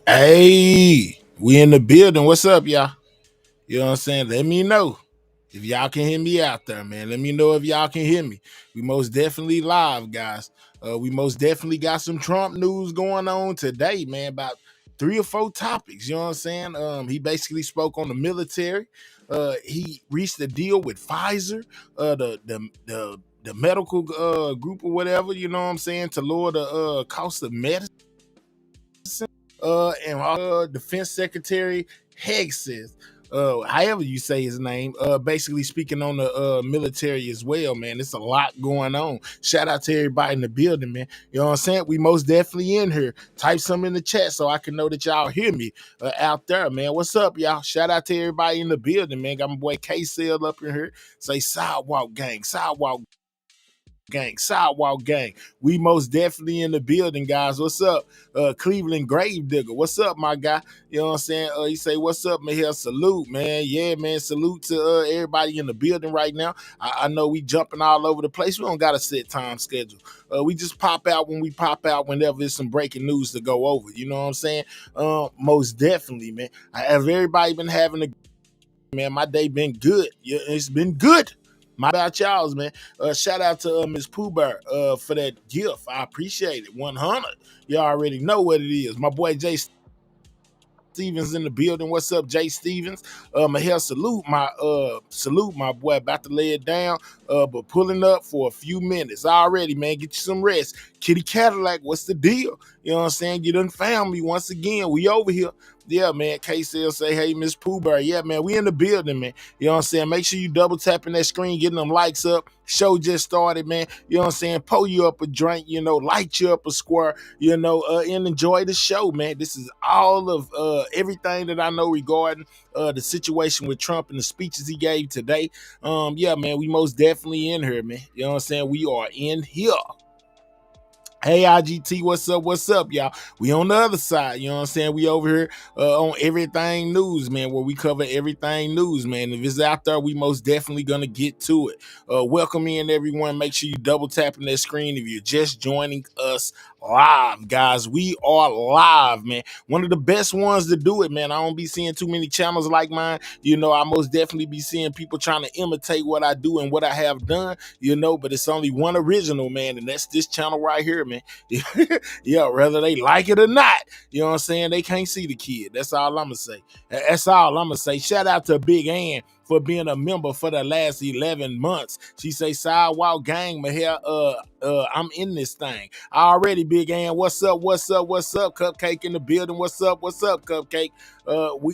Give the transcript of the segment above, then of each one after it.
Hey, we in the building. What's up, y'all? You know what I'm saying? Let me know if y'all can hear me out there, man. Let me know if y'all can hear me. We most definitely live, guys. We most definitely got some Trump news going on today, man, about 3 or 4 topics. You know what I'm saying? He basically spoke on the military. He reached a deal with Pfizer, the medical group or whatever, you know what I'm saying, to lower the cost of medicine. And Defense Secretary Heggs, however you say his name, basically speaking on the military as well, man. It's a lot going on. Shout out to everybody in the building, man. You know what I'm saying? We most definitely in here. Type something in the chat so I can know that y'all hear me out there, man. What's up, y'all? Shout out to everybody in the building, man. Got my boy K-Cell up in here. Say sidewalk gang, sidewalk gang. We most definitely in the building, guys. What's up? Cleveland Gravedigger. What's up, my guy? You know what I'm saying? He say, what's up, man? Here, salute, man. Yeah, man. Salute to everybody in the building right now. I know we jumping all over the place. We don't got a set time schedule. We just pop out when we pop out whenever there's some breaking news to go over. You know what I'm saying? Most definitely, man. Have everybody been having man, my day been good. Yeah, it's been good. My about y'all's, man. Shout out to Miss Pooh Bear for that gift. I appreciate it. 100. You already know what it is. My boy Jay Stevens in the building. What's up, Jay Stevens? My salute my boy. About to lay it down, but pulling up for a few minutes already, man. Get you some rest. Kitty Cadillac, what's the deal? You know what I'm saying? You done found me once again. We over here. Yeah, man. KCL say, hey, Miss Pooh Bear. Yeah, man. We in the building, man. You know what I'm saying? Make sure you double tapping that screen, getting them likes up. Show just started, man. You know what I'm saying? Pour you up a drink, light you up a square, and enjoy the show, man. This is all of everything that I know regarding the situation with Trump and the speeches he gave today. Yeah, man, we most definitely in here, man. You know what I'm saying? We are in here. Hey, IGT, what's up? What's up, y'all? We on the other side, you know what I'm saying? We over here on Everything News, man, where we cover everything news, man. If it's out there, we most definitely gonna get to it. Welcome in, everyone. Make sure you double tapping that screen if you're just joining us live, guys. We are live, man. One of the best ones to do it, man. I don't be seeing too many channels like mine. I most definitely be seeing people trying to imitate what I do and what I have done, but it's only one original, man, and that's this channel right here, man. Yeah, whether they like it or not, you know what I'm saying? They can't see the kid. That's all I'm gonna say. That's all I'm gonna say. Shout out to Big Ann for being a member for the last 11 months. She say, sidewalk gang, my hair, I'm in this thing. Already, Big Ann. What's up? Cupcake in the building. What's up, Cupcake?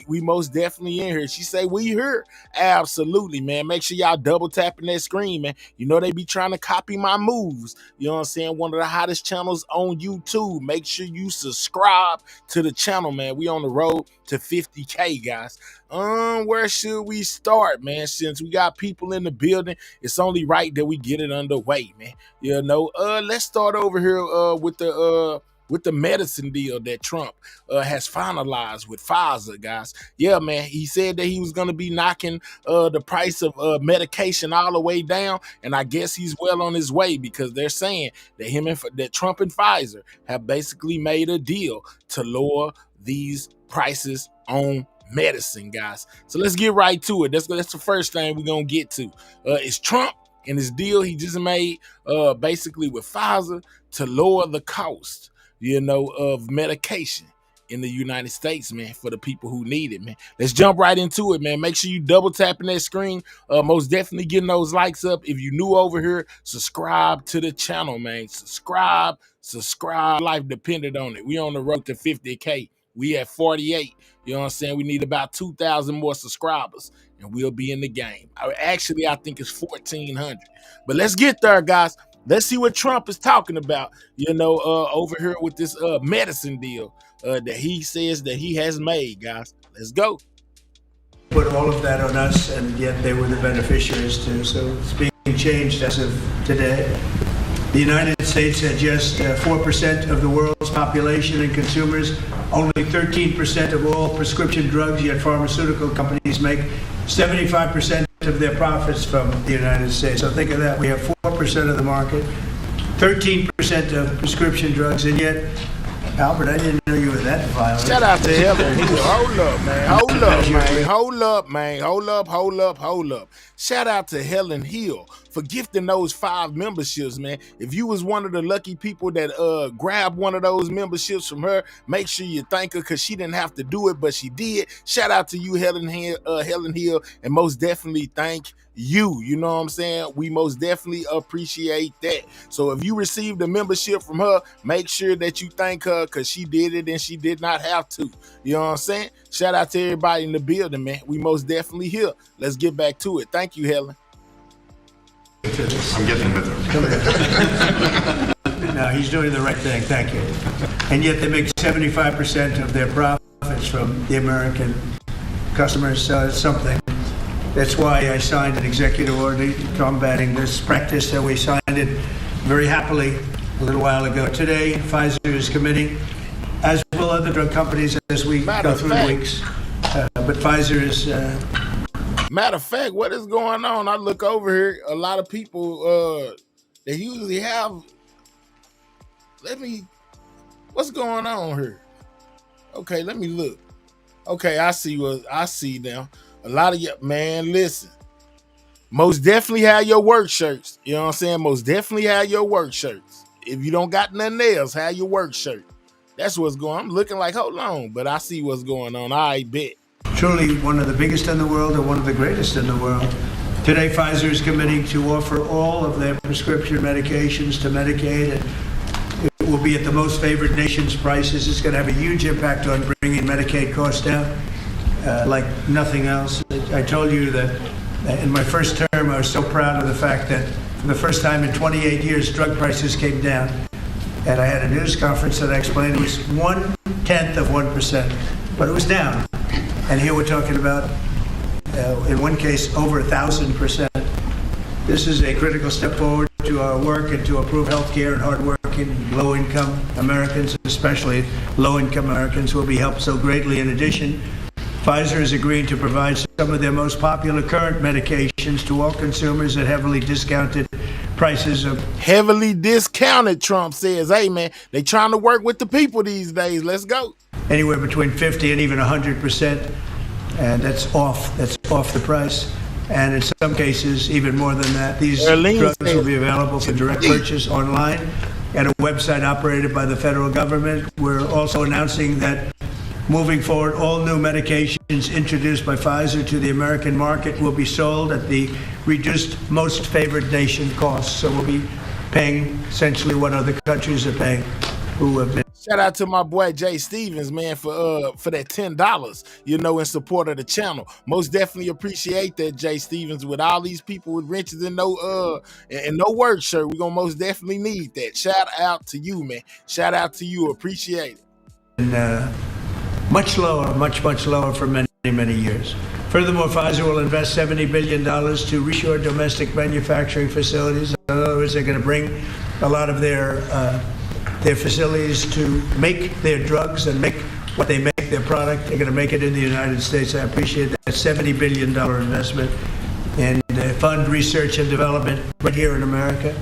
We most definitely in here. She say, we here. Absolutely, man. Make sure y'all double tapping that screen, man. They be trying to copy my moves. You know what I'm saying? One of the hottest channels on YouTube. Make sure you subscribe to the channel, man. We on the road to 50K, guys. Where should we start, man? Since we got people in the building, it's only right that we get it underway, man. Let's start over here with the medicine deal that Trump has finalized with Pfizer, guys. Yeah, man. He said that he was going to be knocking the price of medication all the way down, and I guess he's well on his way because they're saying that Trump and Pfizer have basically made a deal to lower these prices on medicine, guys. So let's get right to it. That's the first thing we're gonna get to. It's Trump and his deal he just made basically with Pfizer to lower the cost, of medication in the United States, man, for the people who need it, man. Let's jump right into it, man. Make sure you double tapping that screen. Most definitely getting those likes up. If you're new over here, subscribe to the channel, man. Subscribe. Life depended on it. We on the road to 50K. We at 48. You know what I'm saying? We need about 2,000 more subscribers, and we'll be in the game. I think it's 1,400. But let's get there, guys. Let's see what Trump is talking about, over here with this medicine deal that he says that he has made, guys. Let's go. Put all of that on us, and yet they were the beneficiaries too. So it's being changed as of today. The United States had just 4% of the world's population and consumers, only 13% of all prescription drugs, yet pharmaceutical companies make 75% of their profits from the United States. So think of that. We have 4% of the market, 13% of prescription drugs, and yet Albert, I didn't know you were that violent. Shout out to Helen Hill. Hold up, man. Hold up, man. Hold up, man. Hold up. Shout out to Helen Hill for gifting those 5 memberships, man. If you was one of the lucky people that grabbed one of those memberships from her, make sure you thank her, because she didn't have to do it, but she did. Shout out to you, Helen Hill, and most definitely thank you. You know what I'm saying? We most definitely appreciate that. So if you received a membership from her, make sure that you thank her, because she did it and she did not have to. You know what I'm saying? Shout out to everybody in the building, man. We most definitely here. Let's get back to it. Thank you, Helen. I'm getting better. No, he's doing the right thing. Thank you. And yet they make 75% of their profits from the American customers. So it's something. That's why I signed an executive order combating this practice, that we signed it very happily a little while ago. Today, Pfizer is committing, as will other drug companies as we go through the weeks. But Pfizer is... Matter of fact, what is going on? I look over here, a lot of people, they usually have... What's going on here? Okay, let me look. Okay, I see now. A lot of you, man, listen. Most definitely have your work shirts. You know what I'm saying? Most definitely have your work shirts. If you don't got nothing else, have your work shirt. That's what's going on. I'm looking like, hold on, but I see what's going on. I bet. Truly one of the biggest in the world, and one of the greatest in the world. Today, Pfizer is committing to offer all of their prescription medications to Medicaid, and it will be at the most favored nation's prices. It's going to have a huge impact on bringing Medicaid costs down. Like nothing else. I told you that in my first term, I was so proud of the fact that for the first time in 28 years, drug prices came down. And I had a news conference that I explained it was 1/10 of 1%, but it was down. And here we're talking about, in one case, over 1,000%. This is a critical step forward to our work and to improve health care, and hardworking, low-income Americans, especially low-income Americans, will be helped so greatly. In addition, Pfizer is agreeing to provide some of their most popular current medications to all consumers at heavily discounted prices. Heavily discounted, Trump says. Hey, man, they trying to work with the people these days. Let's go. Anywhere between 50 and even 100%, and that's off the price. And in some cases, even more than that. These drugs will be available for direct purchase online at a website operated by the federal government. We're also announcing that moving forward, all new medications introduced by Pfizer to the American market will be sold at the reduced most favored nation cost. So we'll be paying essentially what other countries are paying who have been. Shout out to my boy Jay Stevens, man, for that $10, you know, in support of the channel. Most definitely appreciate that, Jay Stevens. With all these people with wrenches and no work shirt, we're gonna most definitely need that. Shout out to you, man. Shout out to you. Appreciate it. And, much lower for many, many years. Furthermore, Pfizer will invest $70 billion to reshore domestic manufacturing facilities. In other words, they're going to bring a lot of their facilities to make their drugs and make what they make, their product. They're going to make it in the United States. I appreciate that $70 billion investment and fund research and development right here in America.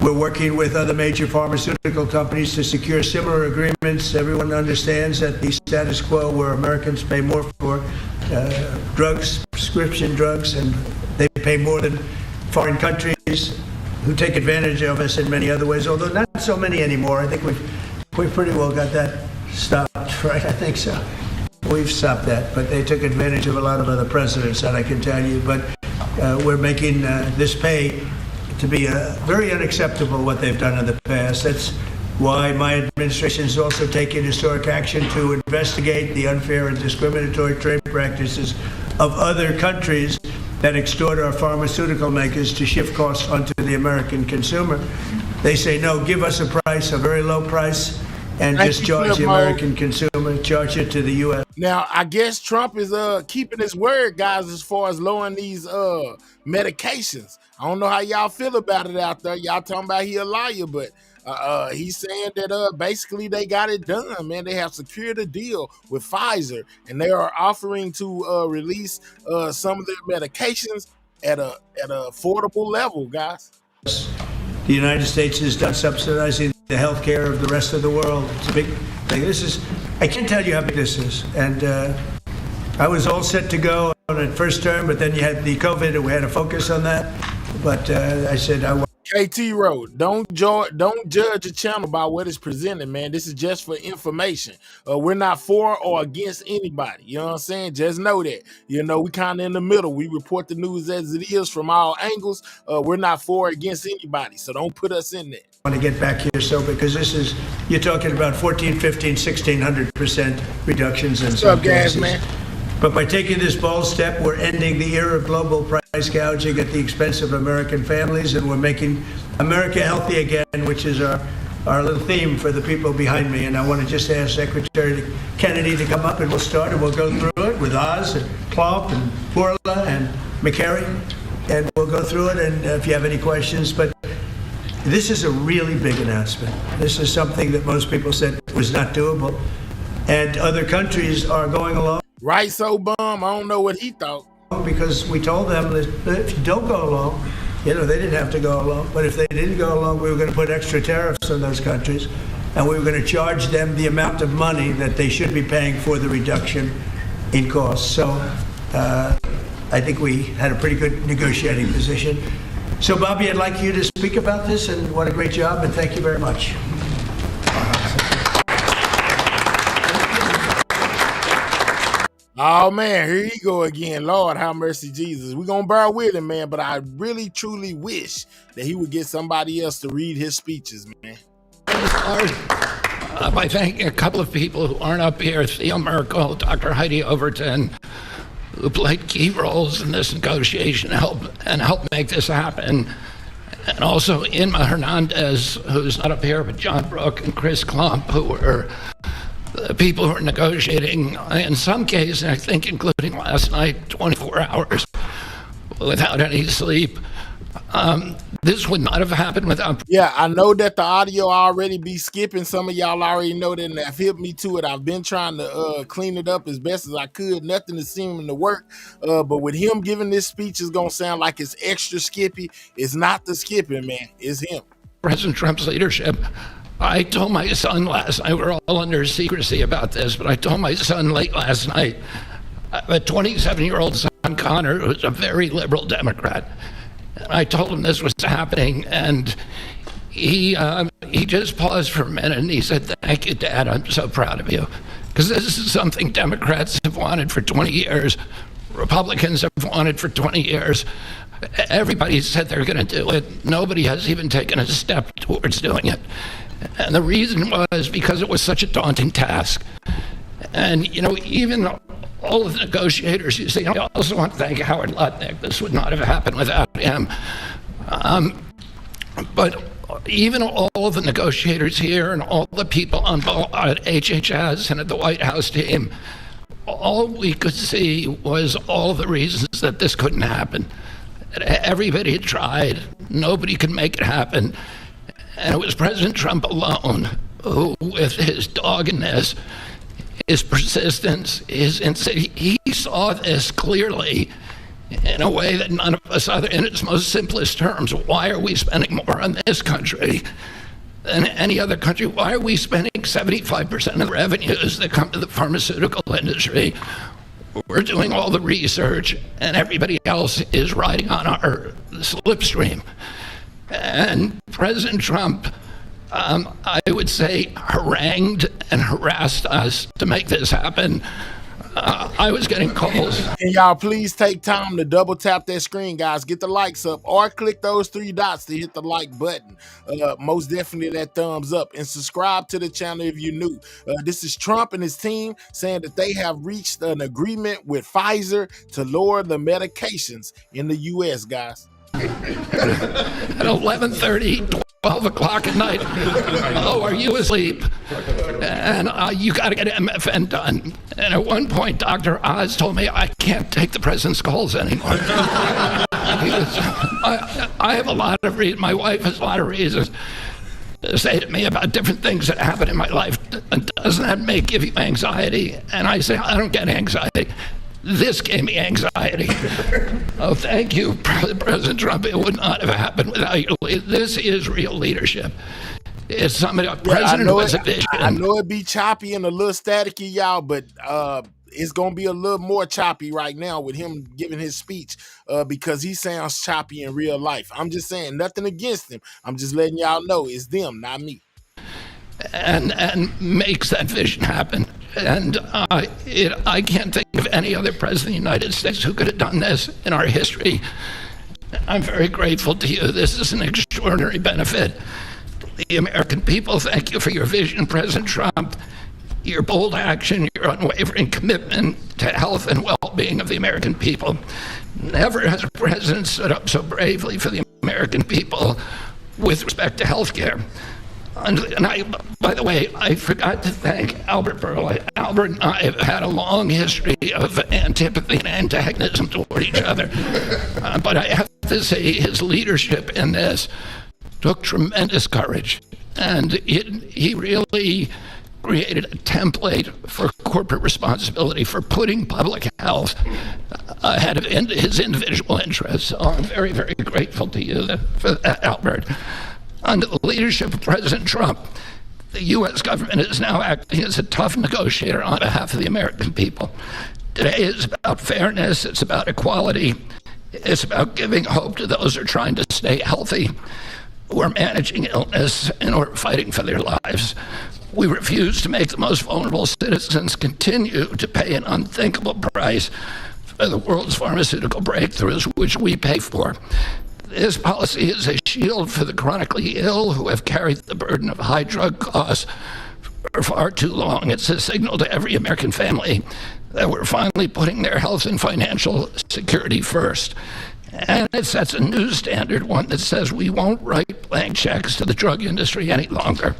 We're working with other major pharmaceutical companies to secure similar agreements. Everyone understands that the status quo where Americans pay more for drugs, prescription drugs, and they pay more than foreign countries who take advantage of us in many other ways, although not so many anymore. I think we've pretty well got that stopped, right? I think so. We've stopped that, but they took advantage of a lot of other precedents, that I can tell you. But we're making this pay to be very unacceptable, what they've done in the past. That's why my administration is also taking historic action to investigate the unfair and discriminatory trade practices of other countries that extort our pharmaceutical makers to shift costs onto the American consumer. They say, no, give us a price, a very low price, and just charge the American consumer, charge it to the U.S. Now, I guess Trump is keeping his word, guys, as far as lowering these medications. I don't know how y'all feel about it out there. Y'all talking about he a liar, but he's saying that basically they got it done, man. They have secured a deal with Pfizer, and they are offering to release some of their medications at an affordable level, guys. The United States is done subsidizing the health care of the rest of the world. It's a big thing. I can't tell you how big this is. And I was all set to go on the first term, but then you had the COVID and we had to focus on that. But I said I want. KT Road, don't judge a channel by what is presented, man. This is just for information. We're not for or against anybody. You know what I'm saying? Just know that. You know, we kind of in the middle. We report the news as it is from all angles. We're not for or against anybody, so don't put us in there. I want to get back here, so because you're talking about 14, 15, 1600% reductions in some cases. What's up, guys, man? But by taking this bold step, we're ending the era of global price gouging at the expense of American families, and we're making America healthy again, which is our little theme for the people behind me. And I want to just ask Secretary Kennedy to come up, and we'll start, and we'll go through it with Oz and Klomp and Bourla and McCary, and we'll go through it, and if you have any questions. But this is a really big announcement. This is something that most people said was not doable, and other countries are going along. Right, so bum. I don't know what he thought. Because we told them that if you don't go along, they didn't have to go along. But if they didn't go along, we were going to put extra tariffs on those countries, and we were going to charge them the amount of money that they should be paying for the reduction in costs. So I think we had a pretty good negotiating position. So, Bobby, I'd like you to speak about this, and what a great job, and thank you very much. Oh, man, here you go again. Lord, have mercy, Jesus. We're going to bear with him, man, but I really, truly wish that he would get somebody else to read his speeches, man. By thanking a couple of people who aren't up here, Theo Merkel, Dr. Heidi Overton, who played key roles in this negotiation and helped make this happen. And also Inma Hernandez, who's not up here, but John Brooke and Chris Klomp, who were the people who are negotiating, in some cases, I think including last night, 24 hours without any sleep. This would not have happened without... Yeah, I know that the audio already be skipping. Some of y'all already know that, and have hit me to it. I've been trying to clean it up as best as I could. Nothing is seeming to work. But with him giving this speech, it's going to sound like it's extra skippy. It's not the skipping, man. It's him. President Trump's leadership. I told my son last night, we're all under secrecy about this, but I told my son late last night, a 27-year-old son, Connor, who's a very liberal Democrat, and I told him this was happening, and he just paused for a minute, and he said, "Thank you, Dad, I'm so proud of you." Because this is something Democrats have wanted for 20 years, Republicans have wanted for 20 years. Everybody said they're going to do it. Nobody has even taken a step towards doing it. And the reason was because it was such a daunting task. And, even all of the negotiators, you see, I also want to thank Howard Lutnick. This would not have happened without him. But even all of the negotiators here and all the people on both at HHS and at the White House team, all we could see was all the reasons that this couldn't happen. Everybody had tried. Nobody could make it happen. And it was President Trump alone who, with his doggedness, his persistence, he saw this clearly in a way that none of us other, in its most simplest terms. Why are we spending more on this country than any other country? Why are we spending 75% of the revenues that come to the pharmaceutical industry? We're doing all the research, and everybody else is riding on our slipstream. And President Trump, I would say, harangued and harassed us to make this happen. I was getting calls. And y'all please take time to double tap that screen, guys. Get the likes up or click those 3 dots to hit the like button. Most definitely that thumbs up, and subscribe to the channel if you're new. This is Trump and his team saying that they have reached an agreement with Pfizer to lower the medications in the U.S., guys. At 11:30, 12 o'clock at night. Oh, are you asleep? And you got to get MFN done. And at one point, Dr. Oz told me I can't take the president's calls anymore. I have a lot of reasons. My wife has a lot of reasons to say to me about different things that happen in my life. Doesn't that give you anxiety? And I say, I don't get anxiety. This gave me anxiety. Oh, thank you, President Trump. It would not have happened without you. This is real leadership. Is somebody a I president know who it. has a vision? I know it be choppy and a little staticky, y'all, but it's gonna be a little more choppy right now with him giving his speech because he sounds choppy in real life. I'm just saying, nothing against him. I'm just letting y'all know it's them, not me. and makes that vision happen. And I can't think of any other president of the United States who could have done this in our history. I'm very grateful to you. This is an extraordinary benefit. The American people, thank you for your vision, President Trump, your bold action, your unwavering commitment to health and well-being of the American people. Never has a president stood up so bravely for the American people with respect to health care. And by the way, I forgot to thank Albert Berle. Albert and I have had a long history of antipathy and antagonism toward each other. But I have to say his leadership in this took tremendous courage. And he really created a template for corporate responsibility, for putting public health ahead of his individual interests. So I'm very, very grateful to you for that, Albert. Under the leadership of President Trump, the U.S. government is now acting as a tough negotiator on behalf of the American people. Today is about fairness, it's about equality, it's about giving hope to those who are trying to stay healthy, who are managing illness, and who are fighting for their lives. We refuse to make the most vulnerable citizens continue to pay an unthinkable price for the world's pharmaceutical breakthroughs, which we pay for. This policy is a shield for the chronically ill who have carried the burden of high drug costs for far too long. It's a signal to every American family that we're finally putting their health and financial security first. And it sets a new standard, one that says we won't write blank checks to the drug industry any longer.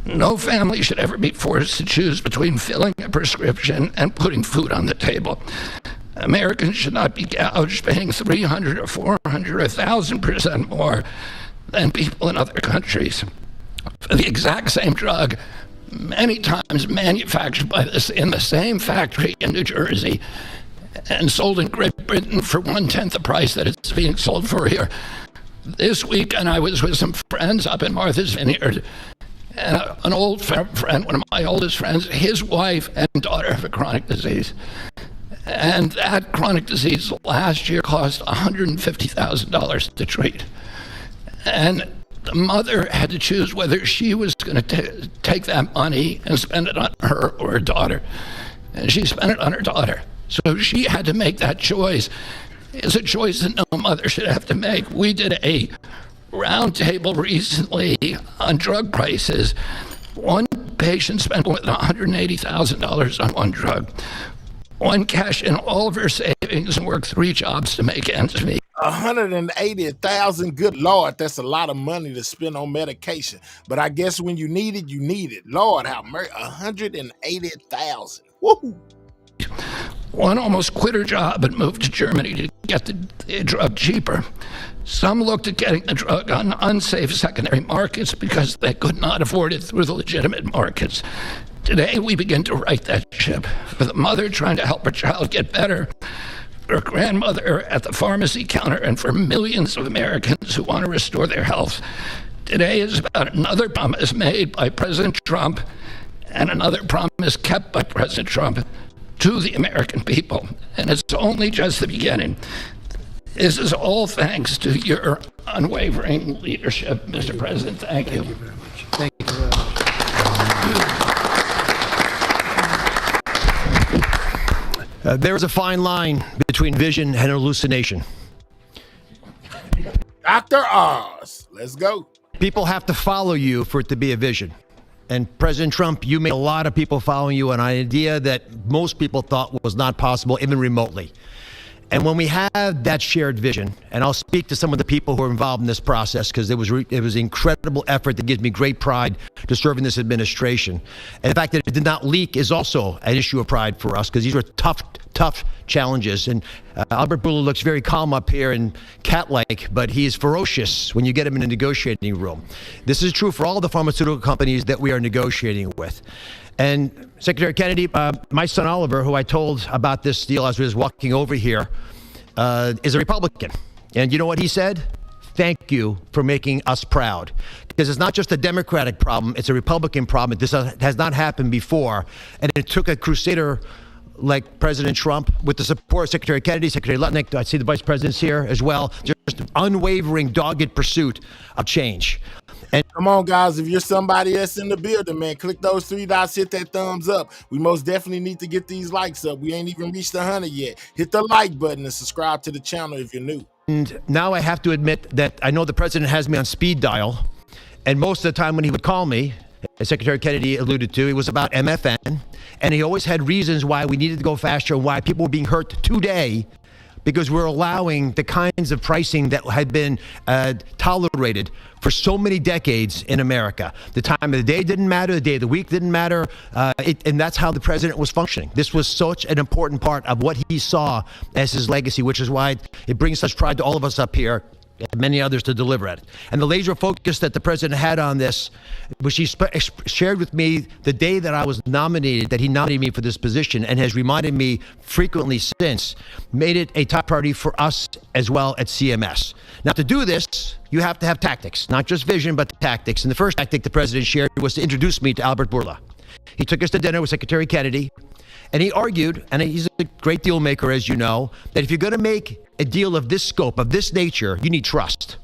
No family should ever be forced to choose between filling a prescription and putting food on the table. Americans should not be gouged paying 300 or 400 or 1,000% more than people in other countries for the exact same drug, many times manufactured by in the same factory in New Jersey and sold in Great Britain for 1/10 the price that it's being sold for here. This weekend I was with some friends up in Martha's Vineyard, and an old friend, one of my oldest friends, his wife and daughter have a chronic disease. And that chronic disease last year cost $150,000 to treat. And the mother had to choose whether she was going to take that money and spend it on her or her daughter. And she spent it on her daughter. So she had to make that choice. It's a choice that no mother should have to make. We did a roundtable recently on drug prices. One patient spent more than $180,000 on one drug. One cashed in all of her savings and worked 3 jobs to make ends meet. 180,000, good Lord, that's a lot of money to spend on medication. But I guess when you need it, you need it. Lord, how 180,000. Woo! One almost quit her job and moved to Germany to get the drug cheaper. Some looked at getting the drug on unsafe secondary markets because they could not afford it through the legitimate markets. Today, we begin to right that ship for the mother trying to help her child get better, for a grandmother at the pharmacy counter, and for millions of Americans who want to restore their health. Today is about another promise made by President Trump and another promise kept by President Trump to the American people. And it's only just the beginning. This is all thanks to your unwavering leadership, Mr. President. Thank you. Thank you very much. Thank you very much. There is a fine line between vision and hallucination. Dr. Oz, let's go. People have to follow you for it to be a vision. And President Trump, you made a lot of people following you, an idea that most people thought was not possible, even remotely. And when we have that shared vision, and I'll speak to some of the people who are involved in this process because it was incredible effort that gives me great pride to serve in this administration. And the fact that it did not leak is also an issue of pride for us because these were tough challenges. And Albert Bourla looks very calm up here and cat-like, but he is ferocious when you get him in a negotiating room. This is true for all the pharmaceutical companies that we are negotiating with. And Secretary Kennedy, my son Oliver, who I told about this deal as we was walking over here, is a Republican. And you know what he said? thank you for making us proud. Because it's not just a Democratic problem, it's a Republican problem. This has not happened before. And it took a crusader like President Trump, with the support of Secretary Kennedy, Secretary Lutnick, I see the vice presidents here as well, just unwavering, dogged pursuit of change. And come on, guys, if you're somebody that's in the building, man, click those 3 dots, hit that thumbs up. We most definitely need to get these likes up. We ain't even reached 100 yet. Hit the like button and subscribe to the channel if you're new. And now I have to admit that I know the president has me on speed dial, and most of the time when he would call me, as Secretary Kennedy alluded to, it was about MFN, and he always had reasons why we needed to go faster and why people were being hurt today, because we're allowing the kinds of pricing that had been tolerated for so many decades in America. The time of the day didn't matter, the day of the week didn't matter, and that's how the president was functioning. This was such an important part of what he saw as his legacy, which is why it brings such pride to all of us up here, and many others to deliver it. And the laser focus that the president had on this, which he shared with me the day that I was nominated, that he nominated me for this position, and has reminded me frequently since, made it a top priority for us as well at CMS. Now, to do this, you have to have tactics, not just vision, but tactics. And the first tactic the president shared was to introduce me to Albert Bourla. He took us to dinner with Secretary Kennedy, and he argued, and he's a great deal maker, as you know, that if you're going to make a deal of this scope, of this nature, you need trust.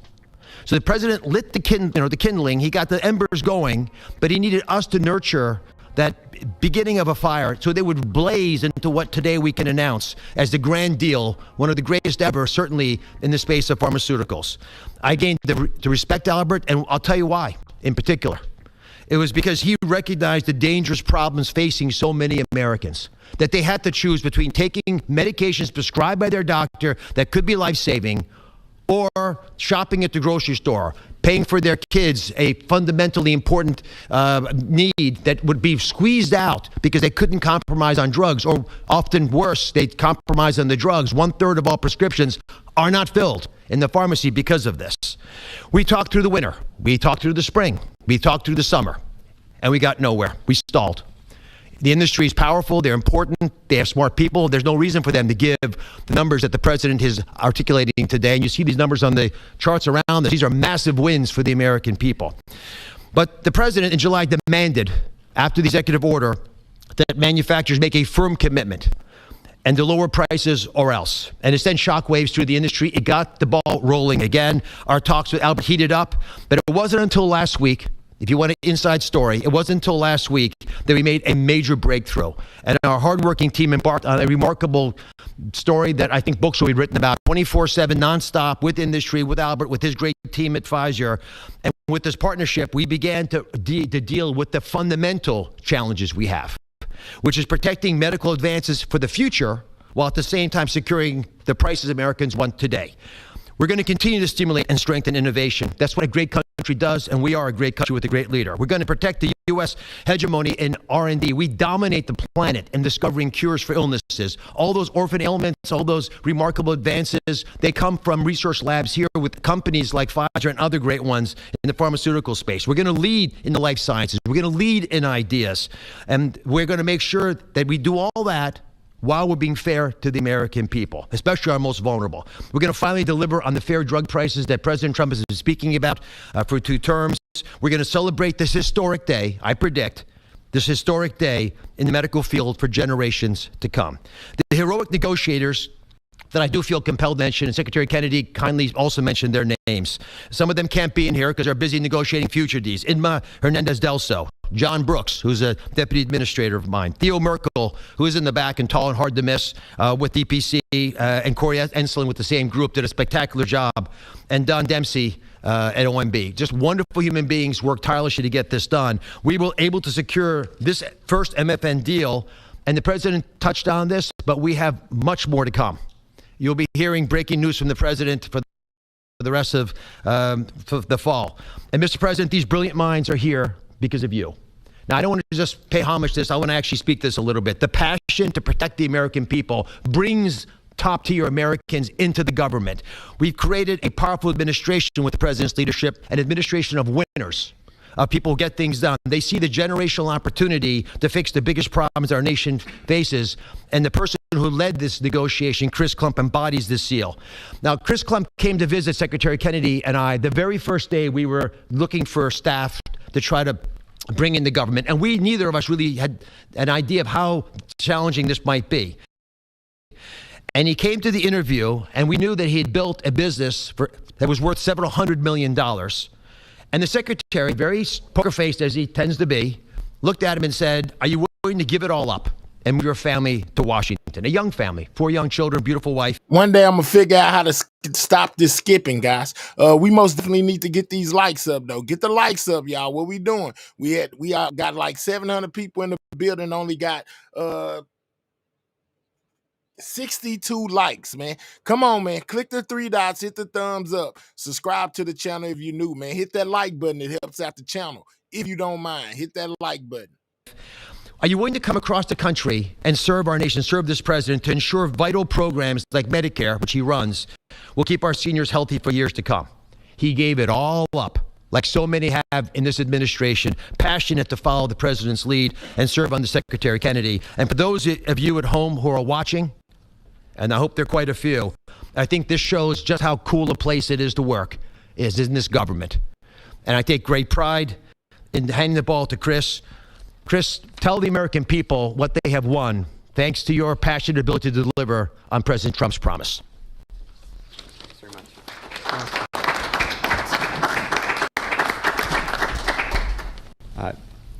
So the president lit the kindling. He got the embers going, but he needed us to nurture that beginning of a fire so they would blaze into what today we can announce as the grand deal, one of the greatest ever, certainly in the space of pharmaceuticals. I gained to respect Albert, and I'll tell you why in particular. It was because he recognized the dangerous problems facing so many Americans, that they had to choose between taking medications prescribed by their doctor that could be life-saving, or shopping at the grocery store, paying for their kids a fundamentally important need that would be squeezed out because they couldn't compromise on drugs, or often worse, they'd compromise on the drugs. 1/3 of all prescriptions are not filled in the pharmacy because of this. We talked through the winter. We talked through the spring. We talked through the summer. And we got nowhere. We stalled. The industry is powerful. They're important. They have smart people. There's no reason for them to give the numbers that the president is articulating today. And you see these numbers on the charts around us. These are massive wins for the American people. But the president in July demanded, after the executive order, that manufacturers make a firm commitment and to lower prices or else. And it sent shockwaves through the industry. It got the ball rolling again. Our talks with Albert heated up. But it wasn't until last week, if you want an inside story, it wasn't until last week that we made a major breakthrough. And our hardworking team embarked on a remarkable story that I think books will be written about, 24/7, nonstop, with industry, with Albert, with his great team at Pfizer. And with this partnership, we began to deal with the fundamental challenges we have, which is protecting medical advances for the future while at the same time securing the prices Americans want today. We're going to continue to stimulate and strengthen innovation. That's what a great country does, and we are a great country with a great leader. We're going to protect the U.S. hegemony in R&D. We dominate the planet in discovering cures for illnesses. All those orphan ailments, all those remarkable advances, they come from research labs here with companies like Pfizer and other great ones in the pharmaceutical space. We're going to lead in the life sciences. We're going to lead in ideas. And we're going to make sure that we do all that while we're being fair to the American people, especially our most vulnerable. We're going to finally deliver on the fair drug prices that President Trump has been speaking about for 2 terms. We're going to celebrate this historic day, I predict, this historic day in the medical field for generations to come. The heroic negotiators that I do feel compelled to mention, and Secretary Kennedy kindly also mentioned their names. Some of them can't be in here because they're busy negotiating future deals. Inma Hernandez-Delso, John Brooks, who's a deputy administrator of mine, Theo Merkel, who is in the back and tall and hard to miss with DPC, and Corey Enslin with the same group, did a spectacular job, and Don Dempsey at OMB. Just wonderful human beings, worked tirelessly to get this done. We were able to secure this first MFN deal, and the president touched on this, but we have much more to come. You'll be hearing breaking news from the president for the rest of the fall. And Mr. President, these brilliant minds are here because of you. Now, I don't want to just pay homage to this. I want to actually speak this a little bit. The passion to protect the American people brings top-tier Americans into the government. We've created a powerful administration with the president's leadership, an administration of winners. people get things done. They see the generational opportunity to fix the biggest problems our nation faces. And the person who led this negotiation, Chris Klump, embodies this seal. Now, Chris Klump came to visit Secretary Kennedy and I the very first day we were looking for staff to try to bring in the government. And neither of us really had an idea of how challenging this might be. And he came to the interview, and we knew that he had built a business that was worth several $100 million. And the secretary, very poker-faced as he tends to be, looked at him and said, "Are you willing to give it all up and move your family to Washington?" A young family, 4 young children, beautiful wife. One day I'm gonna figure out how to stop this skipping, guys. We most definitely need to get these likes up, though. Get the likes up, y'all. What we doing? We got like 700 people in the building. Only got 62 likes, man. Come on, man. Click the 3 dots, hit the thumbs up, subscribe to the channel if you're new, man. Hit that like button. It helps out the channel. If you don't mind, hit that like button. Are you willing to come across the country and serve our nation, serve this president to ensure vital programs like Medicare, which he runs, will keep our seniors healthy for years to come? He gave it all up, like so many have in this administration, passionate to follow the president's lead and serve under Secretary Kennedy. And for those of you at home who are watching, and I hope there are quite a few, I think this shows just how cool a place it is to work, is in this government. And I take great pride in handing the ball to Chris. Chris, tell the American people what they have won thanks to your passionate ability to deliver on President Trump's promise. Thanks very much.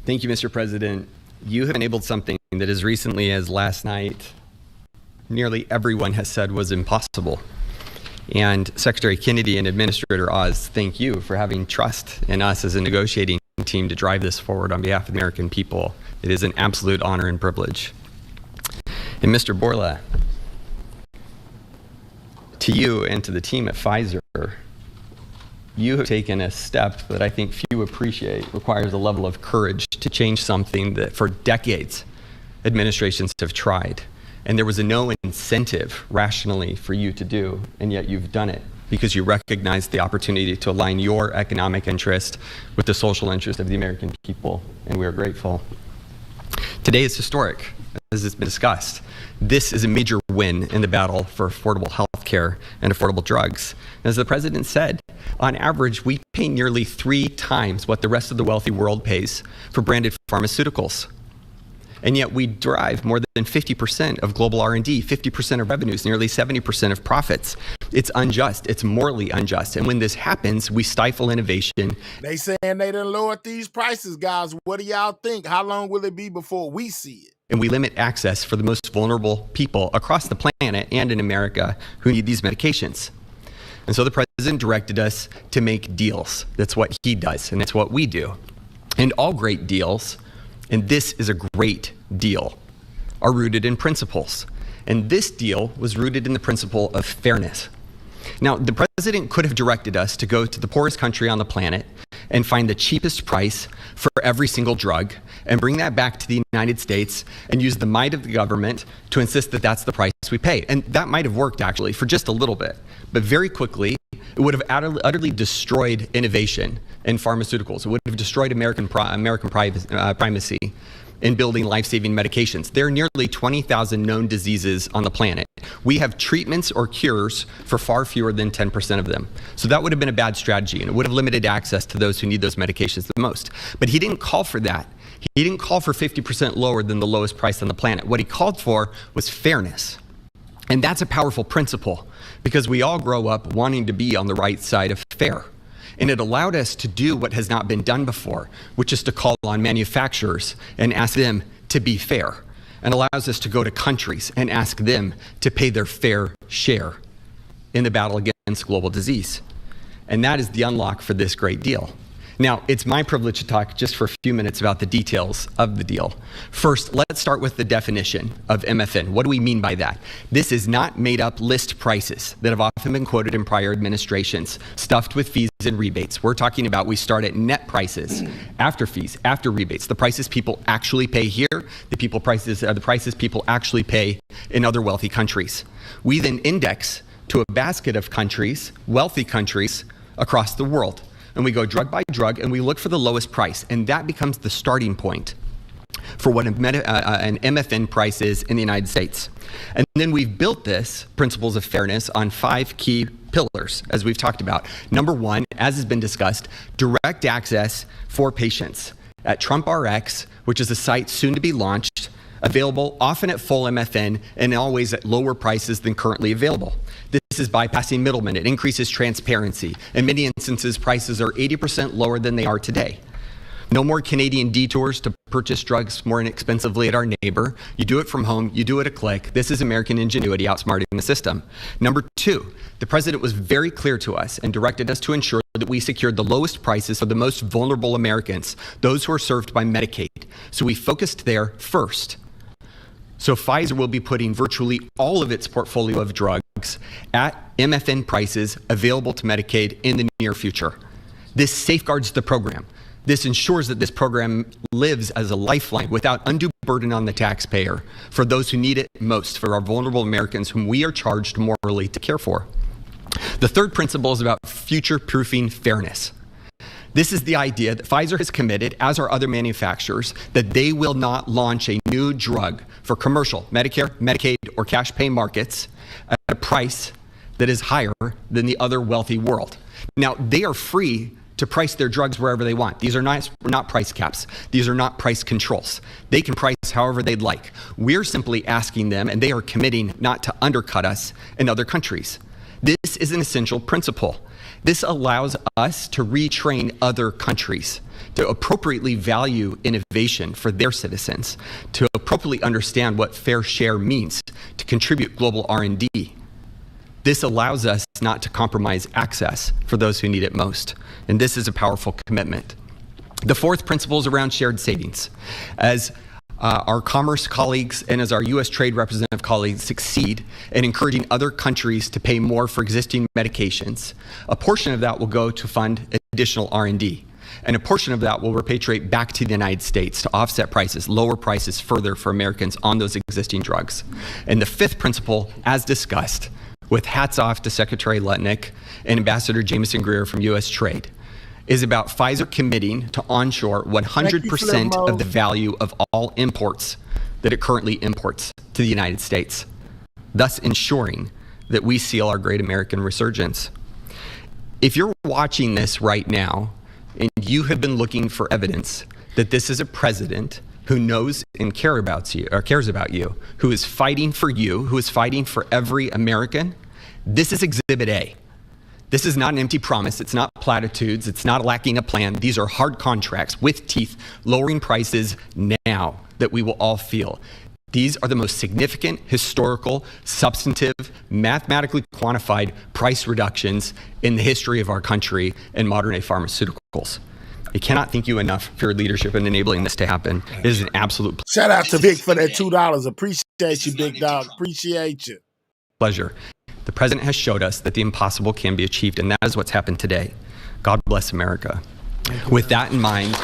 Thank you, Mr. President. You have enabled something that as recently as last night, nearly everyone has said was impossible. And Secretary Kennedy and Administrator Oz, thank you for having trust in us as a negotiating team to drive this forward on behalf of the American people. It is an absolute honor and privilege. And Mr. Borla, to you and to the team at Pfizer, you have taken a step that I think few appreciate, requires a level of courage to change something that for decades administrations have tried. And there was no incentive rationally for you to do, and yet you've done it because you recognize the opportunity to align your economic interest with the social interest of the American people, and we are grateful. Today is historic, as has been discussed. This is a major win in the battle for affordable health care and affordable drugs. As the president said, on average, we pay nearly 3 times what the rest of the wealthy world pays for branded pharmaceuticals. And yet we drive more than 50% of global R&D, 50% of revenues, nearly 70% of profits. It's unjust. It's morally unjust. And when this happens, we stifle innovation. They saying they done lowered these prices, guys. What do y'all think? How long will it be before we see it? And we limit access for the most vulnerable people across the planet and in America who need these medications. And so the president directed us to make deals. That's what he does, and it's what we do. And all great deals, and this is a great deal, are rooted in principles. And this deal was rooted in the principle of fairness. Now, the president could have directed us to go to the poorest country on the planet and find the cheapest price for every single drug and bring that back to the United States and use the might of the government to insist that that's the price we pay. And that might have worked, actually, for just a little bit. But very quickly, it would have utterly destroyed innovation in pharmaceuticals. It would have destroyed American primacy in building life-saving medications. There are nearly 20,000 known diseases on the planet. We have treatments or cures for far fewer than 10% of them. So that would have been a bad strategy, and it would have limited access to those who need those medications the most. But he didn't call for that. He didn't call for 50% lower than the lowest price on the planet. What he called for was fairness. And that's a powerful principle, because we all grow up wanting to be on the right side of fair. And it allowed us to do what has not been done before, which is to call on manufacturers and ask them to be fair, and allows us to go to countries and ask them to pay their fair share in the battle against global disease. And that is the unlock for this great deal. Now, it's my privilege to talk just for a few minutes about the details of the deal. First, let's start with the definition of MFN. What do we mean by that? This is not made-up list prices that have often been quoted in prior administrations, stuffed with fees and rebates. We're talking about we start at net prices, after fees, after rebates, the prices people actually pay here, the prices people actually pay in other wealthy countries. We then index to a basket of countries, wealthy countries, across the world. and we go drug by drug, and we look for the lowest price, and that becomes the starting point for what an MFN price is in the United States. And then we've built this principles of fairness on 5 key pillars, as we've talked about. Number 1, as has been discussed, direct access for patients at TrumpRx, which is a site soon to be launched, available often at full MFN and always at lower prices than currently available. This is bypassing middlemen. It increases transparency. In many instances, prices are 80% lower than they are today. No more Canadian detours to purchase drugs more inexpensively at our neighbor. You do it from home, you do it a click. This is American ingenuity outsmarting the system. Number 2, the president was very clear to us and directed us to ensure that we secured the lowest prices for the most vulnerable Americans, those who are served by Medicaid. So we focused there first. So Pfizer will be putting virtually all of its portfolio of drugs at MFN prices available to Medicaid in the near future. This safeguards the program. This ensures that this program lives as a lifeline without undue burden on the taxpayer for those who need it most, for our vulnerable Americans whom we are charged morally to care for. The third principle is about future-proofing fairness. This is the idea that Pfizer has committed, as are other manufacturers, that they will not launch a new drug for commercial, Medicare, Medicaid, or cash pay markets at a price that is higher than the other wealthy world. Now, they are free to price their drugs wherever they want. These are not price caps. These are not price controls. They can price however they'd like. We're simply asking them, and they are committing not to undercut us in other countries. This is an essential principle. This allows us to retrain other countries to appropriately value innovation for their citizens, to appropriately understand what fair share means, to contribute global R&D. This allows us not to compromise access for those who need it most. And this is a powerful commitment. The fourth principle is around shared savings. As our commerce colleagues and as our U.S. trade representative colleagues succeed in encouraging other countries to pay more for existing medications, a portion of that will go to fund additional R&D. And a portion of that will repatriate back to the United States to offset prices, lower prices further for Americans on those existing drugs. And the fifth principle, as discussed, with hats off to Secretary Lutnick and Ambassador Jameson Greer from U.S. Trade, is about Pfizer committing to onshore 100% of the value of all imports that it currently imports to the United States, thus ensuring that we seal our great American resurgence. If you're watching this right now and you have been looking for evidence that this is a president who knows and cares about you, who is fighting for you, who is fighting for every American, this is Exhibit A. This is not an empty promise. It's not platitudes. It's not lacking a plan. These are hard contracts with teeth, lowering prices now that we will all feel. These are the most significant, historical, substantive, mathematically quantified price reductions in the history of our country and modern-day pharmaceuticals. I cannot thank you enough for your leadership in enabling this to happen. It is an absolute Shout out to Vic for that $2. Appreciate you, big dog. Appreciate you. pleasure. The president has showed us that the impossible can be achieved, and that is what's happened today. God bless America. With that in mind,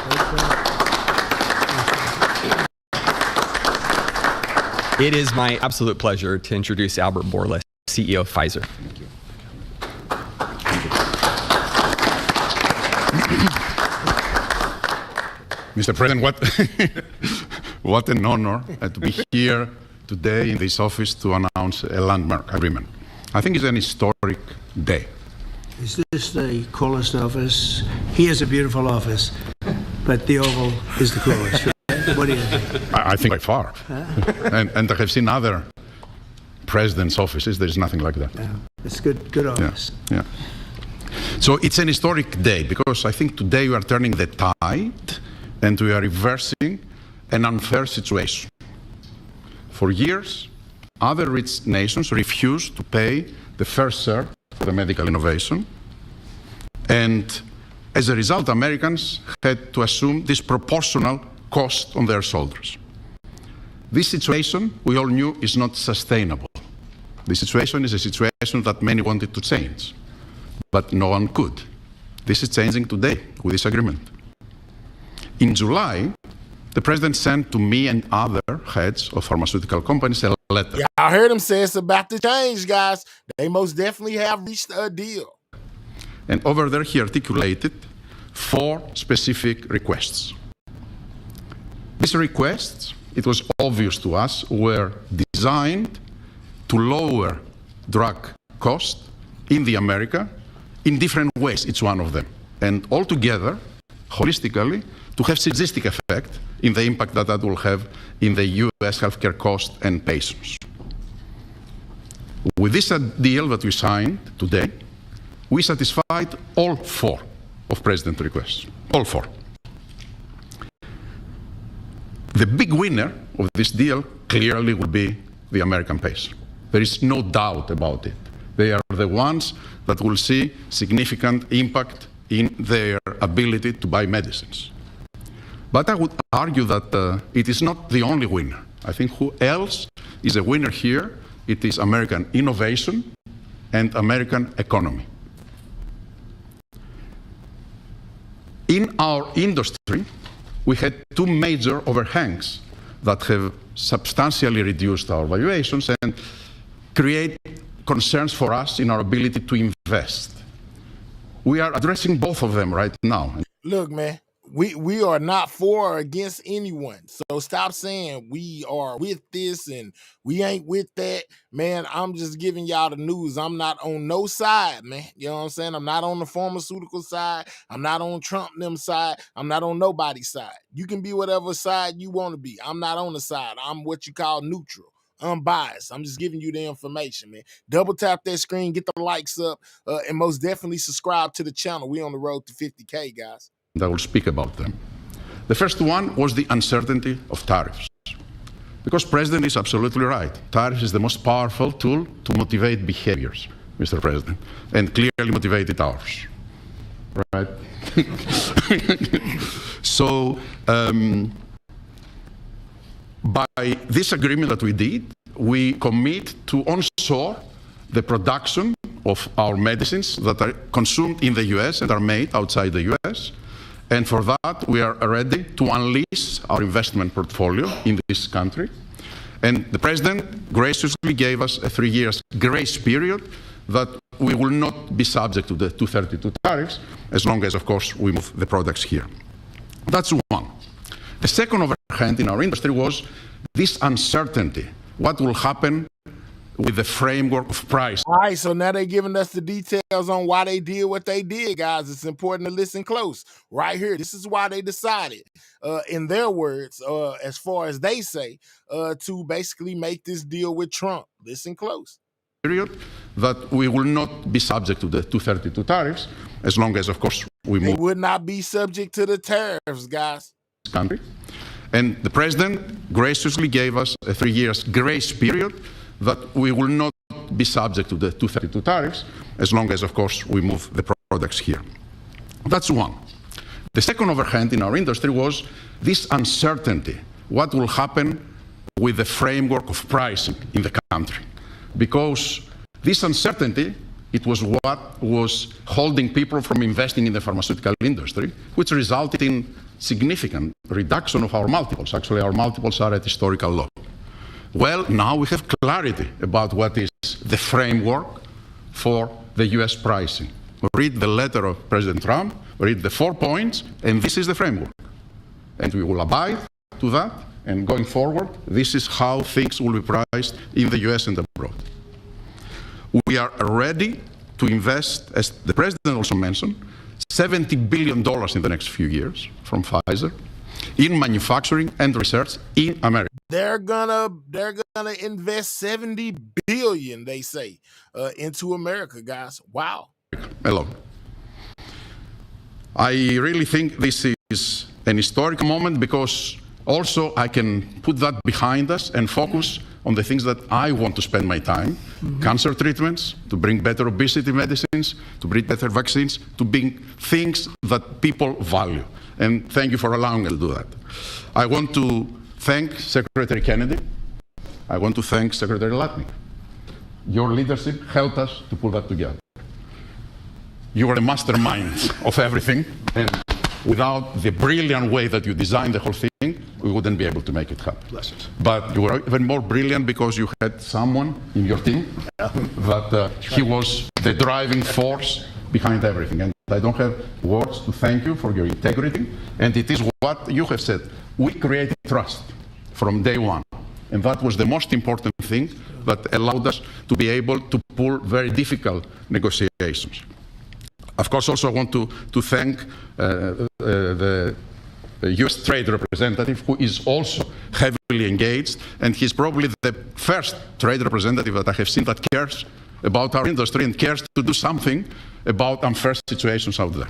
it is my absolute pleasure to introduce Albert Bourla, CEO of Pfizer. Thank you. Mr. President, what an honor to be here today in this office to announce a landmark agreement. I think it's an historic day. Is this the coolest office? He has a beautiful office, but the Oval is the coolest. Right? What do you think? I think by far. And I have seen other presidents' offices. There's nothing like that. Yeah, it's good office. Yeah. So it's an historic day because I think today we are turning the tide and we are reversing an unfair situation. For years, other rich nations refused to pay the fair share for the medical innovation. And as a result, Americans had to assume disproportional cost on their shoulders. This situation, we all knew, is not sustainable. This situation is a situation that many wanted to change, but no one could. This is changing today with this agreement. In July, the president sent to me and other heads of pharmaceutical companies a letter. Yeah, I heard him say it's about to change, guys. They most definitely have reached a deal. And over there, he articulated 4 specific requests. These requests, it was obvious to us, were designed to lower drug cost in the America in different ways, each one of them. And altogether, holistically, to have synergistic effect in the impact that that will have in the US healthcare cost and patients. With this deal that we signed today, we satisfied all 4 of President's requests, all 4. The big winner of this deal clearly will be the American patient. There is no doubt about it. They are the ones that will see significant impact in their ability to buy medicines. But I would argue that it is not the only winner. I think who else is a winner here? It is American innovation and American economy. In our industry, we had 2 major overhangs that have substantially reduced our valuations and create concerns for us in our ability to invest. We are addressing both of them right now. Look, man, we are not for or against anyone. So stop saying we are with this and we ain't with that. Man, I'm just giving y'all the news. I'm not on no side, man. You know what I'm saying? I'm not on the pharmaceutical side. I'm not on Trump and them side. I'm not on nobody's side. You can be whatever side you want to be. I'm not on the side. I'm what you call neutral. Unbiased. I'm just giving you the information, man. Double tap that screen, get the likes up, and most definitely subscribe to the channel. We on the road to 50K, guys. I will speak about them. The first one was the uncertainty of tariffs. Because President is absolutely right. Tariffs is the most powerful tool to motivate behaviors, Mr. President, and clearly motivated ours. Right? So, by this agreement that we did, we commit to onshore the production of our medicines that are consumed in the US and are made outside the US. And for that, we are ready to unleash our investment portfolio in this country. And the President graciously gave us a 3-year grace period that we will not be subject to the 232 tariffs, as long as, of course, we move the products here. That's one. The second overhang in our industry was this uncertainty. What will happen with the framework of price? All right, so now they're giving us the details on why they did what they did, guys. It's important to listen close. Right here, this is why they decided, in their words, as far as they say, to basically make this deal with Trump. Listen close. Period, that we will not be subject to the 232 tariffs, as long as, of course, we move. They would not be subject to the tariffs, guys. Country. And the President graciously gave us a 3-year grace period that we will not be subject to the 232 tariffs, as long as, of course, we move the products here. That's one. The second overhang in our industry was this uncertainty. What will happen with the framework of pricing in the country? Because this uncertainty, it was what was holding people from investing in the pharmaceutical industry, which resulted in significant reduction of our multiples. Actually, our multiples are at historical low. Well, now we have clarity about what is the framework for the US pricing. Read the letter of President Trump, read the 4 points, and this is the framework. And we will abide to that, and going forward, this is how things will be priced in the US and abroad. We are ready to invest, as the President also mentioned, $70 billion in the next few years from Pfizer in manufacturing and research in America. They're gonna invest $70 billion, they say, into America, guys. Wow. Alone. I really think this is an historic moment, because also I can put that behind us and focus on the things that I want to spend my time. Cancer treatments, to bring better obesity medicines, to bring better vaccines, to bring things that people value. And thank you for allowing me to do that. I want to thank Secretary Kennedy. I want to thank Secretary Latnik. Your leadership helped us to pull that together. You are the mastermind of everything, and without the brilliant way that you designed the whole thing, we wouldn't be able to make it happen. But you were even more brilliant because you had someone in your team that he was the driving force behind everything. And I don't have words to thank you for your integrity. And it is what you have said. We created trust from day one. And that was the most important thing that allowed us to be able to pull very difficult negotiations. Of course, also I want to thank the U.S. trade representative, who is also heavily engaged, and he's probably the first trade representative that I have seen that cares about our industry and cares to do something about unfair situations out there,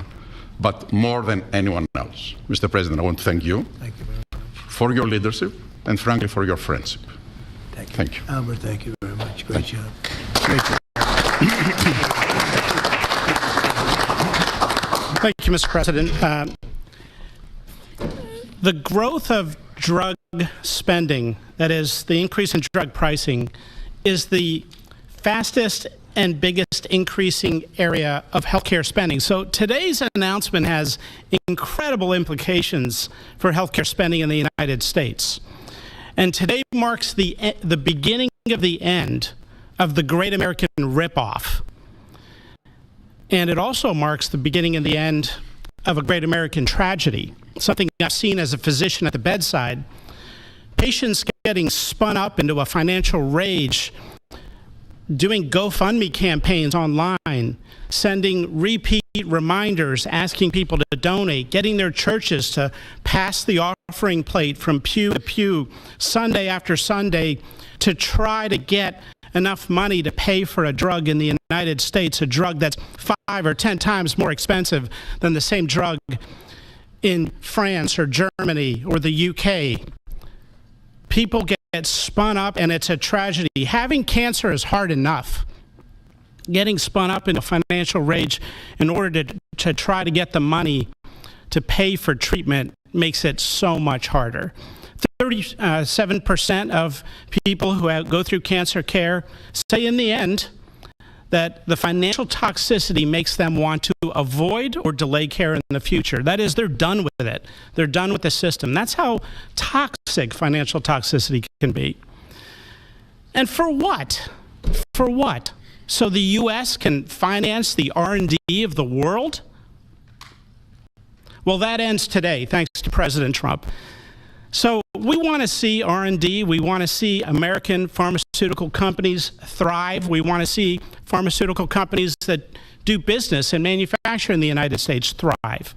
but more than anyone else. Mr. President, I want to thank you, Thank you very much. For your leadership and, frankly, for your friendship. Thank you. Thank you. Albert, thank you very much. Great job. Great job. Thank you, Mr. President. The growth of drug spending, that is, the increase in drug pricing, is the fastest and biggest increasing area of healthcare spending. So today's announcement has incredible implications for healthcare spending in the United States. And today marks the beginning of the end of the Great American Ripoff. And it also marks the beginning and the end of a great American tragedy, something I've seen as a physician at the bedside. Patients getting spun up into a financial rage, doing GoFundMe campaigns online, sending repeat reminders, asking people to donate, getting their churches to pass the offering plate from pew to pew, Sunday after Sunday, to try to get enough money to pay for a drug in the United States, a drug that's 5 or 10 times more expensive than the same drug in France or Germany or the UK. People get spun up, and it's a tragedy. Having cancer is hard enough. Getting spun up in a financial rage in order to try to get the money to pay for treatment makes it so much harder. 37% of people who go through cancer care say in the end that the financial toxicity makes them want to avoid or delay care in the future. That is, they're done with it. They're done with the system. That's how toxic financial toxicity can be. And for what? For what? So the U.S. can finance the R&D of the world? Well, that ends today, thanks to President Trump. So we want to see R&D. We want to see American pharmaceutical companies thrive. We want to see pharmaceutical companies that do business and manufacture in the United States thrive.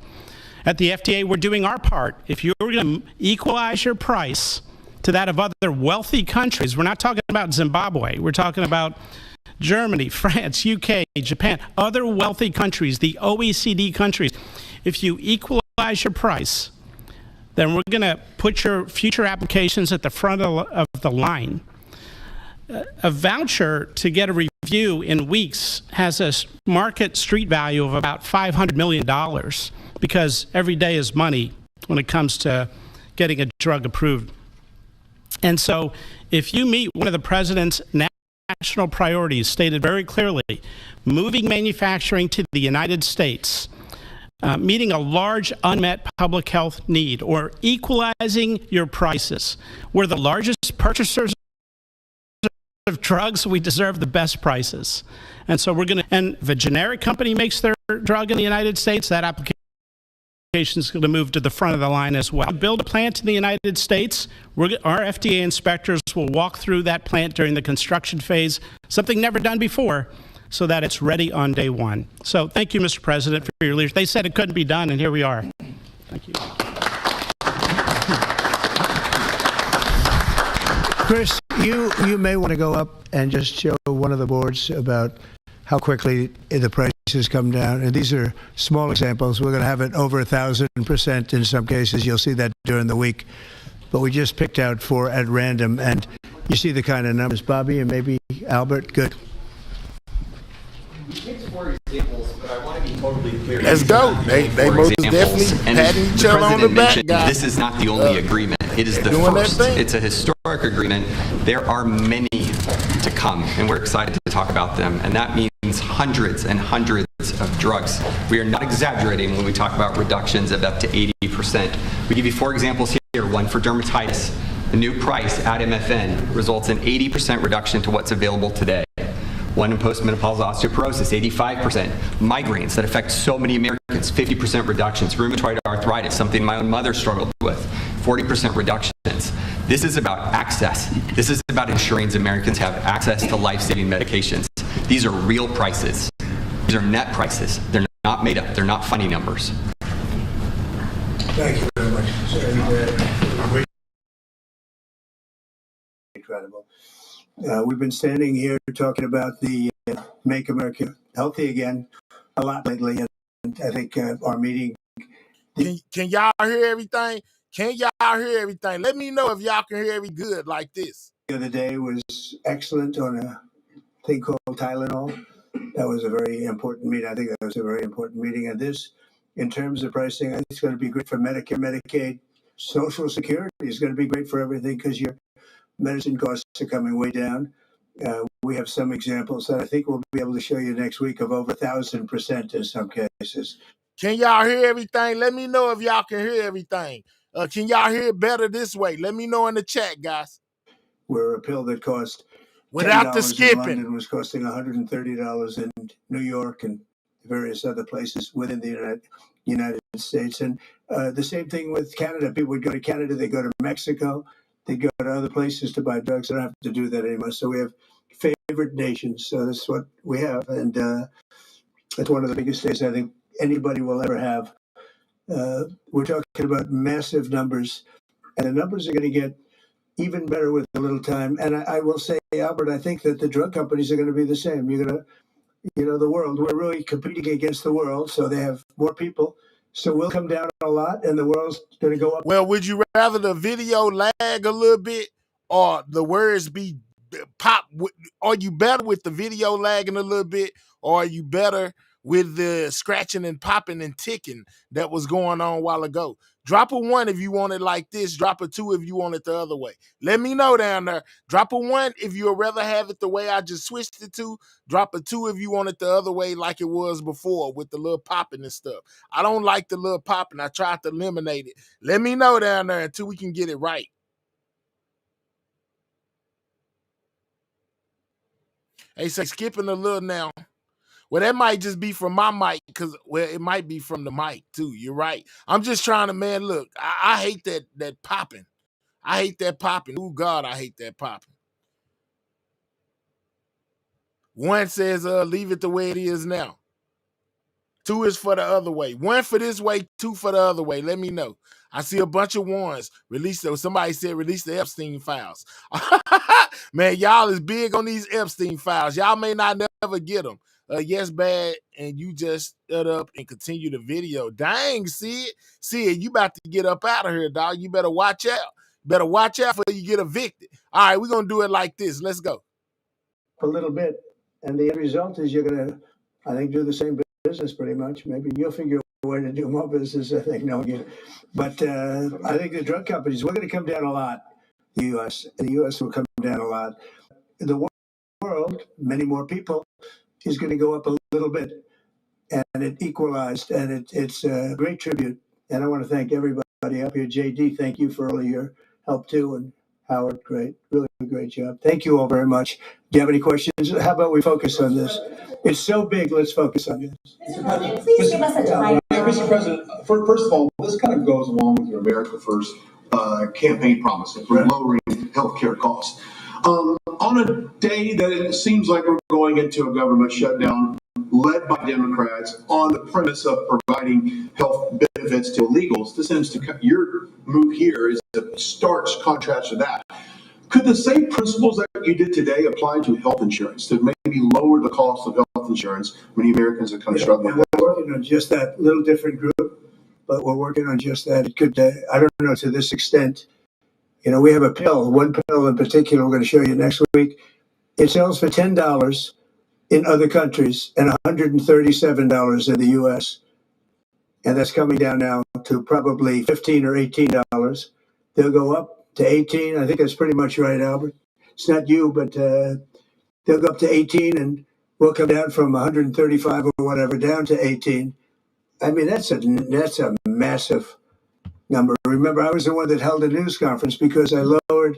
At the FDA, we're doing our part. If you're going to equalize your price to that of other wealthy countries, we're not talking about Zimbabwe. We're talking about Germany, France, UK, Japan, other wealthy countries, the OECD countries. If you equalize your price, then we're going to put your future applications at the front of the line. A voucher to get a review in weeks has a market street value of about $500 million, because every day is money when it comes to getting a drug approved. And so if you meet one of the president's national priorities stated very clearly, moving manufacturing to the United States, meeting a large unmet public health need, or equalizing your prices. We're the largest purchasers of drugs. We deserve the best prices. And so we're going to, and if a generic company makes their drug in the United States, that application is going to move to the front of the line as well. Build a plant in the United States. Our FDA inspectors will walk through that plant during the construction phase, something never done before, so that it's ready on day one. So thank you, Mr. President, for your leadership. They said it couldn't be done, and here we are. Thank you. Chris, you may want to go up and just show one of the boards about how quickly the prices come down. And these are small examples. We're going to have it over 1,000% in some cases. You'll see that during the week. But we just picked out 4 at random, and you see the kind of numbers. Bobby and maybe Albert, good. We picked 4 examples, but I want to be totally clear. Let's go. They most definitely patting each other on the back, guys. This is not the only agreement. It is the first. It's a historic agreement. There are many to come, and we're excited to talk about them. And that means hundreds and hundreds of drugs. We are not exaggerating when we talk about reductions of up to 80%. We give you 4 examples here. One for dermatitis. The new price at MFN results in 80% reduction to what's available today. One in postmenopausal osteoporosis, 85%. Migraines that affect so many Americans, 50% reductions. Rheumatoid arthritis, something my own mother struggled with, 40% reductions. This is about access. This is about ensuring Americans have access to life-saving medications. These are real prices. These are net prices. They're not made up. They're not funny numbers. Thank you very much, sir. Incredible. We've been standing here talking about the Make America Healthy Again a lot lately, and I think our meeting. Can y'all hear everything? Can y'all hear everything? Let me know if y'all can hear every good like this. The other day was excellent on a thing called Tylenol. That was a very important meeting. I think that was a very important meeting. And this, in terms of pricing, I think it's going to be great for Medicare, Medicaid, Social Security. It's going to be great for everything because your medicine costs are coming way down. We have some examples that I think we'll be able to show you next week of over 1,000% in some cases. Can y'all hear everything? Let me know if y'all can hear everything. Can y'all hear it better this way? Let me know in the chat, guys. Where a pill that cost without the $10 skipping in London was costing $130 in New York and various other places within the United States. And the same thing with Canada. People would go to Canada, they go to Mexico, they go to other places to buy drugs. They don't have to do that anymore. So we have favorite nations. So that's what we have. And that's one of the biggest days I think anybody will ever have. We're talking about massive numbers, and the numbers are going to get even better with a little time. And I will say, Albert, I think that the drug companies are going to be the same. You're going to, the world, we're really competing against the world. So they have more people. So we'll come down a lot and the world's going to go up. Well, would you rather the video lag a little bit or the words be pop? Are you better with the video lagging a little bit, or are you better with the scratching and popping and ticking that was going on a while ago? Drop a 1 if you want it like this. Drop a 2 if you want it the other way. Let me know down there. Drop a 1 if you would rather have it the way I just switched it to. Drop a 2 if you want it the other way like it was before with the little popping and stuff. I don't like the little popping. I tried to eliminate it. Let me know down there until we can get it right. Hey, say skipping a little now. Well, that might just be from my mic because, well, it might be from the mic too. You're right. I'm just trying to, man, look, I hate that popping. I hate that popping. Oh, God, I hate that popping. 1 says, leave it the way it is now. 2 is for the other way. 1 for this way, 2 for the other way. Let me know. I see a bunch of 1s. Somebody said release the Epstein files. Man, y'all is big on these Epstein files. Y'all may not never get them. Yes, bad, and you just shut up and continue the video. Dang, see it, you about to get up out of here, dog. You better watch out. Better watch out before you get evicted. All right, we're going to do it like this. Let's go. A little bit, and the end result is you're going to, I think, do the same business pretty much. Maybe you'll figure out a way to do more business, I think. No, but I think the drug companies, we're going to come down a lot. The U.S. will come down a lot. The world, many more people, is going to go up a little bit, and it equalized, and it's a great tribute. And I want to thank everybody up here. JD, thank you for all of your help too, and Howard, great, really great job. Thank you all very much. Do you have any questions? How about we focus on this? It's so big. Let's focus on this. Mr. President, please give us a time. Mr. President, first of all, this kind of goes along with your America First campaign promise for lowering healthcare costs. On a day that it seems like we're going into a government shutdown led by Democrats on the premise of providing health benefits to illegals, this seems to your move here is a stark contrast to that. Could the same principles that you did today apply to health insurance to maybe lower the cost of health insurance when Americans are kind of struggling with that? We're working on just that little different group, but we're working on just that. It could, I don't know to this extent. We have a pill, one pill in particular we're going to show you next week. It sells for $10 in other countries and $137 in the U.S. And that's coming down now to probably $15 or $18. They'll go up to 18. I think that's pretty much right, Albert. It's not you, but they'll go up to 18 and we'll come down from 135 or whatever down to 18. I mean, that's a massive number. Remember, I was the one that held a news conference because I lowered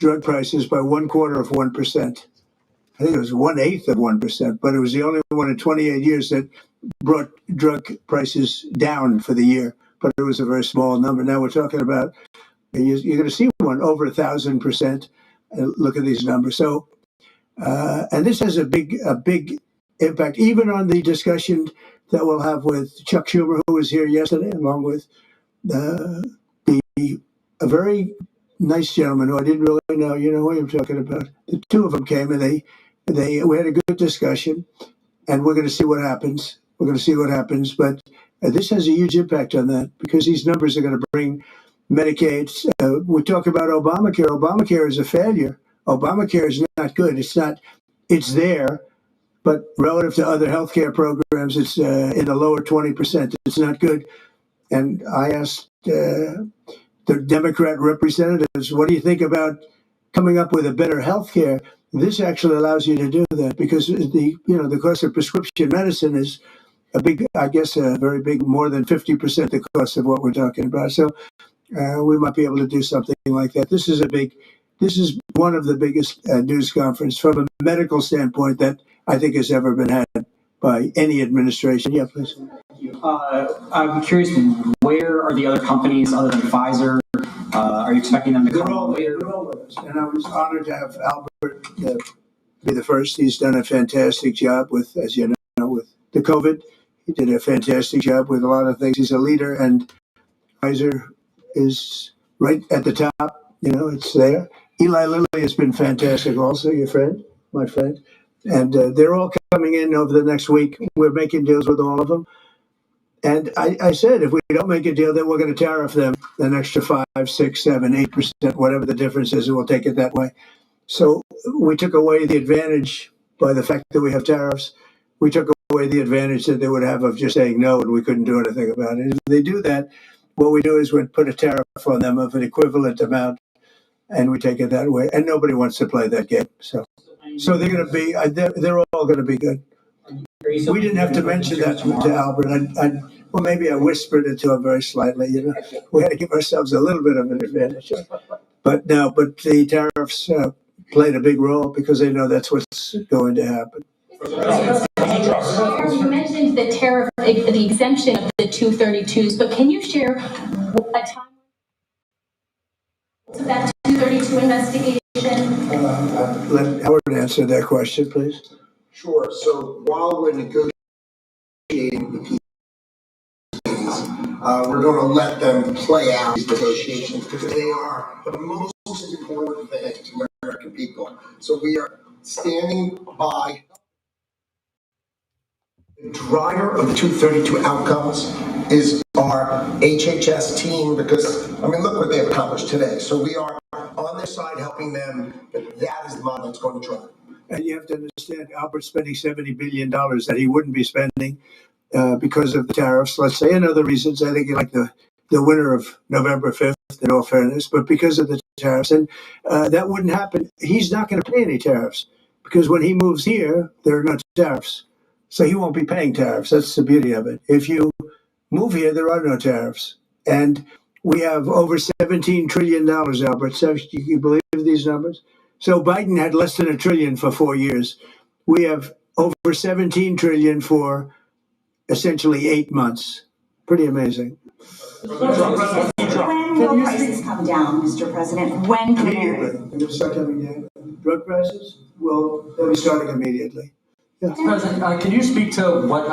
drug prices by 1/4 of 1%. I think it was 1/8 of 1%, but it was the only one in 28 years that brought drug prices down for the year. But it was a very small number. Now we're talking about you're going to see one over 1,000%. Look at these numbers. So, and this has a big impact, even on the discussion that we'll have with Chuck Schumer, who was here yesterday, along with a very nice gentleman who I didn't really know. You know who I'm talking about. The two of them came and we had a good discussion, and we're going to see what happens. We're going to see what happens, but this has a huge impact on that because these numbers are going to bring Medicaid. We talk about Obamacare. Obamacare is a failure. Obamacare is not good. It's not. It's there, but relative to other healthcare programs, it's in the lower 20%. It's not good. And I asked the Democrat representatives, what do you think about coming up with a better health care? This actually allows you to do that because the cost of prescription medicine is a big, I guess, a very big, more than 50% the cost of what we're talking about. So we might be able to do something like that. This is one of the biggest news conference from a medical standpoint that I think has ever been had by any administration. Yeah, please. I'm curious, where are the other companies other than Pfizer? Are you expecting them to come on later? They're all with us. And I was honored to have Albert be the first. He's done a fantastic job with, as you know, with the COVID. He did a fantastic job with a lot of things. He's a leader, and Pfizer is right at the top. You know, it's there. Eli Lilly has been fantastic also, your friend, my friend. And they're all coming in over the next week. We're making deals with all of them. And I said, if we don't make a deal, then we're going to tariff them an extra 5, 6, 7, 8%, whatever the difference is, and we'll take it that way. So we took away the advantage by the fact that we have tariffs. We took away the advantage that they would have of just saying no, and we couldn't do anything about it. If they do that, what we do is we put a tariff on them of an equivalent amount, and we take it that way. And nobody wants to play that game. So they're going to be, they're all going to be good. We didn't have to mention that to Albert. Well, maybe I whispered it to him very slightly. You know, we had to give ourselves a little bit of an advantage. But no, but the tariffs played a big role because they know that's what's going to happen. You mentioned the tariff, the exemption of the 232s, but can you share a time to that 232 investigation? Let Howard answer that question, please. Sure. So while we're negotiating the peace, we're going to let them play out these negotiations because they are the most important thing to American people. So we are standing by. The driver of the 232 outcomes is our HHS team because, I mean, look what they've accomplished today. So we are on their side helping them, but that is the model that's going to drive. And you have to understand, Albert's spending $70 billion that he wouldn't be spending because of the tariffs, let's say, and other reasons. I think like the winter of November 5th, in all fairness, but because of the tariffs. And that wouldn't happen. He's not going to pay any tariffs because when he moves here, there are no tariffs. So he won't be paying tariffs. That's the beauty of it. If you move here, there are no tariffs. And we have over $17 trillion, Albert. So you believe these numbers? So Biden had less than $1 trillion for 4 years. We have over 17 trillion for essentially 8 months. Pretty amazing. When will prices come down, Mr. President? When can Immediately. They'll start coming down. Drug prices? Well, they'll be starting immediately. Yeah. President, can you speak to what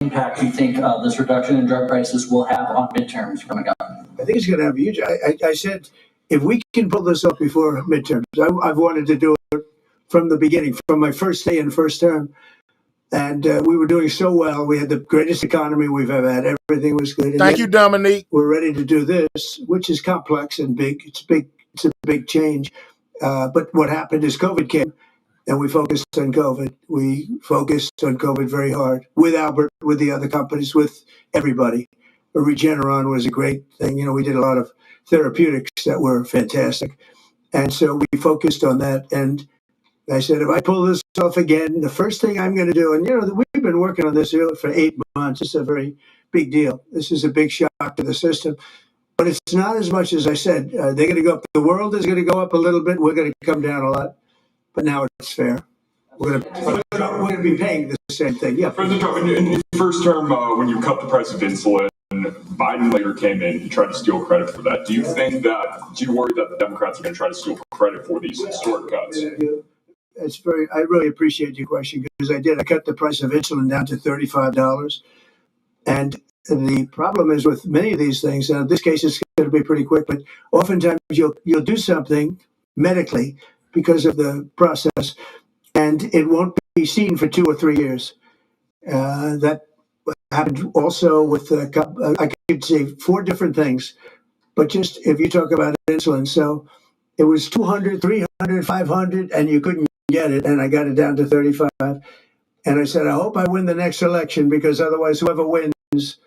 impact you think this reduction in drug prices will have on midterms coming up? I think it's going to have a huge. I said, if we can pull this off before midterms, I've wanted to do it from the beginning, from my first day in first term. And we were doing so well. We had the greatest economy we've ever had. Everything was good. And Thank you, Dominique. We're ready to do this, which is complex and big. It's big. It's a big change. But what happened is COVID came, and we focused on COVID. We focused on COVID very hard with Albert, with the other companies, with everybody. Regeneron was a great thing. You know, we did a lot of therapeutics that were fantastic. And so we focused on that. And I said, if I pull this off again, the first thing I'm going to do, and you know, we've been working on this for 8 months. It's a very big deal. This is a big shock to the system. But it's not as much as I said. They're going to go up. The world is going to go up a little bit. We're going to come down a lot. But now it's fair. we're going to be paying the same thing. Yeah. President Trump, in his first term, when you cut the price of insulin, Biden later came in, he tried to steal credit for that. Do you worry that the Democrats are going to try to steal credit for these historic cuts? I really appreciate your question because I did. I cut the price of insulin down to $35. And the problem is with many of these things, in this case, it's going to be pretty quick, but oftentimes you'll do something medically because of the process, and it won't be seen for 2 or 3 years. That happened also with, I could say 4 different things, but just if you talk about insulin, so it was 200, 300, 500, and you couldn't get it, and I got it down to 35. And I said, I hope I win the next election because otherwise whoever wins is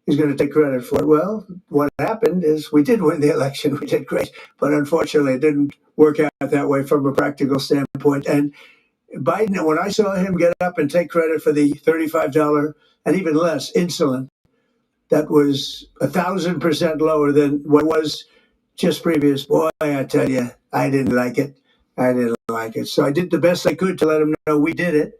going to take credit for it. Well, what happened is we did win the election. We did great. But unfortunately, it didn't work out that way from a practical standpoint. And Biden, when I saw him get up and take credit for the $35 and even less insulin, that was 1,000% lower than what was just previous. Boy, I tell you, I didn't like it. I didn't like it. So I did the best I could to let him know we did it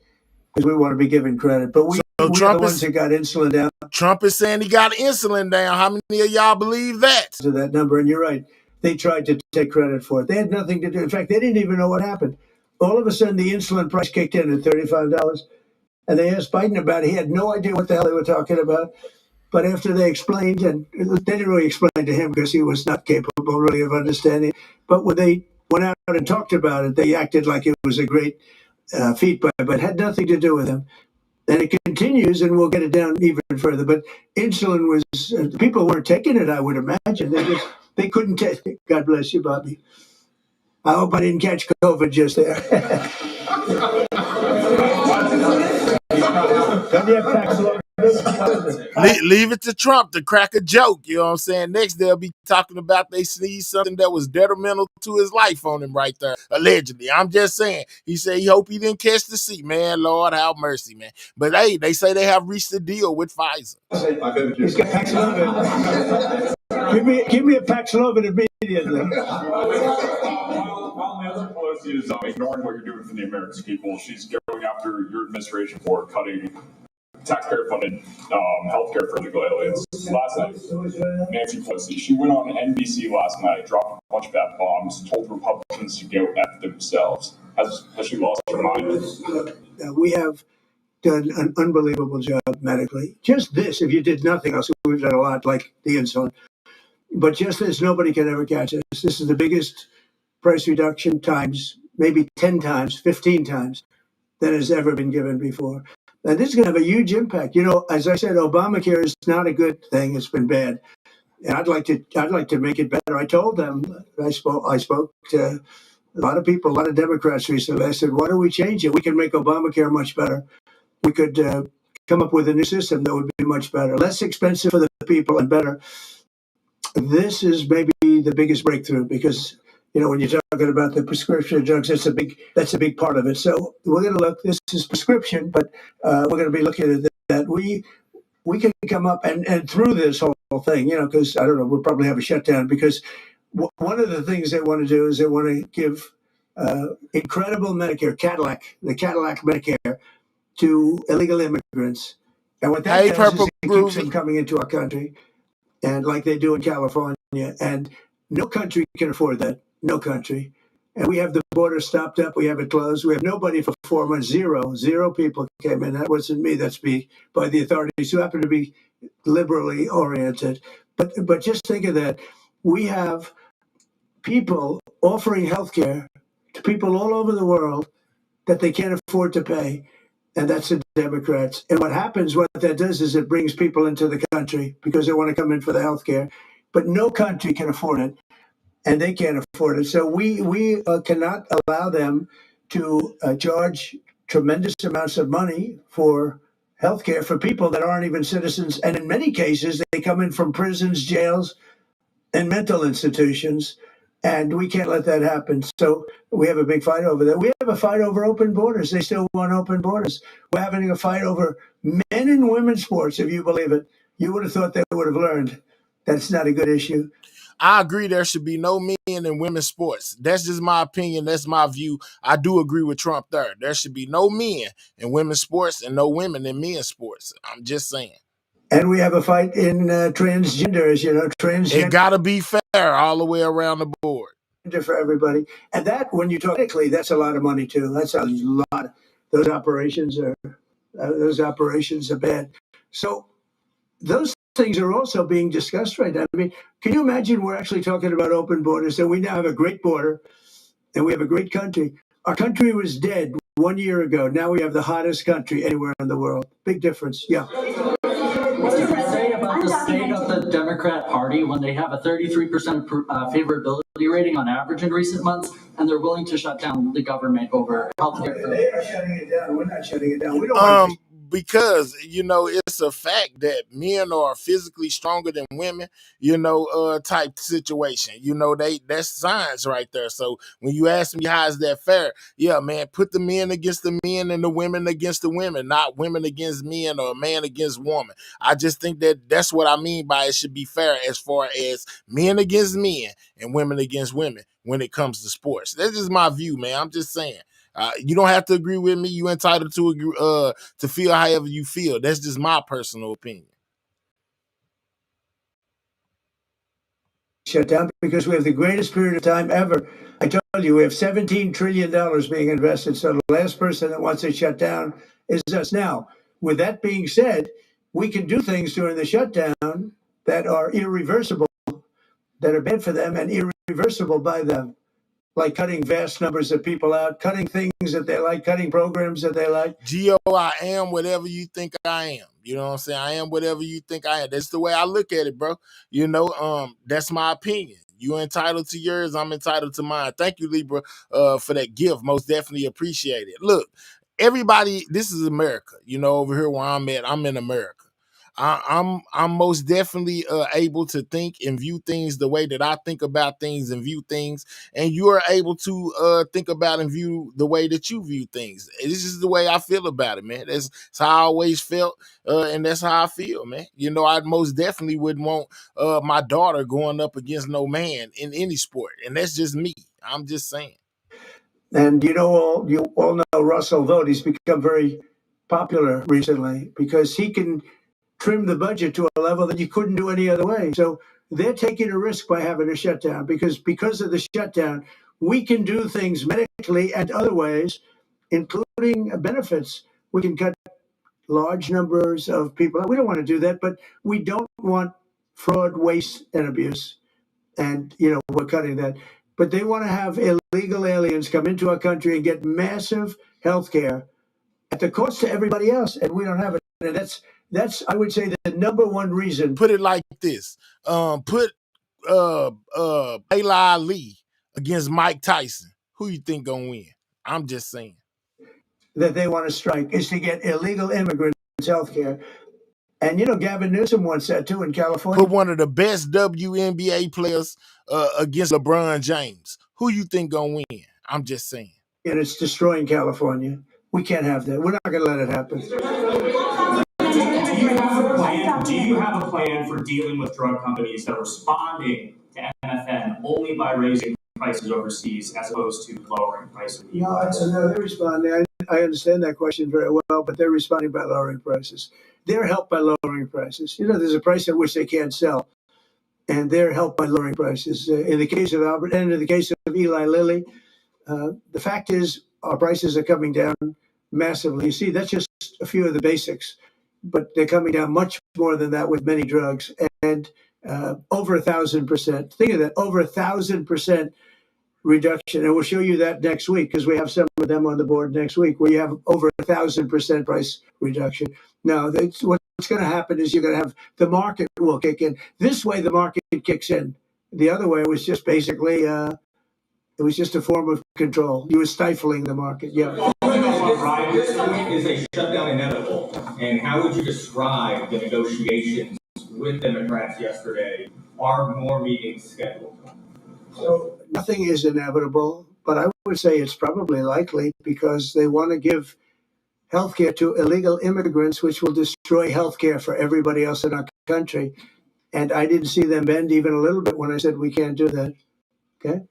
because we want to be given credit. But we are the ones that got insulin down. Trump is saying he got insulin down. How many of y'all believe that? To that number, and you're right. They tried to take credit for it. They had nothing to do. In fact, they didn't even know what happened. All of a sudden, the insulin price kicked in at $35, and they asked Biden about it. He had no idea what the hell they were talking about. But after they explained, and they didn't really explain to him because he was not capable really of understanding. But when they went out and talked about it, they acted like it was a great feat, but had nothing to do with him. And it continues, and we'll get it down even further. But insulin was, people weren't taking it, I would imagine. They couldn't take it. God bless you, Bobby. I hope I didn't catch COVID just there. Leave it to Trump to crack a joke. You know what I'm saying? Next, they'll be talking about they sneezed something that was detrimental to his life on him right there, allegedly. I'm just saying. He said he hope he didn't catch the seat, man. Lord have mercy, man. But hey, they say they have reached a deal with Pfizer. He's got Paxlovid. Give me a Paxlovid immediately. While Nancy Pelosi is ignoring what you're doing for the American people, she's going after your administration for cutting taxpayer-funded healthcare for illegal aliens. Last night, Nancy Pelosi, she went on NBC last night, dropped a bunch of F-bombs, told Republicans to go F themselves. Has she lost her mind? We have done an unbelievable job medically. Just this, if you did nothing else, we've done a lot like the insulin. But just this, nobody can ever catch us. This is the biggest price reduction times, maybe 10 times, 15 times that has ever been given before. And this is going to have a huge impact. You know, as I said, Obamacare is not a good thing. It's been bad. And I'd like to make it better. I told them, I spoke to a lot of people, a lot of Democrats recently. I said, why don't we change it? We can make Obamacare much better. We could come up with a new system that would be much better, less expensive for the people and better. This is maybe the biggest breakthrough because, you know, when you're talking about the prescription drugs, that's a big part of it. So we're going to look, this is prescription, but we're going to be looking at that. We can come up and through this whole thing, you know, because I don't know, we'll probably have a shutdown because one of the things they want to do is they want to give incredible Medicare, the Cadillac Medicare to illegal immigrants. And what that does is it keeps them coming into our country, and like they do in California. And no country can afford that. No country. And we have the border stopped up. We have it closed. We have nobody for 4 months. Zero people came in. That wasn't me. That's me by the authorities who happen to be liberally oriented. But just think of that. We have people offering health care to people all over the world that they can't afford to pay. And that's the Democrats. And what happens, what that does is it brings people into the country because they want to come in for the health care. But no country can afford it, and they can't afford it. So we cannot allow them to charge tremendous amounts of money for health care for people that aren't even citizens. And in many cases, they come in from prisons, jails, and mental institutions. And we can't let that happen. So we have a big fight over that. We have a fight over open borders. They still want open borders. We're having a fight over men and women's sports, if you believe it. You would have thought they would have learned that's not a good issue. I agree there should be no men in women's sports. That's just my opinion. That's my view. I do agree with Trump there. There should be no men in women's sports and no women in men's sports. I'm just saying. And we have a fight in transgenders, It transgender got to be fair all the way around the board. for everybody. And that, when you talk medically, that's a lot of money too. That's a lot. Those operations are bad. So those things are also being discussed right now. I mean, can you imagine we're actually talking about open borders, and we now have a great border and we have a great country. Our country was dead 1 year ago. Now we have the hottest country anywhere in the world. Big difference. Yeah. What does it say about the state of the Democrat Party when they have a 33% favorability rating on average in recent months, and they're willing to shut down the government over healthcare? They are shutting it down. We're not shutting it down. We don't want to. Because it's a fact that men are physically stronger than women, type situation. That's science right there. So when you ask me how is that fair, yeah, man, put the men against the men and the women against the women, not women against men or man against woman. I just think that's what I mean by it should be fair as far as men against men and women against women when it comes to sports. That's just my view, man. I'm just saying. You don't have to agree with me. You're entitled to agree, to feel however you feel. That's just my personal opinion. Shut down because we have the greatest period of time ever. I told you we have $17 trillion being invested. So the last person that wants it shut down is us. Now, with that being said, we can do things during the shutdown that are irreversible, that are bad for them and irreversible by them, like cutting vast numbers of people out, cutting things that they like, cutting programs that they like. Gio, I am whatever you think I am. You know what I'm saying? I am whatever you think I am. That's the way I look at it, bro. That's my opinion. You're entitled to yours. I'm entitled to mine. Thank you, Libra, for that gift. Most definitely appreciate it. Look, everybody, this is America. Over here where I'm at, I'm in America. I'm most definitely able to think and view things the way that I think about things and view things, and you are able to think about and view the way that you view things. This is the way I feel about it, man. That's how I always felt, and that's how I feel, man. I most definitely wouldn't want my daughter going up against no man in any sport, and that's just me. I'm just saying. And you all know Russell Vogt. He's become very popular recently because he can trim the budget to a level that you couldn't do any other way. So they're taking a risk by having a shutdown because of the shutdown, we can do things medically and other ways, including benefits. We can cut large numbers of people. We don't want to do that, but we don't want fraud, waste, and abuse. And, we're cutting that. But they want to have illegal aliens come into our country and get massive health care at the cost to everybody else. And we don't have it. And that's I would say, the number one reason. Put it like this. Put Layla Ali against Mike Tyson. Who you think gonna win? I'm just saying. That they want to strike is to get illegal immigrants health care. And Gavin Newsom wants that too in California. Put one of the best WNBA players against LeBron James. Who you think gonna win? I'm just saying. And it's destroying California. We can't have that. We're not going to let it happen. Do you have a plan for dealing with drug companies that are responding to MFN only by raising prices overseas as opposed to lowering prices? No, they're responding. I understand that question very well, but they're responding by lowering prices. They're helped by lowering prices. There's a price at which they can't sell, and they're helped by lowering prices. In the case of Albert and in the case of Eli Lilly, the fact is our prices are coming down massively. You see, that's just a few of the basics, but they're coming down much more than that with many drugs, and over 1,000%. Think of that, over 1,000% reduction. And we'll show you that next week because we have some of them on the board next week where you have over 1,000% price reduction. Now, what's going to happen is you're going to have the market will kick in. This way, the market kicks in. The other way was just basically it was just a form of control. You were stifling the market. Yeah. Is a shutdown inevitable? And how would you describe the negotiations with Democrats yesterday? Are more meetings scheduled? So nothing is inevitable, but I would say it's probably likely because they want to give healthcare to illegal immigrants, which will destroy healthcare for everybody else in our country. And I didn't see them bend even a little bit when I said we can't do that. Okay?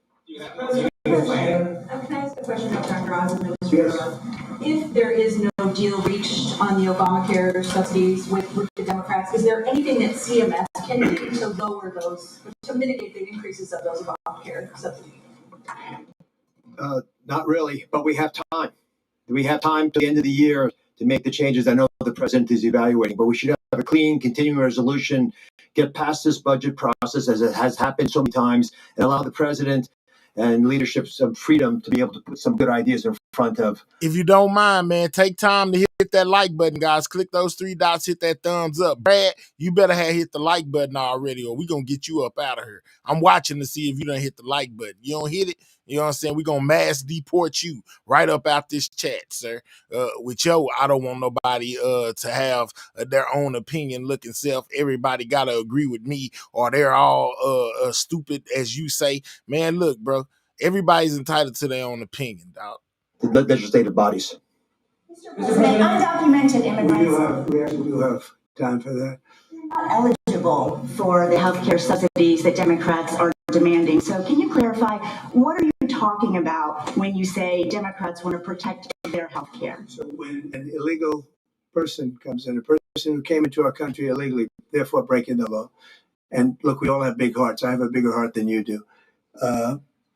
Can I ask a question of Dr. Oz and Mr. Oz? If there is no deal reached on the Obamacare subsidies with the Democrats, is there anything that CMS can do to lower those, to mitigate the increases of those Obamacare subsidies? Not really, but we have time. We have time to the end of the year to make the changes. I know the president is evaluating, but we should have a clean, continuing resolution, get past this budget process as it has happened so many times, and allow the president and leadership some freedom to be able to put some good ideas in front of. If you don't mind, man, take time to hit that like button, guys. Click those 3 dots, hit that thumbs up. Brad, you better have hit the like button already, or we gonna get you up out of here. I'm watching to see if you don't hit the like button. You don't hit it, you know what I'm saying? We're gonna mass deport you right up out this chat, sir. With yo, I don't want nobody to have their own opinion looking self. Everybody gotta agree with me, or they're all stupid, as you say. Man, look, bro, everybody's entitled to their own opinion, dog. The legislative bodies. Mr. President, undocumented immigrants We actually do have time for that. are not eligible for the health care subsidies that Democrats are demanding. So can you clarify, what are you talking about when you say Democrats want to protect their health care? So when an illegal person comes in, a person who came into our country illegally, therefore breaking the law, and look, we all have big hearts. I have a bigger heart than you do.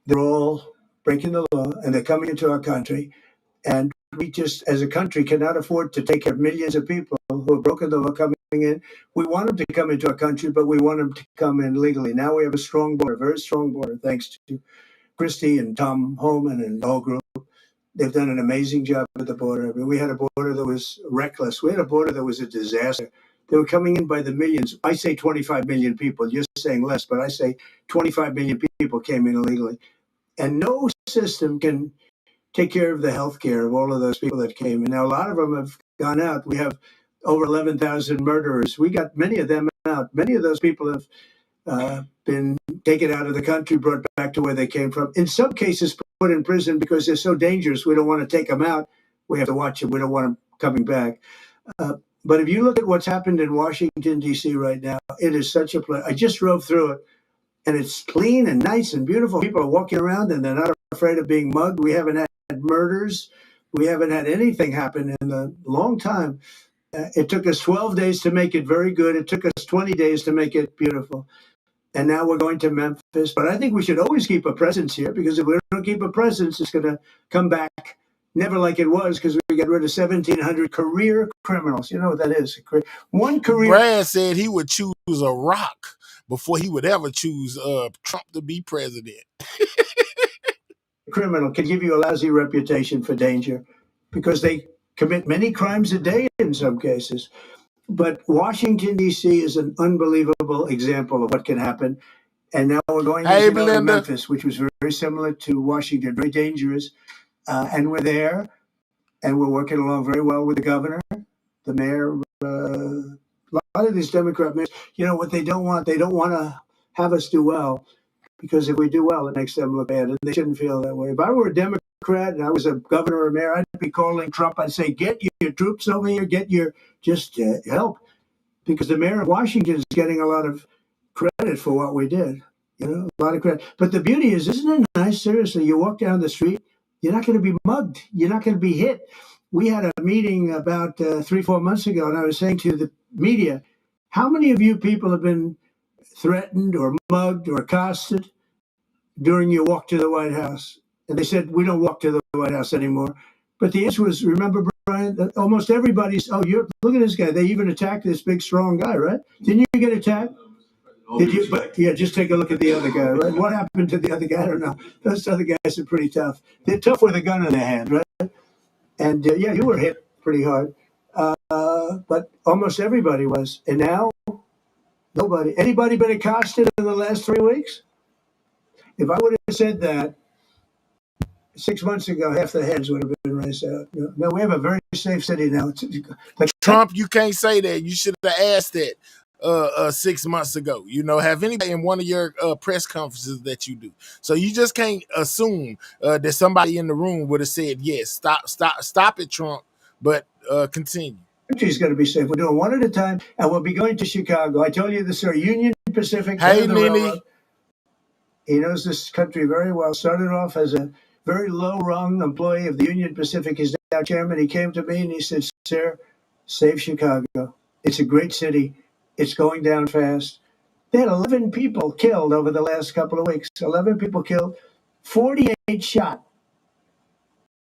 They're all breaking the law, and they're coming into our country, and we just, as a country, cannot afford to take care of millions of people who have broken the law coming in. We want them to come into our country, but we want them to come in legally. Now we have a strong border, very strong border, thanks to Christie and Tom Homan and the whole group. They've done an amazing job at the border. I mean, we had a border that was reckless. We had a border that was a disaster. They were coming in by the millions. I say 25 million people. You're saying less, but I say 25 million people came in illegally. And no system can take care of the health care of all of those people that came in. Now, a lot of them have gone out. We have over 11,000 murderers. We got many of them out. Many of those people have been taken out of the country, brought back to where they came from. In some cases, put in prison because they're so dangerous. We don't want to take them out. We have to watch them. We don't want them coming back. But if you look at what's happened in Washington, D.C. right now, it is such a place. I just drove through it, and it's clean and nice and beautiful. People are walking around, and they're not afraid of being mugged. We haven't had murders. We haven't had anything happen in a long time. It took us 12 days to make it very good. It took us 20 days to make it beautiful. And now we're going to Memphis. But I think we should always keep a presence here, because if we don't keep a presence, it's going to come back never like it was, because we got rid of 1,700 career criminals. You know what that is? One career. Brad said he would choose a rock before he would ever choose Trump to be president. Criminal can give you a lousy reputation for danger, because they commit many crimes a day in some cases. But Washington, D.C. is an unbelievable example of what can happen. And now we're going to Memphis, which was very similar to Washington, very dangerous. And we're there, and we're working along very well with the governor, the mayor. A lot of these Democrat mayors, you know what they don't want? They don't want to have us do well, because if we do well, it makes them look bad, and they shouldn't feel that way. If I were a Democrat and I was a governor or mayor, I'd be calling Trump. I'd say, get your troops over here, just help, because the mayor of Washington is getting a lot of credit for what we did. You know, a lot of credit. But the beauty is, isn't it nice? Seriously, you walk down the street, you're not going to be mugged. You're not going to be hit. We had a meeting about 3-4 months ago, and I was saying to the media, how many of you people have been threatened or mugged or accosted during your walk to the White House? And they said, we don't walk to the White House anymore. But the answer was, remember, Brian, that almost everybody's, look at this guy. They even attacked this big, strong guy, right? Didn't you get attacked? Did you? But yeah, just take a look at the other guy, right? What happened to the other guy? I don't know. Those other guys are pretty tough. They're tough with a gun in their hand, right? And yeah, you were hit pretty hard. But almost everybody was. And now, nobody. Anybody been accosted in the last 3 weeks? If I would have said that 6 months ago, half the heads would have been raised out. No, we have a very safe city now. Trump, you can't say that. You should have asked that 6 months ago. You know, have anybody in one of your press conferences that you do. So you just can't assume that somebody in the room would have said, yes, stop it, Trump, but continue. country's going to be safe. We're doing one at a time, and we'll be going to Chicago. I told you this, sir. Union Pacific, head Hey, of the Nene. railroad. He knows this country very well. Started off as a very low-rung employee of the Union Pacific. He's now chairman. He came to me and he said, sir, save Chicago. It's a great city. It's going down fast. They had 11 people killed over the last couple of weeks. 11 people killed, 48 shot.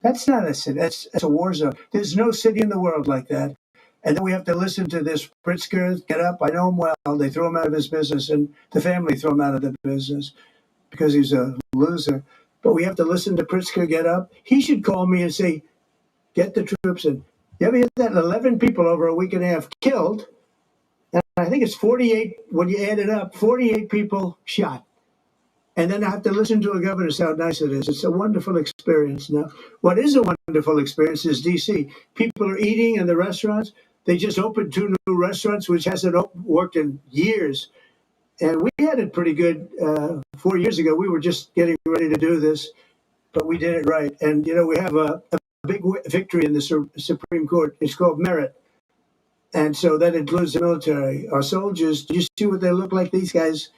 That's not a city. That's a war zone. There's no city in the world like that. And then we have to listen to this Pritzker get up. I know him well. They threw him out of his business, and the family threw him out of the business because he's a loser. But we have to listen to Pritzker get up. He should call me and say, get the troops in. You ever hear that? 11 people over a week and a half killed. And I think it's 48, when you add it up, 48 people shot. And then I have to listen to a governor say how nice it is. It's a wonderful experience. Now, what is a wonderful experience is D.C. People are eating in the restaurants. They just opened 2 new restaurants, which hasn't worked in years. And we had it pretty good 4 years ago. We were just getting ready to do this, but we did it right. And, you know, we have a big victory in the Supreme Court. It's called merit. And so that includes the military. Our soldiers, do you see what they look like? These guys,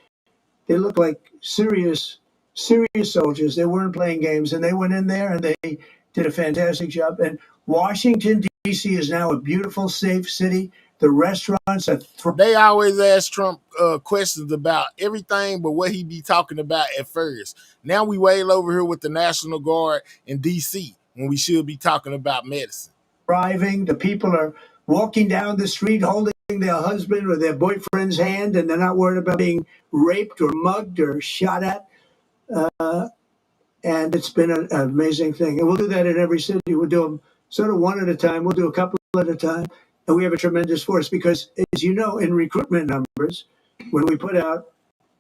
they look like serious soldiers. They weren't playing games, and they went in there and they did a fantastic job. And Washington, D.C. is now a beautiful, safe city. The restaurants are... They always ask Trump questions about everything but what he be talking about at first. Now we wail over here with the National Guard in D.C. when we should be talking about medicine. Driving, the people are walking down the street holding their husband or their boyfriend's hand, and they're not worried about being raped or mugged or shot at. And it's been an amazing thing. And we'll do that in every city. We'll do them sort of one at a time. We'll do a couple at a time. And we have a tremendous force because, as you know, in recruitment numbers, when we put out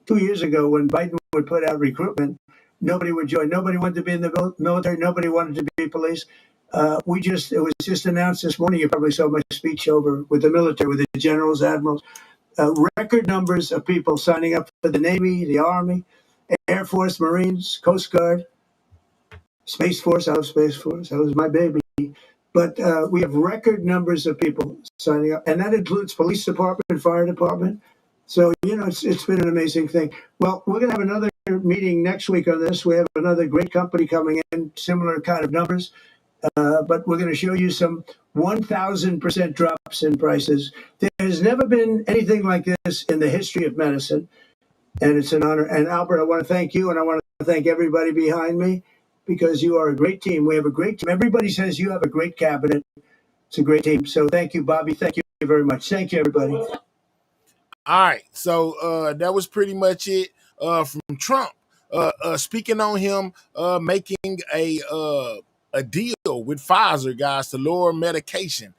2 years ago, when Biden would put out recruitment, nobody would join. Nobody wanted to be in the military. Nobody wanted to be police. It was just announced this morning. You probably saw my speech over with the military, with the generals, admirals. Record numbers of people signing up for the Navy, the Army, Air Force, Marines, Coast Guard, Space Force. I was Space Force. That was my baby. But we have record numbers of people signing up, and that includes police department, fire department. So, you know, it's been an amazing thing. Well, we're going to have another meeting next week on this. We have another great company coming in, similar kind of numbers. But we're going to show you some 1,000% drops in prices. There's never been anything like this in the history of medicine, and it's an honor. And Albert, I want to thank you, and I want to thank everybody behind me because you are a great team. We have a great team. Everybody says you have a great cabinet. It's a great team. So thank you, Bobby. Thank you very much. Thank you, everybody. All right. So that was pretty much it from Trump. Speaking on him making a deal with Pfizer, guys, to lower medication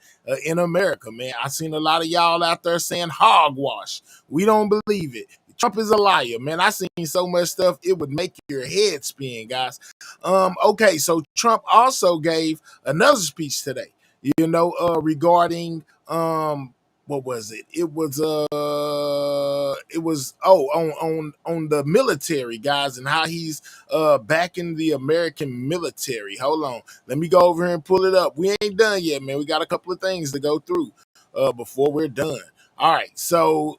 in America, man. I've seen a lot of y'all out there saying hogwash. We don't believe it. Trump is a liar, man. I seen so much stuff, it would make your head spin, guys. Okay, so Trump also gave another speech today, you know, regarding what was it? It was on the military, guys, and how he's backing the American military. Hold on, let me go over here and pull it up. We ain't done yet, man. We got a couple of things to go through before we're done. All right, so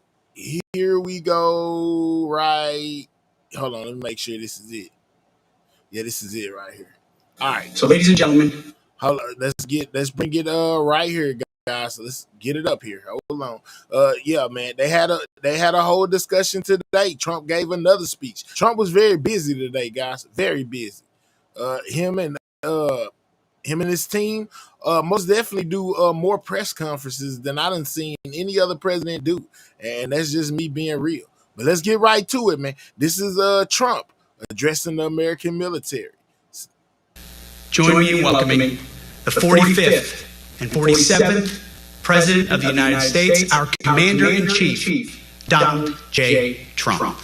here we go. Right, hold on, let me make sure this is it. Yeah, this is it right here. All right, so ladies and gentlemen, hold on, let's bring it right here, guys. So let's get it up here. Hold on. Yeah, man. They had a whole discussion today. Trump gave another speech. Trump was very busy today, guys. Very busy. Him and his team most definitely do more press conferences than I done seen any other president do. And that's just me being real. But let's get right to it, man. This is Trump addressing the American military. Join me in welcoming the 45th and 47th President of the United States, our Commander-in-Chief, Donald J. Trump.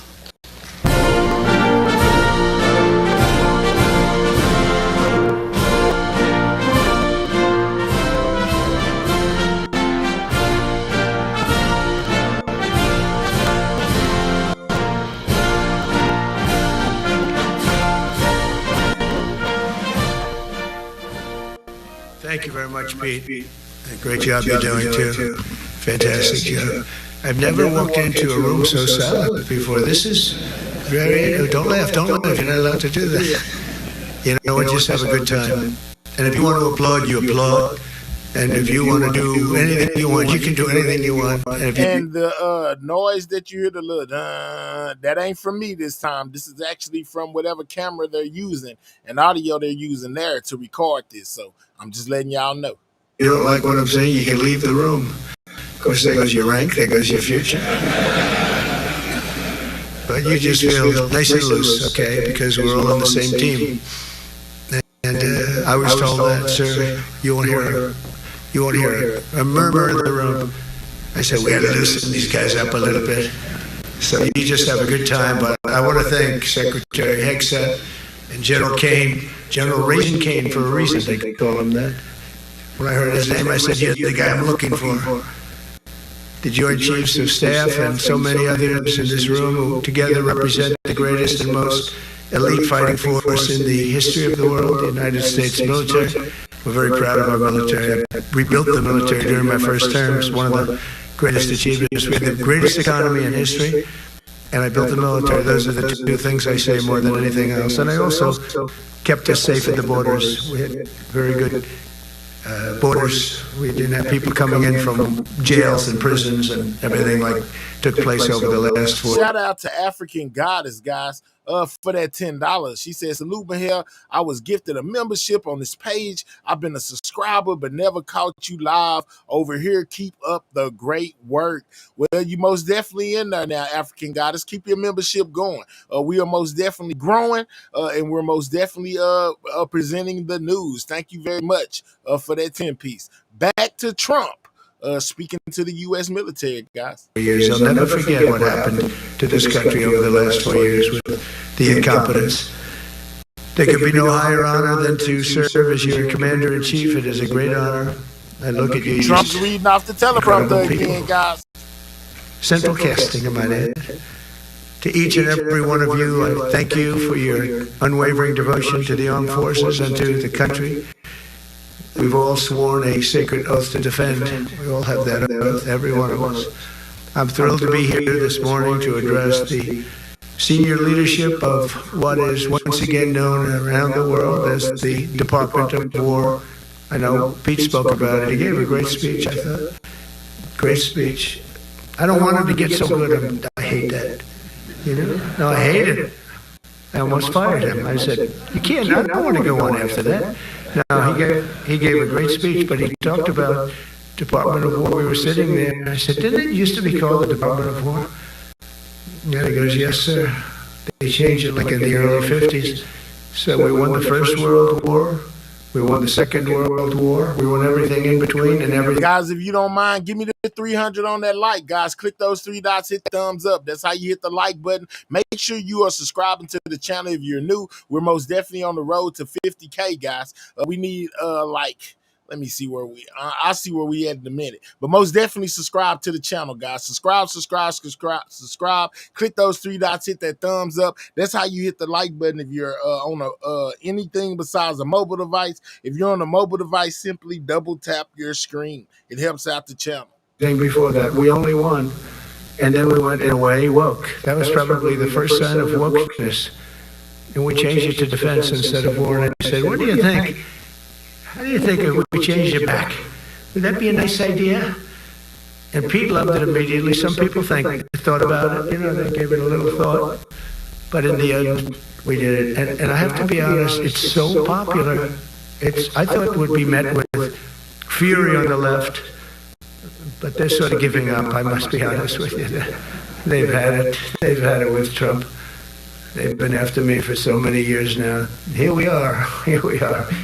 Thank you very much, Pete. Great job you're doing, too. Fantastic job. I've never walked into a room so silent before. This is very... Don't laugh, don't laugh. You're not allowed to do that. You know what? Just have a good time. And if you want to applaud, you applaud. And if you want to do anything you want, you can do anything you want. And the noise that you hear, the little that ain't from me this time. This is actually from whatever camera they're using and audio they're using there to record this. So I'm just letting y'all know. You don't like what I'm saying, you can leave the room. Of course, there goes your rank, there goes your future. But you just feel nice and loose, okay? Because we're all on the same team. And I was told that, sir, you won't hear a murmur in the room. I said, we got to loosen these guys up a little bit. So you just have a good time. But I want to thank Secretary Hegseth and General Kane, General Raisin Kane for a reason they call him that. When I heard his name, I said, you're the guy I'm looking for. The Joint Chiefs of Staff and so many others in this room who together represent the greatest and most elite fighting force in the history of the world, the United States military. We're very proud of our military. I rebuilt the military during my first term. It's one of the greatest achievements. We have the greatest economy in history, and I built the military. Those are the two things I say more than anything else. And I also kept us safe at the borders. We had very good borders. We didn't have people coming in from jails and prisons and everything like took place over the last 4 years. Shout out to African Goddess, guys, for that $10. She says, salute Mahel. I was gifted a membership on this page. I've been a subscriber, but never caught you live over here. Keep up the great work. Well, you most definitely in there now, African Goddess. Keep your membership going. We are most definitely growing, and we're most definitely presenting the news. Thank you very much for that 10-piece. Back to Trump. Speaking to the U.S. military, guys. I'll never forget what happened to this country over the last 4 years with the incompetence. There could be no higher honor than to serve as your commander-in-chief. It is a great honor. I look at you. Trump's reading off the teleprompter again, guys. Central casting, I might add. To each and every one of you, I thank you for your unwavering devotion to the armed forces and to the country. We've all sworn a sacred oath to defend. We all have that oath, every one of us. I'm thrilled to be here this morning to address the senior leadership of what is once again known around the world as the Department of War. I know Pete spoke about it. He gave a great speech, I thought. Great speech. I don't want him to get so good. I hate that. You know? No, I hate it. I almost fired him. I said, you can't, I don't want to go on after that. Now, he gave a great speech, but he talked about Department of War. We were sitting there, and I said, didn't it used to be called the Department of War? And he goes, yes, sir. They changed it like in the early 50s. So we won the First World War. We won the Second World War. We won everything in between and everything. Guys, if you don't mind, give me the 300 on that like, guys. Click those 3 dots, hit the thumbs up. That's how you hit the like button. Make sure you are subscribing to the channel if you're new. We're most definitely on the road to 50K, guys. We need let me see where I'll see where we at in a minute. But most definitely subscribe to the channel, guys. Subscribe. Click those 3 dots, hit that thumbs up. That's how you hit the like button if you're on anything besides a mobile device. If you're on a mobile device, simply double tap your screen. It helps out the channel. Before that, we only won. And then we went away woke. That was probably the first sign of wokeness. And we changed it to defense instead of war. And I said, what do you think? How do you think if we changed it back? Would that be a nice idea? And Pete loved it immediately. Some people thought about it. You know, they gave it a little thought. But in the end, we did it. And I have to be honest, it's so popular. I thought it would be met with fury on the left. But they're sort of giving up, I must be honest with you. They've had it. They've had it with Trump. They've been after me for so many years now. Here we are.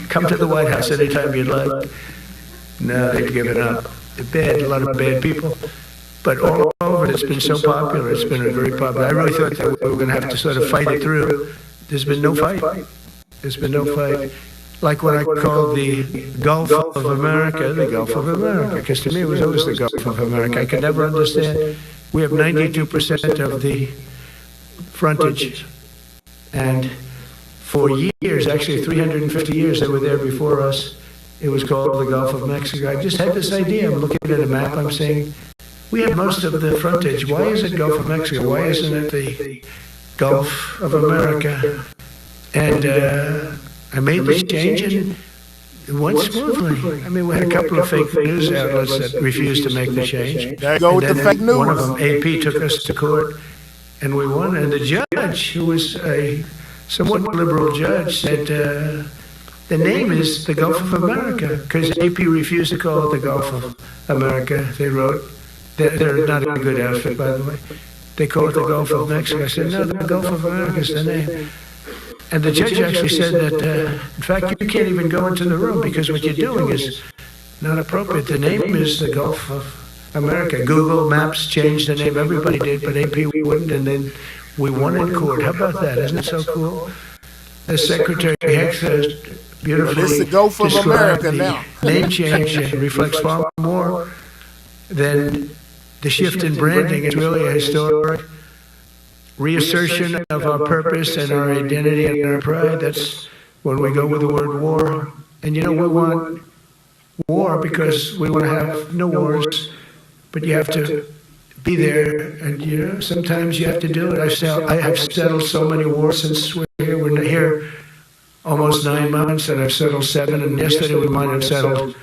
Come to the White House anytime you'd like. No, they've given up. They're bad, a lot of bad people. But all over, it's been so popular. It's been very popular. I really thought that we were going to have to sort of fight it through. There's been no fight. There's been no fight. Like what I called the Gulf of America, the Gulf of America, because to me it was always the Gulf of America. I could never understand. We have 92% of the frontage, and for years, actually 350 years, they were there before us. It was called the Gulf of Mexico. I just had this idea. I'm looking at a map. I'm saying, we have most of the frontage. Why is it Gulf of Mexico? Why isn't it the Gulf of America? And I made this change, and it went smoothly. I mean, we had a couple of fake news outlets that refused to make the change. There you go with the fake news. One of them, AP, took us to court, and we won. And the judge, who was a somewhat liberal judge, said the name is the Gulf of America, because AP refused to call it the Gulf of America. They wrote, they're not a good outfit, by the way. They call it the Gulf of Mexico. I said, no, the Gulf of America is the name. And the judge actually said that, in fact, you can't even go into the room because what you're doing is not appropriate. The name is the Gulf of America. Google Maps changed the name. Everybody did, but AP wouldn't, and then we won in court. How about that? Isn't it so cool? The Secretary Hex has beautifully It's the Gulf of described America the now. name change reflects far more than the shift in branding. It's really a historic reassertion of our purpose and our identity and our pride. That's when we go with the word war. And you know, we want war because we want to have no wars, but you have to be there, and you know, sometimes you have to do it. I have settled so many wars since we're here. We're here almost 9 months, and I've settled 7, and yesterday we might have settled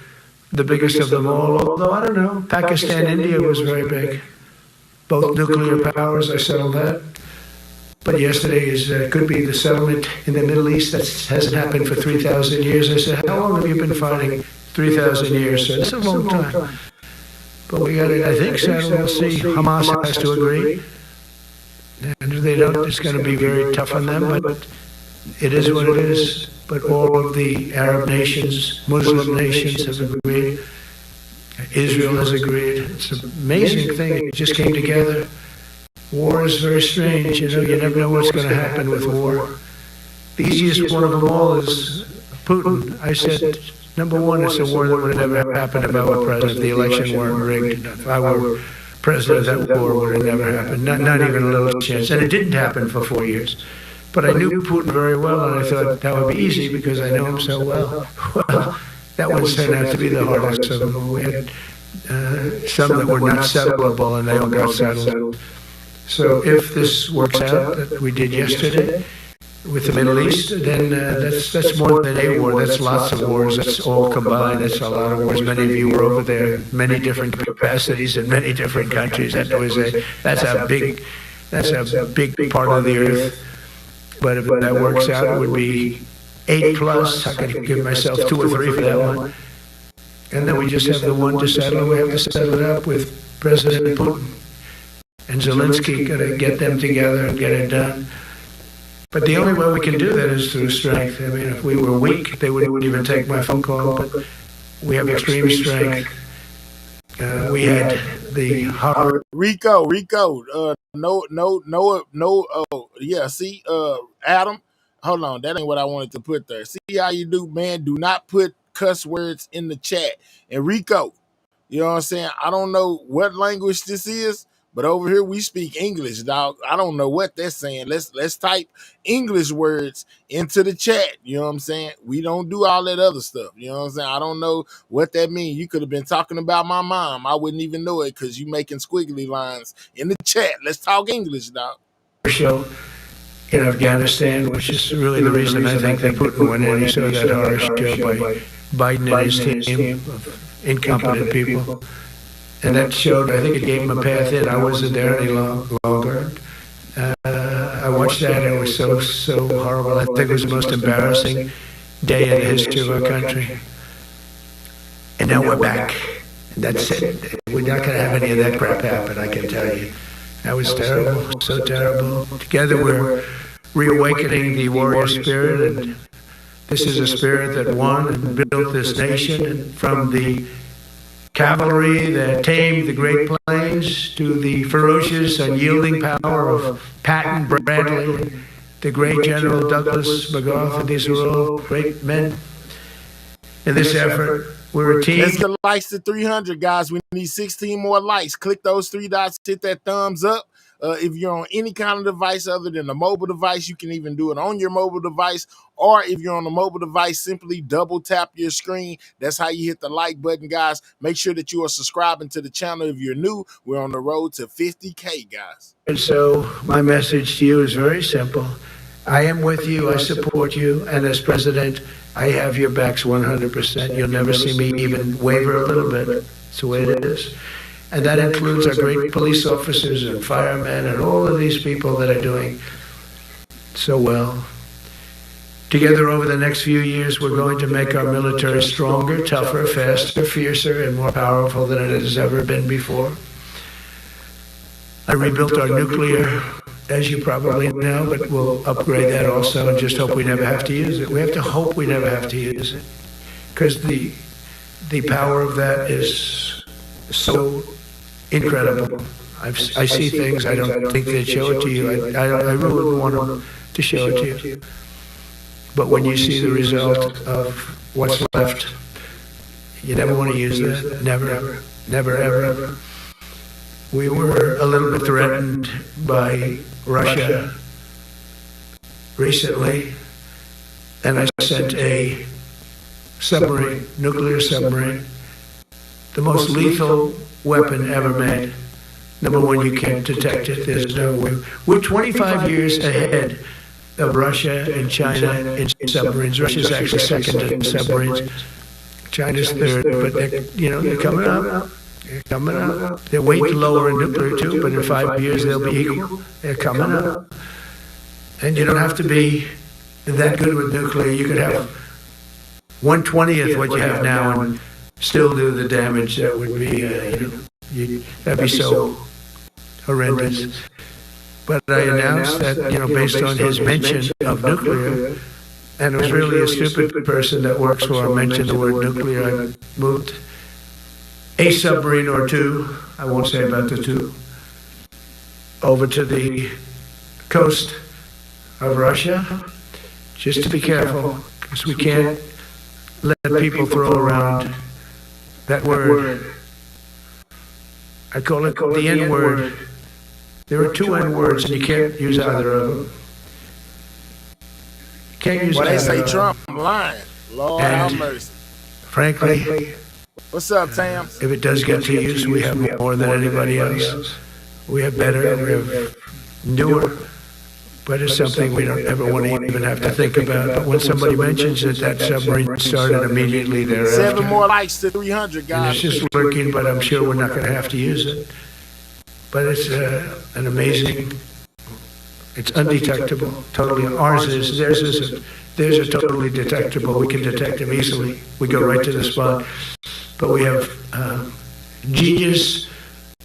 the biggest of them all, although I don't know. Pakistan, India was very big. Both nuclear powers, I settled that. But yesterday could be the settlement in the Middle East that hasn't happened for 3,000 years. I said, how long have you been fighting? 3,000 years. So it's a long time. But we got it, I think, settled. We'll see. Hamas has to agree. And if they don't, it's going to be very tough on them. But it is what it is. But all of the Arab nations, Muslim nations have agreed. Israel has agreed. It's an amazing thing. It just came together. War is very strange. You know, you never know what's going to happen with war. The easiest one of them all is Putin. I said, number one, it's a war that would have never happened if I were president. The election weren't rigged. If I were president, that war would have never happened. Not even a little chance. And it didn't happen for 4 years. But I knew Putin very well, and I thought that would be easy because I know him so well. Well, that one turned out to be the hardest of them. We had some that were not settleable, and they all got settled. So if this works out that we did yesterday with the Middle East, then that's more than a war. That's lots of wars. That's all combined. That's a lot of wars. Many of you were over there, many different capacities in many different countries. That's a big part of the earth. But if that works out, it would be 8 plus. I could give myself 2 or 3 for that one. And then we just have the one to settle. We have to settle it up with President Putin. And Zelensky got to get them together and get it done. But the only way we can do that is through strength. I mean, if we were weak, they wouldn't even take my phone call. But we have extreme strength. We had the horror. Rico, yeah, see, Adam, hold on, that ain't what I wanted to put there. See how you do, man? Do not put cuss words in the chat. And Rico, you know what I'm saying? I don't know what language this is, but over here we speak English, dog. I don't know what they're saying. Let's type English words into the chat. You know what I'm saying? We don't do all that other stuff. You know what I'm saying? I don't know what that means. You could have been talking about my mom. I wouldn't even know it because you making squiggly lines in the chat. Let's talk English, dog. Show in Afghanistan, which is really the reason I think that Putin went in. He saw that horror show by Biden and his team of incompetent people. And that showed, I think it gave him a path in. I wasn't there any longer. I watched that, and it was so horrible. I think it was the most embarrassing day in the history of our country. And now we're back. That's it. We're not going to have any of that crap happen, I can tell you. That was terrible, so terrible. Together we're reawakening the warrior spirit, and this is a spirit that won and built this nation, and from the cavalry that tamed the Great Plains to the ferocious, unyielding power of Patton, Bradley, the great General Douglas MacArthur. These are all great men in this effort. We're a team. Let's get likes to 300, guys. We need 16 more likes. Click those 3 dots, hit that thumbs up. If you're on any kind of device other than a mobile device, you can even do it on your mobile device. Or if you're on a mobile device, simply double tap your screen. That's how you hit the like button, guys. Make sure that you are subscribing to the channel if you're new. We're on the road to 50K, guys. And so my message to you is very simple. I am with you. I support you. And as president, I have your backs 100%. You'll never see me even waver a little bit. It's the way it is. And that includes our great police officers and firemen and all of these people that are doing so well. Together over the next few years, we're going to make our military stronger, tougher, faster, fiercer, and more powerful than it has ever been before. I rebuilt our nuclear, as you probably know, but we'll upgrade that also and just hope we never have to use it. We have to hope we never have to use it, because the power of that is so incredible. I see things, I don't think they'd show it to you. I really want to show it to you. But when you see the result of what's left, you never want to use that. Never, never, ever. We were a little bit threatened by Russia recently, and I sent a submarine, nuclear submarine, the most lethal weapon ever made. Number one, you can't detect it. There's no way. We're 25 years ahead of Russia and China in submarines. Russia's actually second in submarines. China's third, but they're coming up. They're coming up. They're way lower in nuclear too, but in 5 years they'll be equal. They're coming up. And you don't have to be that good with nuclear. You could have 1/20th what you have now and still do the damage that would be, that'd be so horrendous. But I announced that, based on his mention of nuclear, and it was really a stupid person that works for him mentioned the word nuclear, I moved a submarine or two, I won't say about the two, over to the coast of Russia, just to be careful, because we can't let people throw around that word. I call it the N-word. There are two N-words, and you can't use either of them. You can't use either Well, they say of them. Trump lying. Lord have mercy. Frankly, What's up, Tam? if it does get to use, we have more than anybody else. We have better, we have newer, but it's something we don't ever want to even have to think about. But when somebody mentions it, that submarine started immediately thereafter. 7 more likes to 300, And guys. it's just lurking, but I'm sure we're not going to have to use it. But it's an amazing, it's undetectable, totally. Ours is, theirs are totally detectable. We can detect them easily. We go right to the spot. But we have genius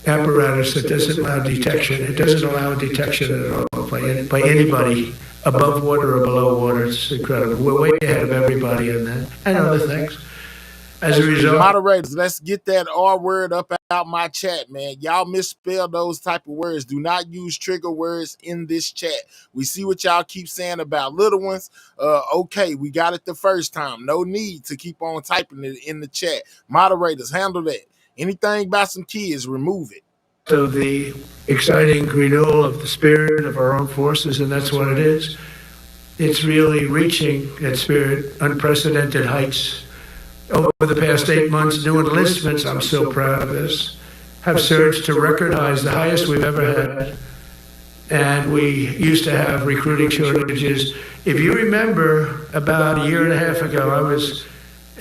apparatus that doesn't allow detection. It doesn't allow detection at all by anybody above water or below water. It's incredible. We're way ahead of everybody in that and other things. As a result, Moderators, let's get that R word up out my chat, man. Y'all misspell those type of words. Do not use trigger words in this chat. We see what y'all keep saying about little ones. Okay, we got it the first time. No need to keep on typing it in the chat. Moderators, handle that. Anything about some kids, remove it. so the exciting renewal of the spirit of our own forces, and that's what it is. It's really reaching that spirit, unprecedented heights. Over the past 8 months, new enlistments, I'm so proud of this, have surged to record highs, the highest we've ever had. And we used to have recruiting shortages. If you remember, about a year and a half ago, I was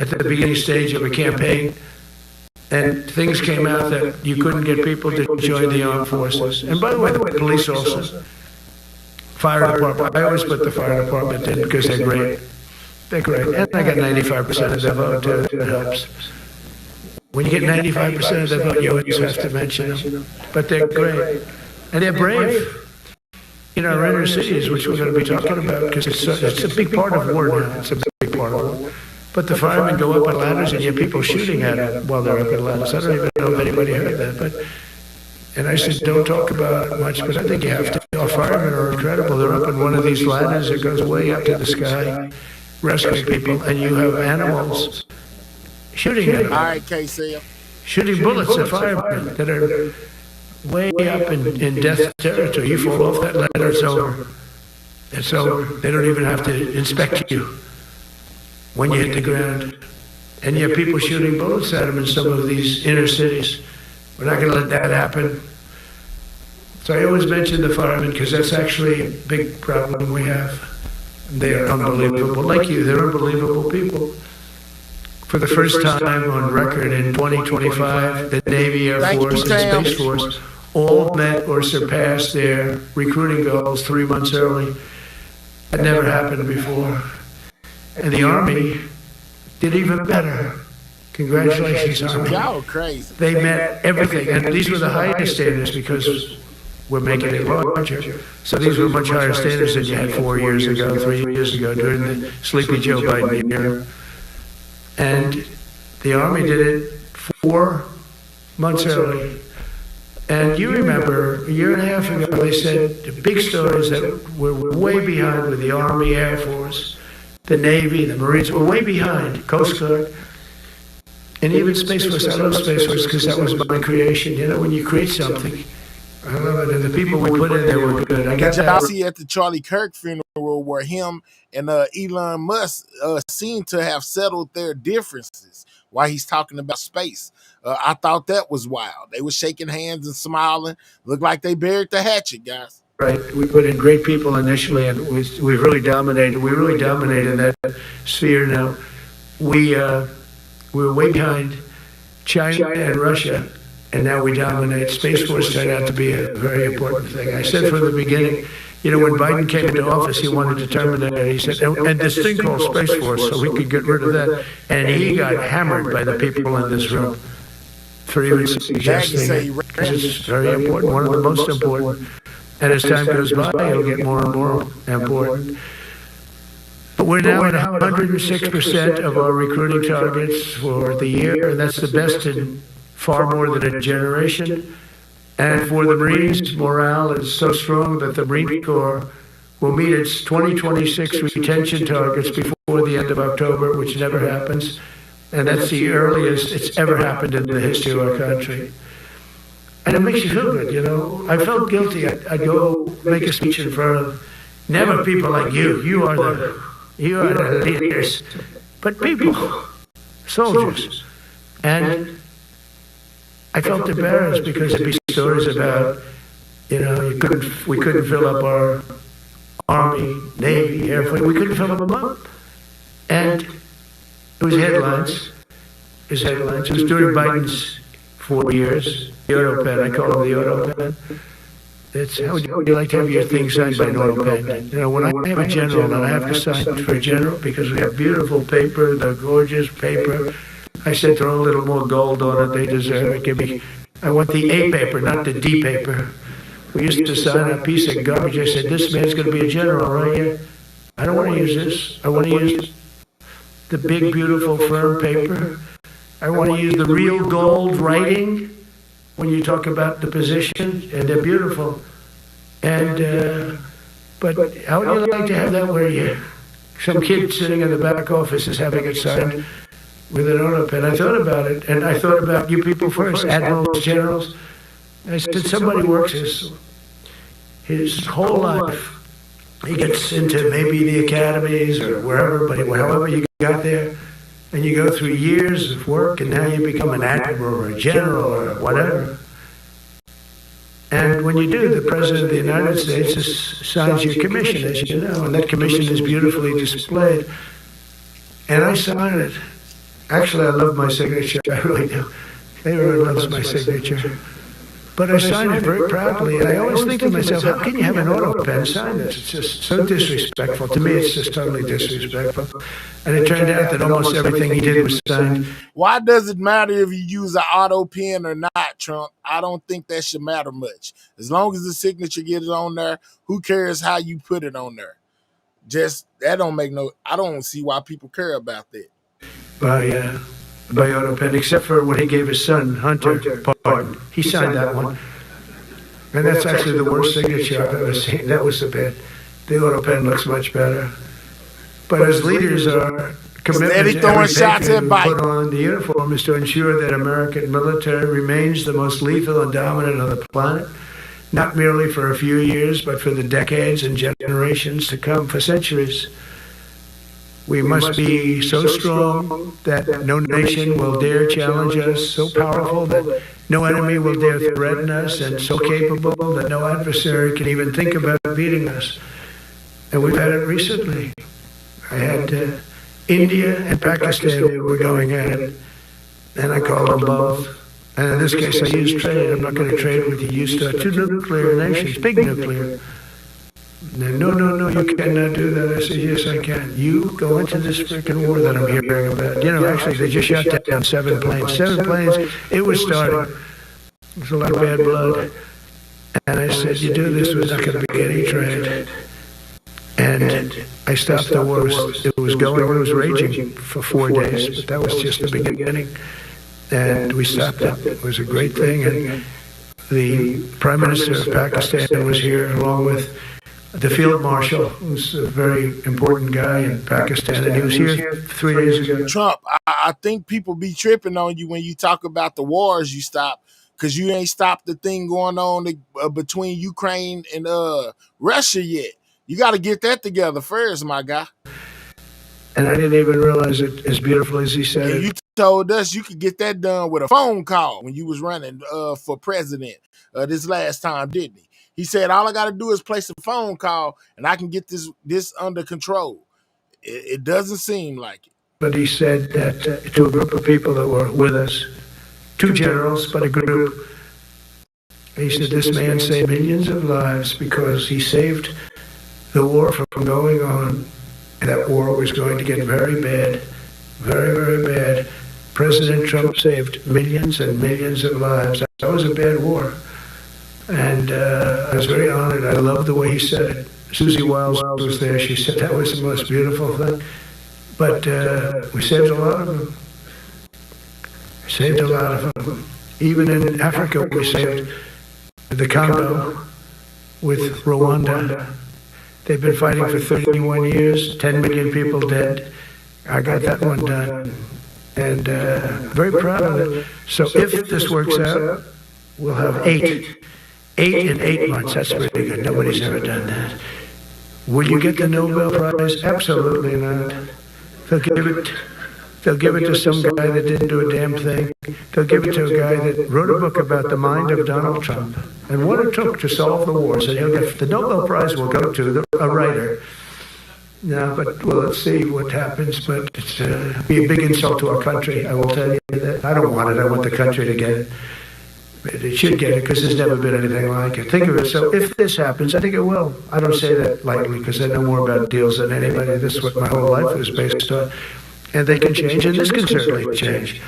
at the beginning stage of a campaign, and things came out that you couldn't get people to join the armed forces. And by the way, the police also. Fire department, I always put the fire department in because they're great. They're great. And I got 95% of their vote, too. That helps. When you get 95% of their vote, you always have to mention them. But they're great. And they're brave. In our inner cities, which we're going to be talking about, because it's a big part of war now. It's a big part of war. But the firemen go up on ladders, and you have people shooting at them while they're up on ladders. I don't even know if anybody heard that. And I said, don't talk about it much, but I think you have to. Our firemen are incredible. They're up on one of these ladders that goes way up to the sky, rescuing people, and you have animals shooting at them. All right, KC. Shooting bullets at firemen that are way up in death territory. You fall off that ladder, it's over. It's over. They don't even have to inspect you when you hit the ground. And you have people shooting bullets at them in some of these inner cities. We're not going to let that happen. So I always mention the firemen because that's actually a big problem we have. They are unbelievable. Like you, they're unbelievable people. For the first time on record in 2025, the Navy, Air Force, and Space Force all met or surpassed their recruiting goals 3 months early. That never happened before. And the Army did even better. Congratulations, Army. Y'all crazy. They met everything, and these were the highest standards because we're making it larger. So these were much higher standards than you had 4 years ago, 3 years ago during the Sleepy Joe Biden era. And the Army did it 4 months early. And you remember, a year and a half ago, they said the big stories that were way behind with the Army, Air Force, the Navy, the Marines, were way behind, Coast Guard, and even Space Force. I love Space Force because that was my creation. You know, when you create something, I love it. And the people we put in there were good. I got Y'all that. see at the Charlie Kirk funeral where him and Elon Musk seem to have settled their differences while he's talking about space. I thought that was wild. They were shaking hands and smiling. Looked like they buried the hatchet, guys. Right, we put in great people initially, and we really dominated. We really dominated that sphere. Now, we were way behind China and Russia, and now we dominate. Space Force turned out to be a very important thing. I said from the beginning, you know, when Biden came into office, he wanted to terminate it. He said, and this thing called Space Force, so we could get rid of that. And he got hammered by the people in this room for even suggesting it. It's very important, one of the most important. And as time goes by, it'll get more and more important. But we're now at 106% of our recruiting targets for the year, and that's the best in far more than a generation. And for the Marines, morale is so strong that the Marine Corps will meet its 2026 retention targets before the end of October, which never happens. And that's the earliest it's ever happened in the history of our country. And it makes you feel good, you know. I felt guilty. I'd go make a speech in front of never people like you. You are the leaders. But people, soldiers. And I felt embarrassed because there'd be stories about, you know, we couldn't fill up our Army, Navy, Air Force. We couldn't fill them up. And it was headlines. It was during Biden's 4 years. The auto pen, I call it the auto pen. It's how would you like to have your thing signed by an auto pen? You know, when I have a general and I have to sign for a general because we have beautiful paper, the gorgeous paper. I said throw a little more gold on it, they deserve it. I want the A paper, not the D paper. We used to sign a piece of garbage. I said, this man's going to be a general right here. I don't want to use this. I want to use the big, beautiful, firm paper. I want to use the real gold writing when you talk about the position, and they're beautiful. And, but how would you like to have that where some kid sitting in the back office is having it signed with an auto pen? I thought about it, and I thought about you people first, admirals, generals. I said, somebody works his whole life. He gets into maybe the academies or wherever, but however you got there, and you go through years of work, and now you become an admiral or a general or whatever. And when you do, the President of the United States signs your commission, as you know, and that commission is beautifully displayed. And I sign it. Actually, I love my signature. I really do. Everyone loves my signature. But I sign it very proudly, and I always think to myself, how can you have an auto pen sign this? It's just so disrespectful. To me, it's just totally disrespectful. And it turned out that almost everything he did was signed. Why does it matter if you use an auto pen or not, Trump? I don't think that should matter much. As long as the signature gets on there, who cares how you put it on there? Just, that don't make no, I don't see why people care about that. By auto pen, except for when he gave his son, Hunter, pardon. He signed that one. And that's actually the worst signature I've ever seen. That was the bad. The auto pen looks much better. But as leaders are commitment to throwing every shots patriot at who Biden. put on the uniform is to ensure that American military remains the most lethal and dominant on the planet, not merely for a few years, but for the decades and generations to come, for centuries. We must be so strong that no nation will dare challenge us, so powerful that no enemy will dare threaten us, and so capable that no adversary can even think about beating us. And we've had it recently. I had India and Pakistan were going at it, and I called them both. And in this case, I used trade. I'm not going to trade with you. You start two nuclear nations, big nuclear. No, you cannot do that. I said, yes, I can. You go into this freaking war that I'm hearing about. You know, actually, they just shot down 7 planes. 7 planes, it was starting. There's a lot of bad blood. And I said, you do this, there's not going to be any trade. And I stopped the war. It was going, it was raging for 4 days, but that was just the beginning. And we stopped it. It was a great thing. And the Prime Minister of Pakistan was here, along with the Field Marshal, who's a very important guy in Pakistan, and he was here 3 days ago. Trump, I think people be tripping on you when you talk about the wars you stop, because you ain't stopped the thing going on between Ukraine and Russia yet. You got to get that together first, my guy. And I didn't even realize it as beautiful as he said it. You told us you could get that done with a phone call when you was running for president this last time, didn't he? He said, all I got to do is place a phone call and I can get this under control. It doesn't seem like it. But he said that to a group of people that were with us, 2 generals, but a group, he said, this man saved millions of lives because he saved the war from going on. And that war was going to get very bad, very, very bad. President Trump saved millions and millions of lives. That was a bad war. And I was very honored. I loved the way he said it. Susie Wiles was there. She said that was the most beautiful thing. But we saved a lot of them. Saved a lot of them. Even in Africa, we saved the Congo with Rwanda. They've been fighting for 31 years, 10 million people dead. I got that one done. And very proud of it. So if this works out, we'll have 8 in 8 months. That's pretty good. Nobody's ever done that. Will you get the Nobel Prize? Absolutely not. They'll give it to some guy that didn't do a damn thing. They'll give it to a guy that wrote a book about the mind of Donald Trump and what it took to solve the wars. And he'll get the Nobel Prize will go to a writer. No, but let's see what happens. But it's be a big insult to our country. I will tell you that. I don't want it. I want the country to get it. It should get it because there's never been anything like it. Think of it. So if this happens, I think it will. I don't say that lightly because I know more about deals than anybody. This is what my whole life was based on. And they can change, and this can certainly change.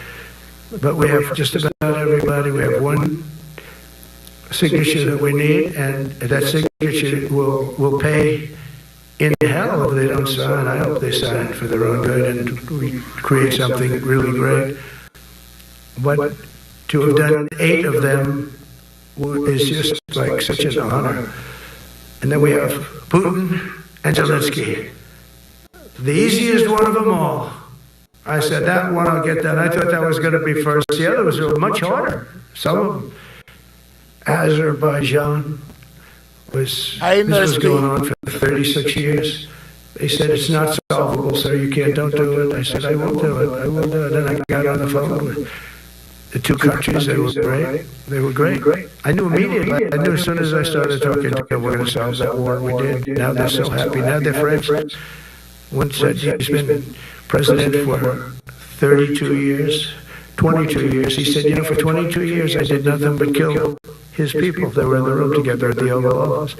But we have just about everybody. We have one signature that we need, and that signature will pay in hell if they don't sign. I hope they sign for their own good, and we create something really great. But to have done 8 of them is just like such an honor. And then we have Putin and Zelensky. The easiest one of them all. I said, that one I'll get done. I thought that was going to be first. The others were much harder. Some of them. Azerbaijan this was going on for 36 years. They said, it's not solvable, sir. Don't do it. I said, I will do it. I will do it. And I got on the phone with the 2 countries. They were great. They were great. I knew immediately. I knew as soon as I started talking to them, we're going to solve that war. We did. Now they're so happy. Now they're friends. One said he's been president for 32 years, 22 years. He said, for 22 years I did nothing but kill his people. They were in the room together at the Oval Office.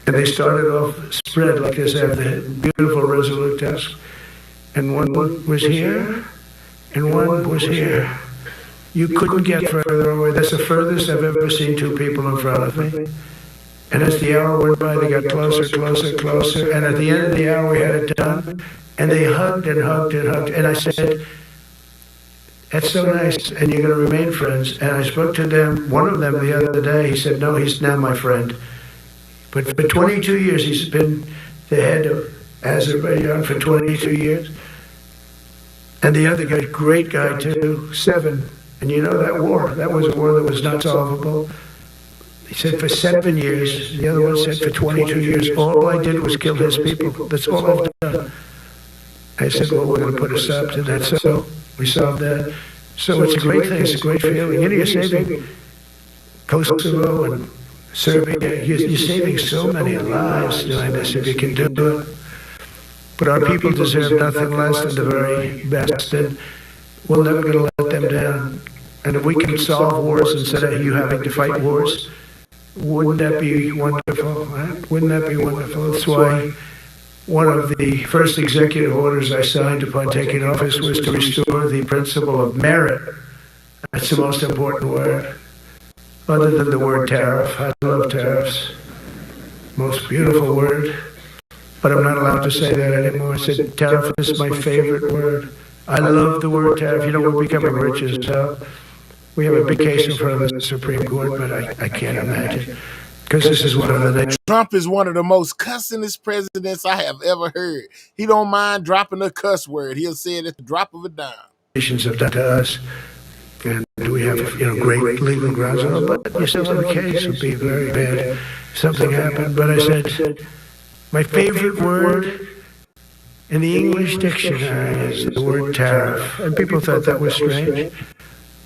And they started off spread like this. They have the beautiful Resolute desk. And one was here, and one was here. You couldn't get further away. That's the furthest I've ever seen 2 people in front of me. And as the hour went by, they got closer, closer, closer. And at the end of the hour, we had it done. And they hugged and hugged and hugged. And I said, that's so nice. And you're going to remain friends. And I spoke to them, one of them the other day. He said, no, he's now my friend. But for 22 years, he's been the head of Azerbaijan for 22 years. And the other guy, great guy too, 7. And you know that war, that was a war that was not solvable. He said for 7 years, the other one said for 22 years, all I did was kill his people. That's all I've done. I said, well, we're going to put a stop to that. So we solved that. So it's a great thing, it's a great feeling. And you're saving Kosovo and Serbia. You're saving so many lives doing this if you can do it. But our people deserve nothing less than the very best. And we're never going to let them down. And if we can solve wars instead of you having to fight wars, wouldn't that be wonderful? Right? Wouldn't that be wonderful? That's why one of the first executive orders I signed upon taking office was to restore the principle of merit. That's the most important word, other than the word tariff. I love tariffs. Most beautiful word. But I'm not allowed to say that anymore. I said tariff is my favorite word. I love the word tariff. You know, we're becoming rich as hell. We have a big case in front of the Supreme Court, but I can't imagine. Because this is one of the next. Trump is one of the most cussingest presidents I have ever heard. He don't mind dropping a cuss word. He'll say it at the drop of a dime. Nations have done to us, and we have, great legal grounds. But you still have a case. It would be very bad if something happened. But I said, my favorite word in the English dictionary is the word tariff. And people thought that was strange.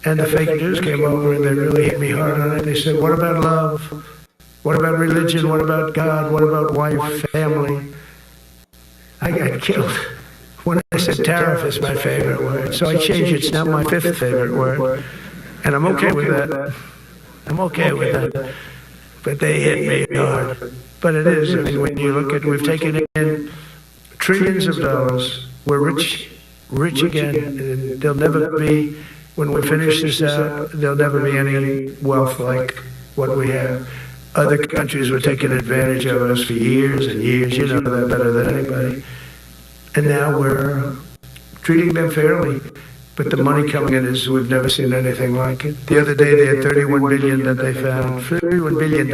And the fake news came over and they really hit me hard on it. They said, what about love? What about religion? What about God? What about wife, family? I got killed when I said tariff is my favorite word. So I changed it. It's now my 5th favorite word. And I'm okay with that. I'm okay with that. But they hit me hard. But it is. I mean, when you look at, we've taken in trillions of dollars. We're rich again. And there'll never be, when we finish this out, there'll never be any wealth like what we have. Other countries were taking advantage of us for years and years. You know that better than anybody. And now we're treating them fairly. But the money coming in is, we've never seen anything like it. The other day they had $31 billion that they found, $31 billion.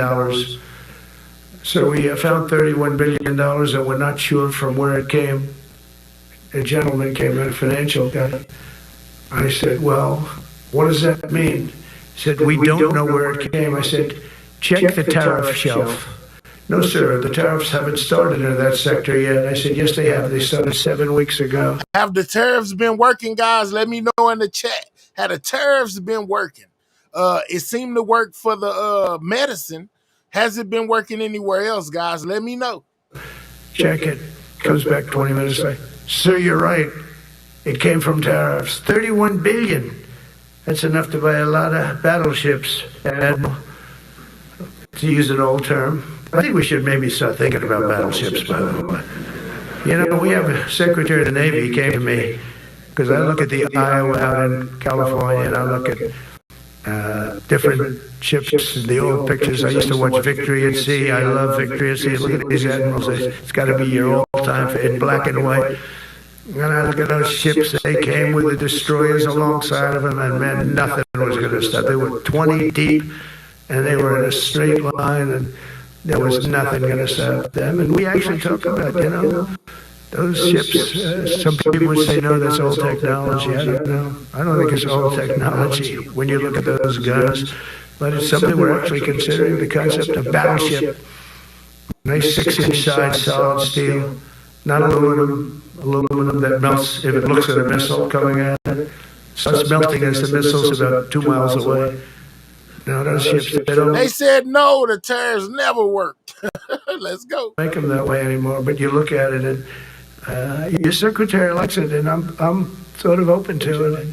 So we found $31 billion and we're not sure from where it came. A gentleman came in, a financial guy. I said, well, what does that mean? He said, we don't know where it came. I said, check the tariff shelf. No, sir, the tariffs haven't started in that sector yet. I said, yes, they have. They started 7 weeks ago. Have the tariffs been working, guys? Let me know in the chat. Have the tariffs been working? It seemed to work for the medicine. Has it been working anywhere else, guys? Let me know. Check it. Comes back 20 minutes later. Sir, you're right. It came from tariffs. $31 billion. That's enough to buy a lot of battleships, Admiral, to use an old term. I think we should maybe start thinking about battleships, by the way. You know, we have a Secretary of the Navy. He came to me, because I look at the Iowa out in California, and I look at different ships, the old pictures. I used to watch Victory at Sea. I love Victory at Sea. Look at these admirals. It's got to be your all-time in black and white. And I look at those ships. They came with the destroyers alongside of them, and man, nothing was going to stop. They were 20 deep, and they were in a straight line, and there was nothing going to stop them. And we actually talked about, those ships. Some people would say, no, that's old technology. I don't know. I don't think it's old technology when you look at those guns. But it's something we're actually considering, the concept of battleship. Nice 6-inch side, solid steel, not aluminum that melts if it looks at a missile coming at it. Starts melting as the missile's about 2 miles away. Now those ships, they said no, the tariffs never worked. Let's go. Make them that way anymore, but you look at it and your secretary likes it, and I'm sort of open to it.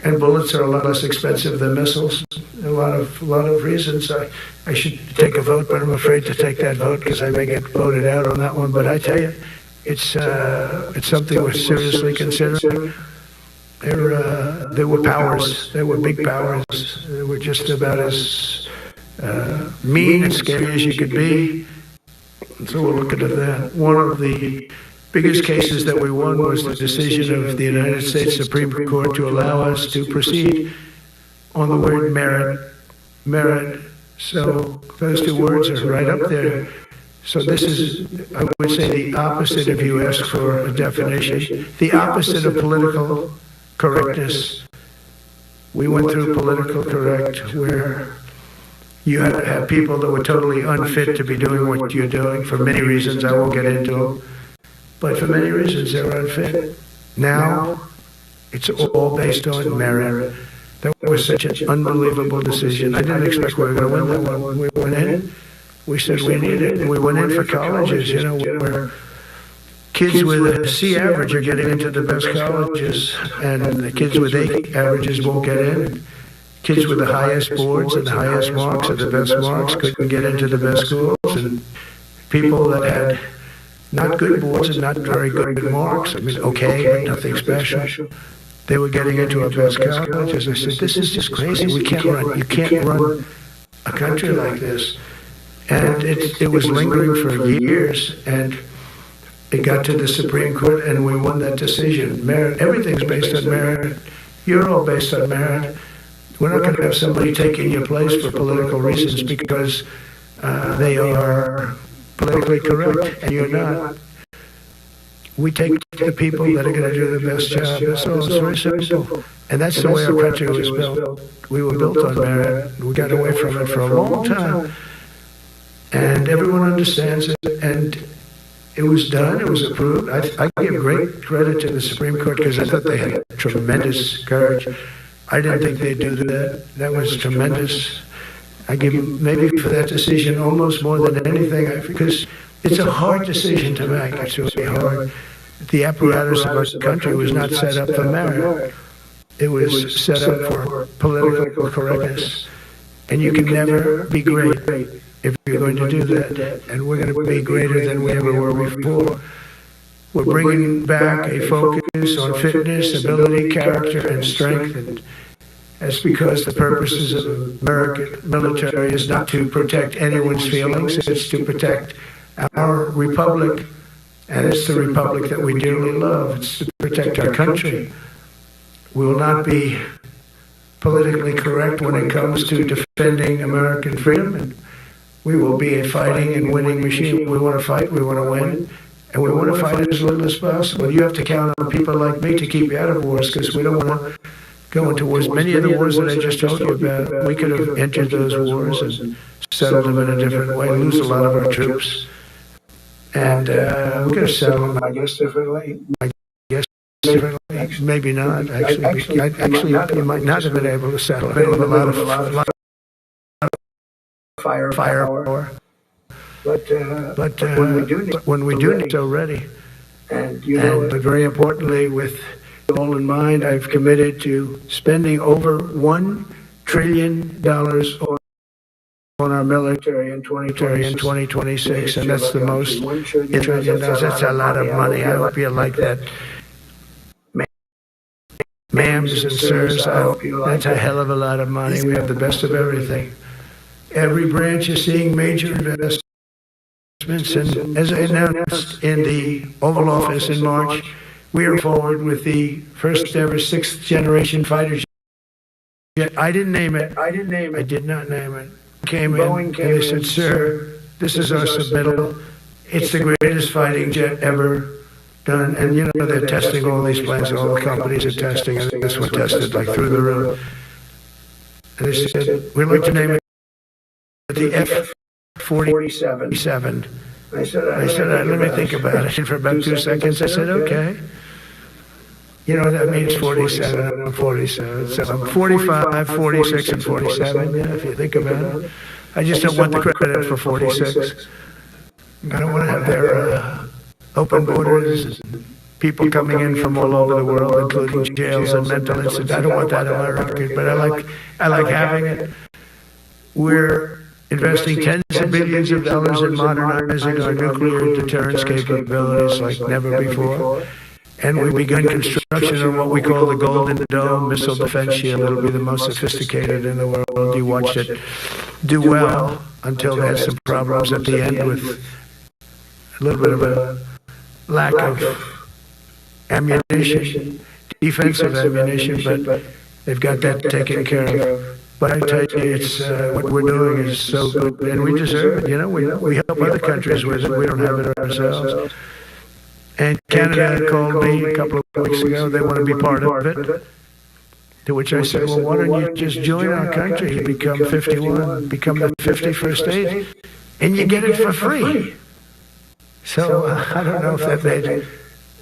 And bullets are a lot less expensive than missiles. A lot of reasons. I should take a vote, but I'm afraid to take that vote because I may get voted out on that one. But I tell you, it's something we're seriously considering. There were powers. There were big powers. They were just about as mean and scary as you could be. And so we're looking at that. One of the biggest cases that we won was the decision of the United States Supreme Court to allow us to proceed on the word merit. So those two words are right up there. So this is, I would say, the opposite if you ask for a definition. The opposite of political correctness. We went through political correct where you had people that were totally unfit to be doing what you're doing for many reasons I won't get into. But for many reasons they were unfit. Now it's all based on merit. That was such an unbelievable decision. I didn't expect we were going to win that one. When we went in, we said we need it. And we went in for colleges, you know, where kids with a C average are getting into the best colleges, and the kids with A averages won't get in. Kids with the highest boards and the highest marks or the best marks couldn't get into the best schools, and people that had not good boards and not very good marks, I mean, okay, but nothing special, they were getting into our best colleges. I said, this is just crazy. We can't run. You can't run a country like this. And it was lingering for years, and it got to the Supreme Court, and we won that decision. Merit, everything's based on merit. You're all based on merit. We're not going to have somebody taking your place for political reasons because they are politically correct, and you're not. We take the people that are going to do the best job. That's all. It's very simple. And that's the way our country was built. We were built on merit. We got away from it for a long time. And everyone understands it. And it was done. It was approved. I give great credit to the Supreme Court because I thought they had tremendous courage. I didn't think they'd do that. That was tremendous. I give them maybe for that decision almost more than anything because it's a hard decision to make. It's really hard. The apparatus of our country was not set up for merit. It was set up for political correctness. And you can never be great if you're going to do that. And we're going to be greater than we ever were before. We're bringing back a focus on fitness, ability, character, and strength. And that's because the purposes of the American military is not to protect anyone's feelings. It's to protect our republic. And it's the republic that we dearly love. It's to protect our country. We will not be politically correct when it comes to defending American freedom. And we will be a fighting and winning machine. We want to fight, we want to win, and we want to fight as little as possible. You have to count on people like me to keep you out of wars because we don't want to go into wars. Many of the wars that I just told you about, we could have entered those wars and settled them in a different way, lose a lot of our troops. And we could have settled them, I guess, differently. Maybe not, actually. You might not have been able to settle it. A lot of firepower. But when we do need so ready. But very importantly, with all in mind, I've committed to spending over $1 trillion on our military in 2026, and that's the most $1 trillion. That's a lot of money. I hope you like that. Ma'ams and sirs, that's a hell of a lot of money. We have the best of everything. Every branch is seeing major investments, and as I announced in the Oval Office in March, we are forward with the first ever sixth generation fighter jet. I didn't name it. I did not name it. Came in and they said, sir, this is our submittal. It's the greatest fighting jet ever done. And you know, they're testing all these planes, all the companies are testing, and this one tested like through the roof. And they said, we'd like to name it the F-47. I said, let me think about it. And for about 2 seconds, I said, okay. You know, that means 47 and 47. So I'm 45, 46, and 47, yeah, if you think about it. I just don't want the credit for 46. I don't want to have their open borders, and people coming in from all over the world, including jails and mental institutes. I don't want that on my record, but I like having it. We're investing tens of billions of dollars in modernizing our nuclear deterrence capabilities like never before. And we've begun construction on what we call the Golden Dome missile defense shield. It'll be the most sophisticated in the world. You watched it do well until they had some problems at the end with a little bit of a lack of ammunition, defensive ammunition, but they've got that taken care of. But I tell you, it's what we're doing is so good, and we deserve it. You know, we help other countries with it. We don't have it ourselves. And Canada called me a couple of weeks ago. They want to be part of it. To which I said, well, why don't you just join our country? You become 51, become the 51st state, and you get it for free. So I don't know if that made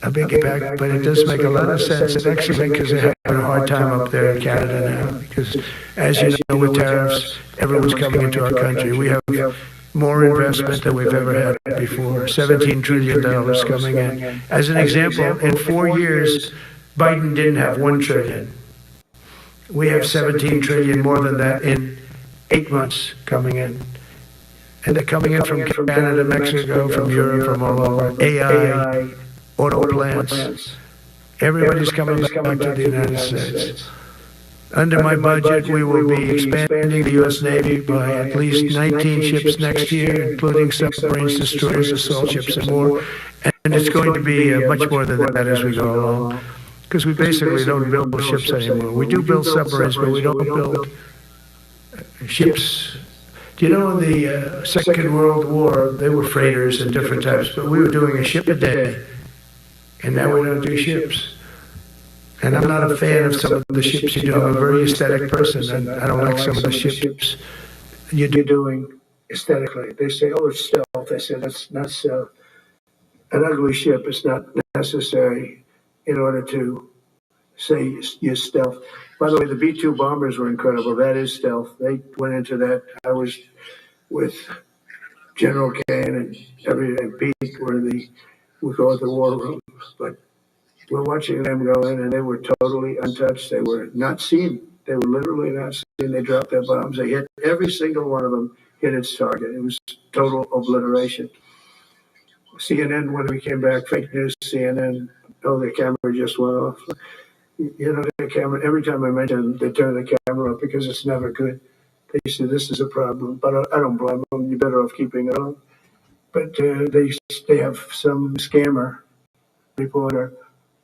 a big impact, but it does make a lot of sense. And actually, because they're having a hard time up there in Canada now, because as you know, with tariffs, everyone's coming into our country. We have more investment than we've ever had before. $17 trillion coming in. As an example, in 4 years, Biden didn't have $1 trillion. We have 17 trillion more than that in 8 months coming in. And they're coming in from Canada, Mexico, from Europe, from all over. AI, auto plants. Everybody's coming back to the United States. Under my budget, we will be expanding the U.S. Navy by at least 19 ships next year, including submarines, destroyers, assault ships, and more. And it's going to be much more than that as we go along. Because we basically don't build ships anymore. We do build submarines, but we don't build ships. Do you know in the Second World War, they were freighters and different types, but we were doing a ship a day. And now we don't do ships. And I'm not a fan of some of the ships you do. I'm a very aesthetic person, and I don't like some of the ships you're doing aesthetically. They say, oh, it's stealth. I said, that's not stealth. An ugly ship is not necessary in order to say you're stealth. By the way, the B-2 bombers were incredible. That is stealth. They went into that. I was with General Kane and Pete we call it the war room. But we're watching them go in, and they were totally untouched. They were not seen. They were literally not seen. They dropped their bombs. They hit every single one of them, hit its target. It was total obliteration. CNN, when we came back, fake news, CNN, oh, the camera just went off. You know, the camera, every time I mention it, they turn the camera off because it's never good. They say this is a problem, but I don't blame them. You're better off keeping it on. But they have some scammer reporter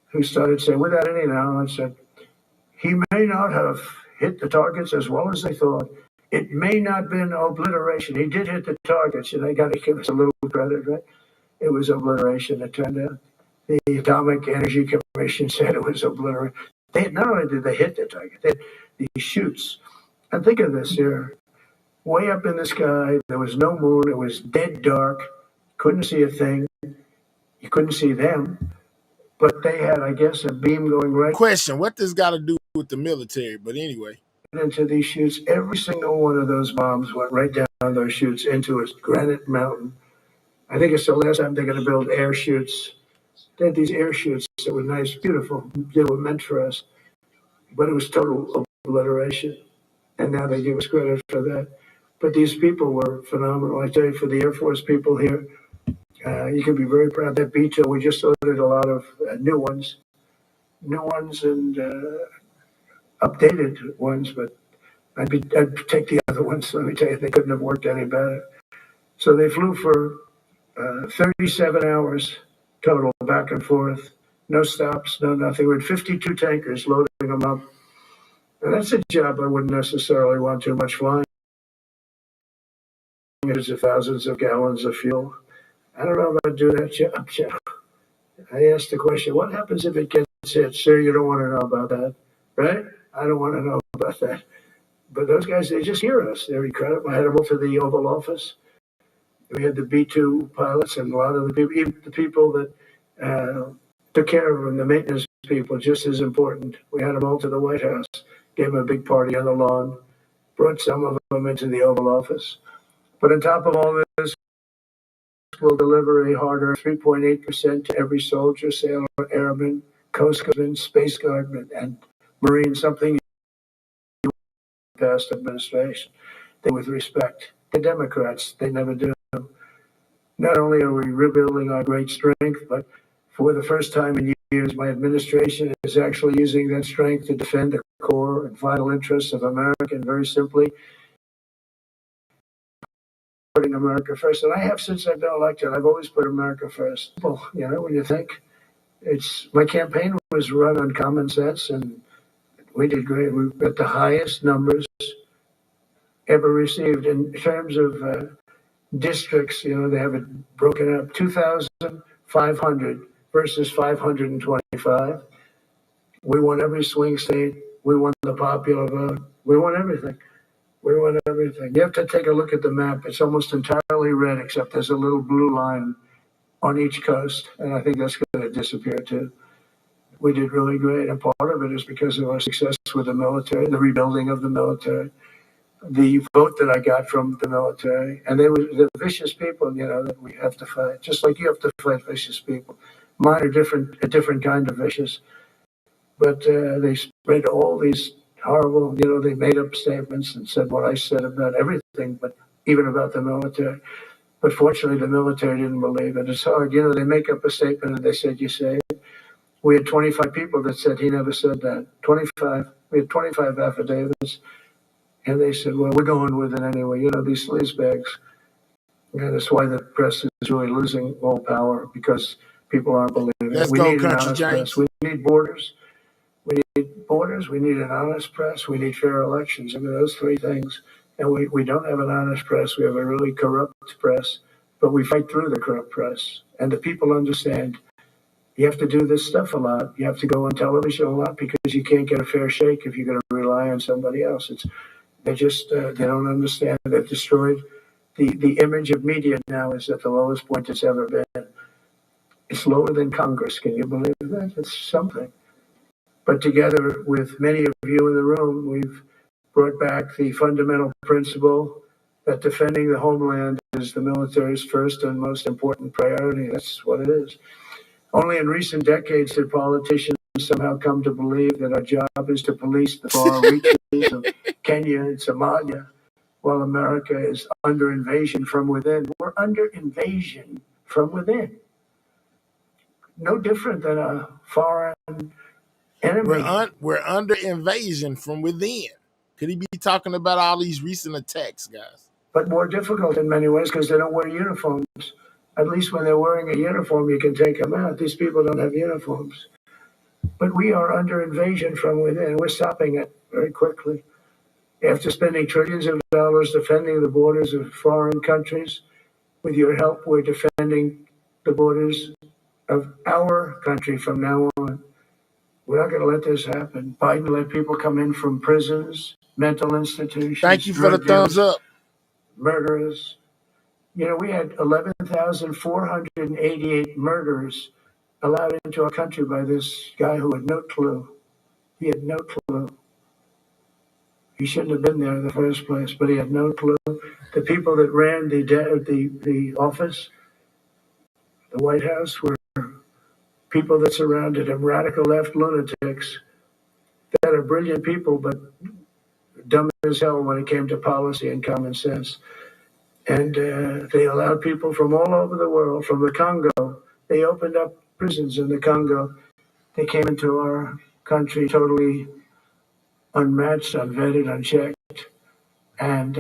who started saying, without any knowledge, said, he may not have hit the targets as well as they thought. It may not have been obliteration. He did hit the targets, and they got to give us a little credit, right? It was obliteration, it turned out. The Atomic Energy Commission said it was obliteration. Not only did they hit the target, they had these shoots. And think of this here. Way up in the sky, there was no moon. It was dead dark. Couldn't see a thing. You couldn't see them. But they had, I guess, a beam going right. Question, what this got to do with the military? But anyway. Into these chutes, every single one of those bombs went right down those chutes into a granite mountain. I think it's the last time they're going to build air chutes. They had these air chutes that were nice, beautiful. They were meant for us. But it was total obliteration. And now they give us credit for that. But these people were phenomenal. I tell you, for the Air Force people here, you can be very proud. That B-2, we just ordered a lot of new ones and updated ones, but I'd take the other ones. Let me tell you, they couldn't have worked any better. So they flew for 37 hours total, back and forth, no stops, no nothing. We had 52 tankers loading them up. And that's a job I wouldn't necessarily want too much flying. Hundreds of thousands of gallons of fuel. I don't know about doing that job, Joe. I asked the question, what happens if it gets hit? Sir, you don't want to know about that, right? I don't want to know about that. But those guys, they just hear us. They're incredible. I had them all to the Oval Office. We had the B-2 pilots and a lot of the people, even the people that took care of them, the maintenance people, just as important. We had them all to the White House, gave them a big party on the lawn, brought some of them into the Oval Office. But on top of all this, we'll deliver a harder 3.8% to every soldier, sailor, airman, Coast Guardman, Space Guardman, and Marine, something past administration. They with respect. The Democrats, they never do. Not only are we rebuilding our great strength, but for the first time in years, my administration is actually using that strength to defend the core and vital interests of America, and very simply, putting America first. And I have since I've been elected. I've always put America first. Well, you know, when you think, my campaign was run on common sense, and we did great. We got the highest numbers ever received. In terms of districts, they have it broken up 2,500 versus 525. We won every swing state. We won the popular vote. We won everything. We won everything. You have to take a look at the map. It's almost entirely red, except there's a little blue line on each coast, and I think that's going to disappear too. We did really great, and part of it is because of our success with the military, the rebuilding of the military, the vote that I got from the military, and they were the vicious people, that we have to fight, just like you have to fight vicious people. Mine are different, a different kind of vicious, but they spread all these horrible, they made up statements and said what I said about everything, but even about the military. But fortunately, the military didn't believe it. It's hard, they make up a statement and they said, you say it. We had 25 people that said he never said that. 25. We had 25 affidavits. And they said, well, we're going with it anyway. These sleazebags. And that's why the press is really losing all power, because people aren't believing it. Let's We go, need an Country honest James. press. We need borders. We need borders. We need an honest press. We need fair elections. I mean, those three things. And we don't have an honest press. We have a really corrupt press. But we fight through the corrupt press. And the people understand you have to do this stuff a lot. You have to go on television a lot, because you can't get a fair shake if you're going to rely on somebody else. They just they don't understand. They've destroyed the image of media. Now is at the lowest point it's ever been. It's lower than Congress. Can you believe that? It's something. But together with many of you in the room, we've brought back the fundamental principle that defending the homeland is the military's first and most important priority. That's what it is. Only in recent decades did politicians somehow come to believe that our job is to police the far reaches of Kenya and Somalia, while America is under invasion from within. We're under invasion from within. No different than a foreign enemy. We're under invasion from within. Could he be talking about all these recent attacks, guys? But more difficult in many ways, because they don't wear uniforms. At least when they're wearing a uniform, you can take them out. These people don't have uniforms. But we are under invasion from within. We're stopping it very quickly. After spending trillions of dollars defending the borders of foreign countries, with your help, we're defending the borders of our country from now on. We're not going to let this happen. Biden let people come in from prisons, mental institutions. Thank you for the thumbs up. Murderers. We had 11,488 murderers allowed into our country by this guy who had no clue. He had no clue. He shouldn't have been there in the first place, but he had no clue. The people that ran the office, the White House, were people that surrounded him, radical left lunatics that are brilliant people, but dumb as hell when it came to policy and common sense. And they allowed people from all over the world, from the Congo. They opened up prisons in the Congo. They came into our country totally unmatched, unvetted, unchecked. And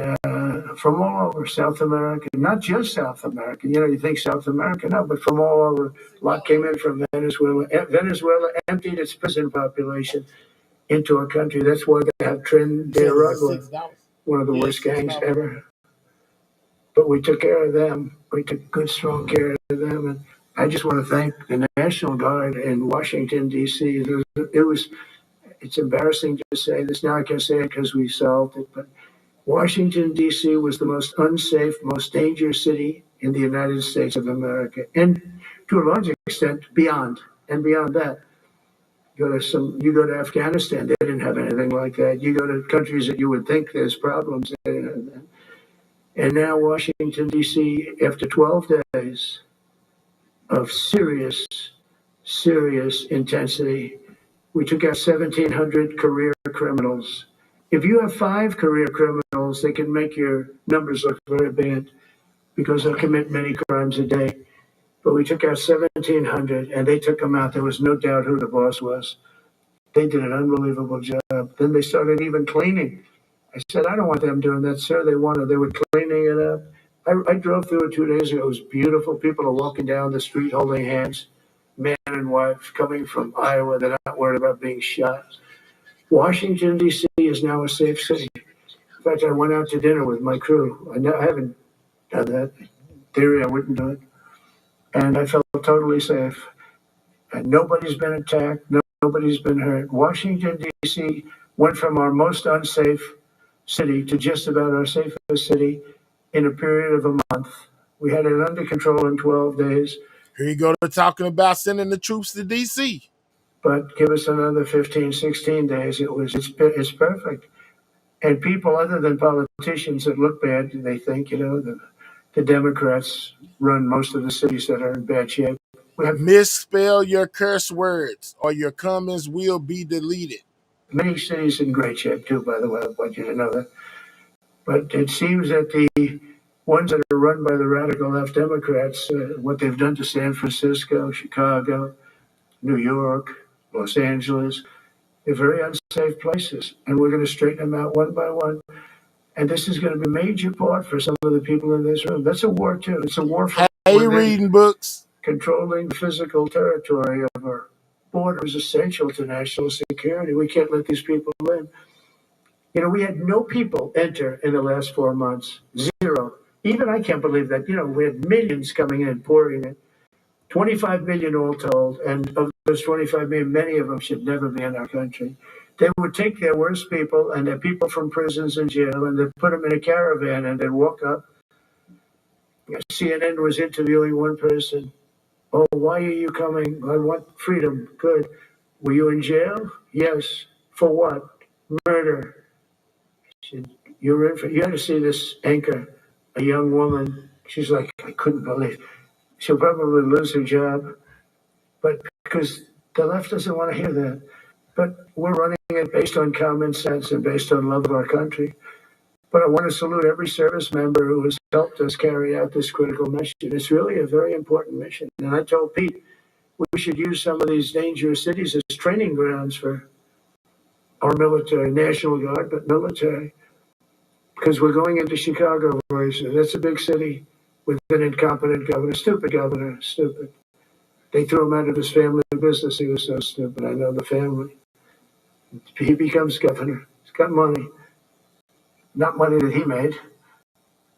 from all over South America, not just South America. You think South America, no, but from all over. A lot came in from Venezuela. Venezuela emptied its prison population into our country. That's why they have Tren de Aragua, one of the worst gangs ever. But we took care of them. We took good, strong care of them. And I just want to thank the National Guard in Washington, D.C. It's embarrassing to say this. Now I can say it because we solved it. But Washington, D.C. was the most unsafe, most dangerous city in the United States of America. And to a large extent, beyond. And beyond that, you go to Afghanistan, they didn't have anything like that. You go to countries that you would think there's problems, they didn't have that. And now Washington, D.C., after 12 days of serious intensity, we took out 1,700 career criminals. If you have 5 career criminals, they can make your numbers look very bad because they'll commit many crimes a day. But we took out 1,700, and they took them out. There was no doubt who the boss was. They did an unbelievable job. Then they started even cleaning. I said, I don't want them doing that, sir. They were cleaning it up. I drove through it 2 days ago. It was beautiful. People are walking down the street holding hands, man and wife, coming from Iowa. They're not worried about being shot. Washington, D.C. is now a safe city. In fact, I went out to dinner with my crew. I haven't done that. In theory, I wouldn't do it. And I felt totally safe. And nobody's been attacked. Nobody's been hurt. Washington, D.C. went from our most unsafe city to just about our safest city in a period of a month. We had it under control in 12 days. Here you go to talking about sending the troops to D.C. But give us another 15, 16 days. It's perfect. And people other than politicians that look bad, they think, the Democrats run most of the cities that are in bad shape. We have Misspell your curse words or your comments will be deleted. many cities in great shape too, by the way. I want you to know that. But it seems that the ones that are run by the radical left Democrats, what they've done to San Francisco, Chicago, New York, Los Angeles, they're very unsafe places. And we're going to straighten them out one by one. And this is going to be a major part for some of the people in this room. That's a war, too. It's a war for reading books. Controlling the physical territory of our border is essential to national security. We can't let these people in. We had no people enter in the last 4 months. Zero. Even I can't believe that. We had millions coming in, pouring in. 25 million all told. And of those 25 million, many of them should never be in our country. They would take their worst people and their people from prisons and jail, and they'd put them in a caravan and they'd walk up. CNN was interviewing one person. Oh, why are you coming? I want freedom. Good. Were you in jail? Yes. For what? Murder. She said, you had to see this anchor, a young woman. She's like, I couldn't believe. She'll probably lose her job. But because the left doesn't want to hear that. But we're running it based on common sense and based on love of our country. But I want to salute every service member who has helped us carry out this critical mission. It's really a very important mission. And I told Pete, we should use some of these dangerous cities as training grounds for our military, National Guard, but military. Because we're going into Chicago very soon. That's a big city with an incompetent governor, stupid governor, stupid. They threw him out of his family business. He was so stupid. I know the family. He becomes governor. He's got money. Not money that he made.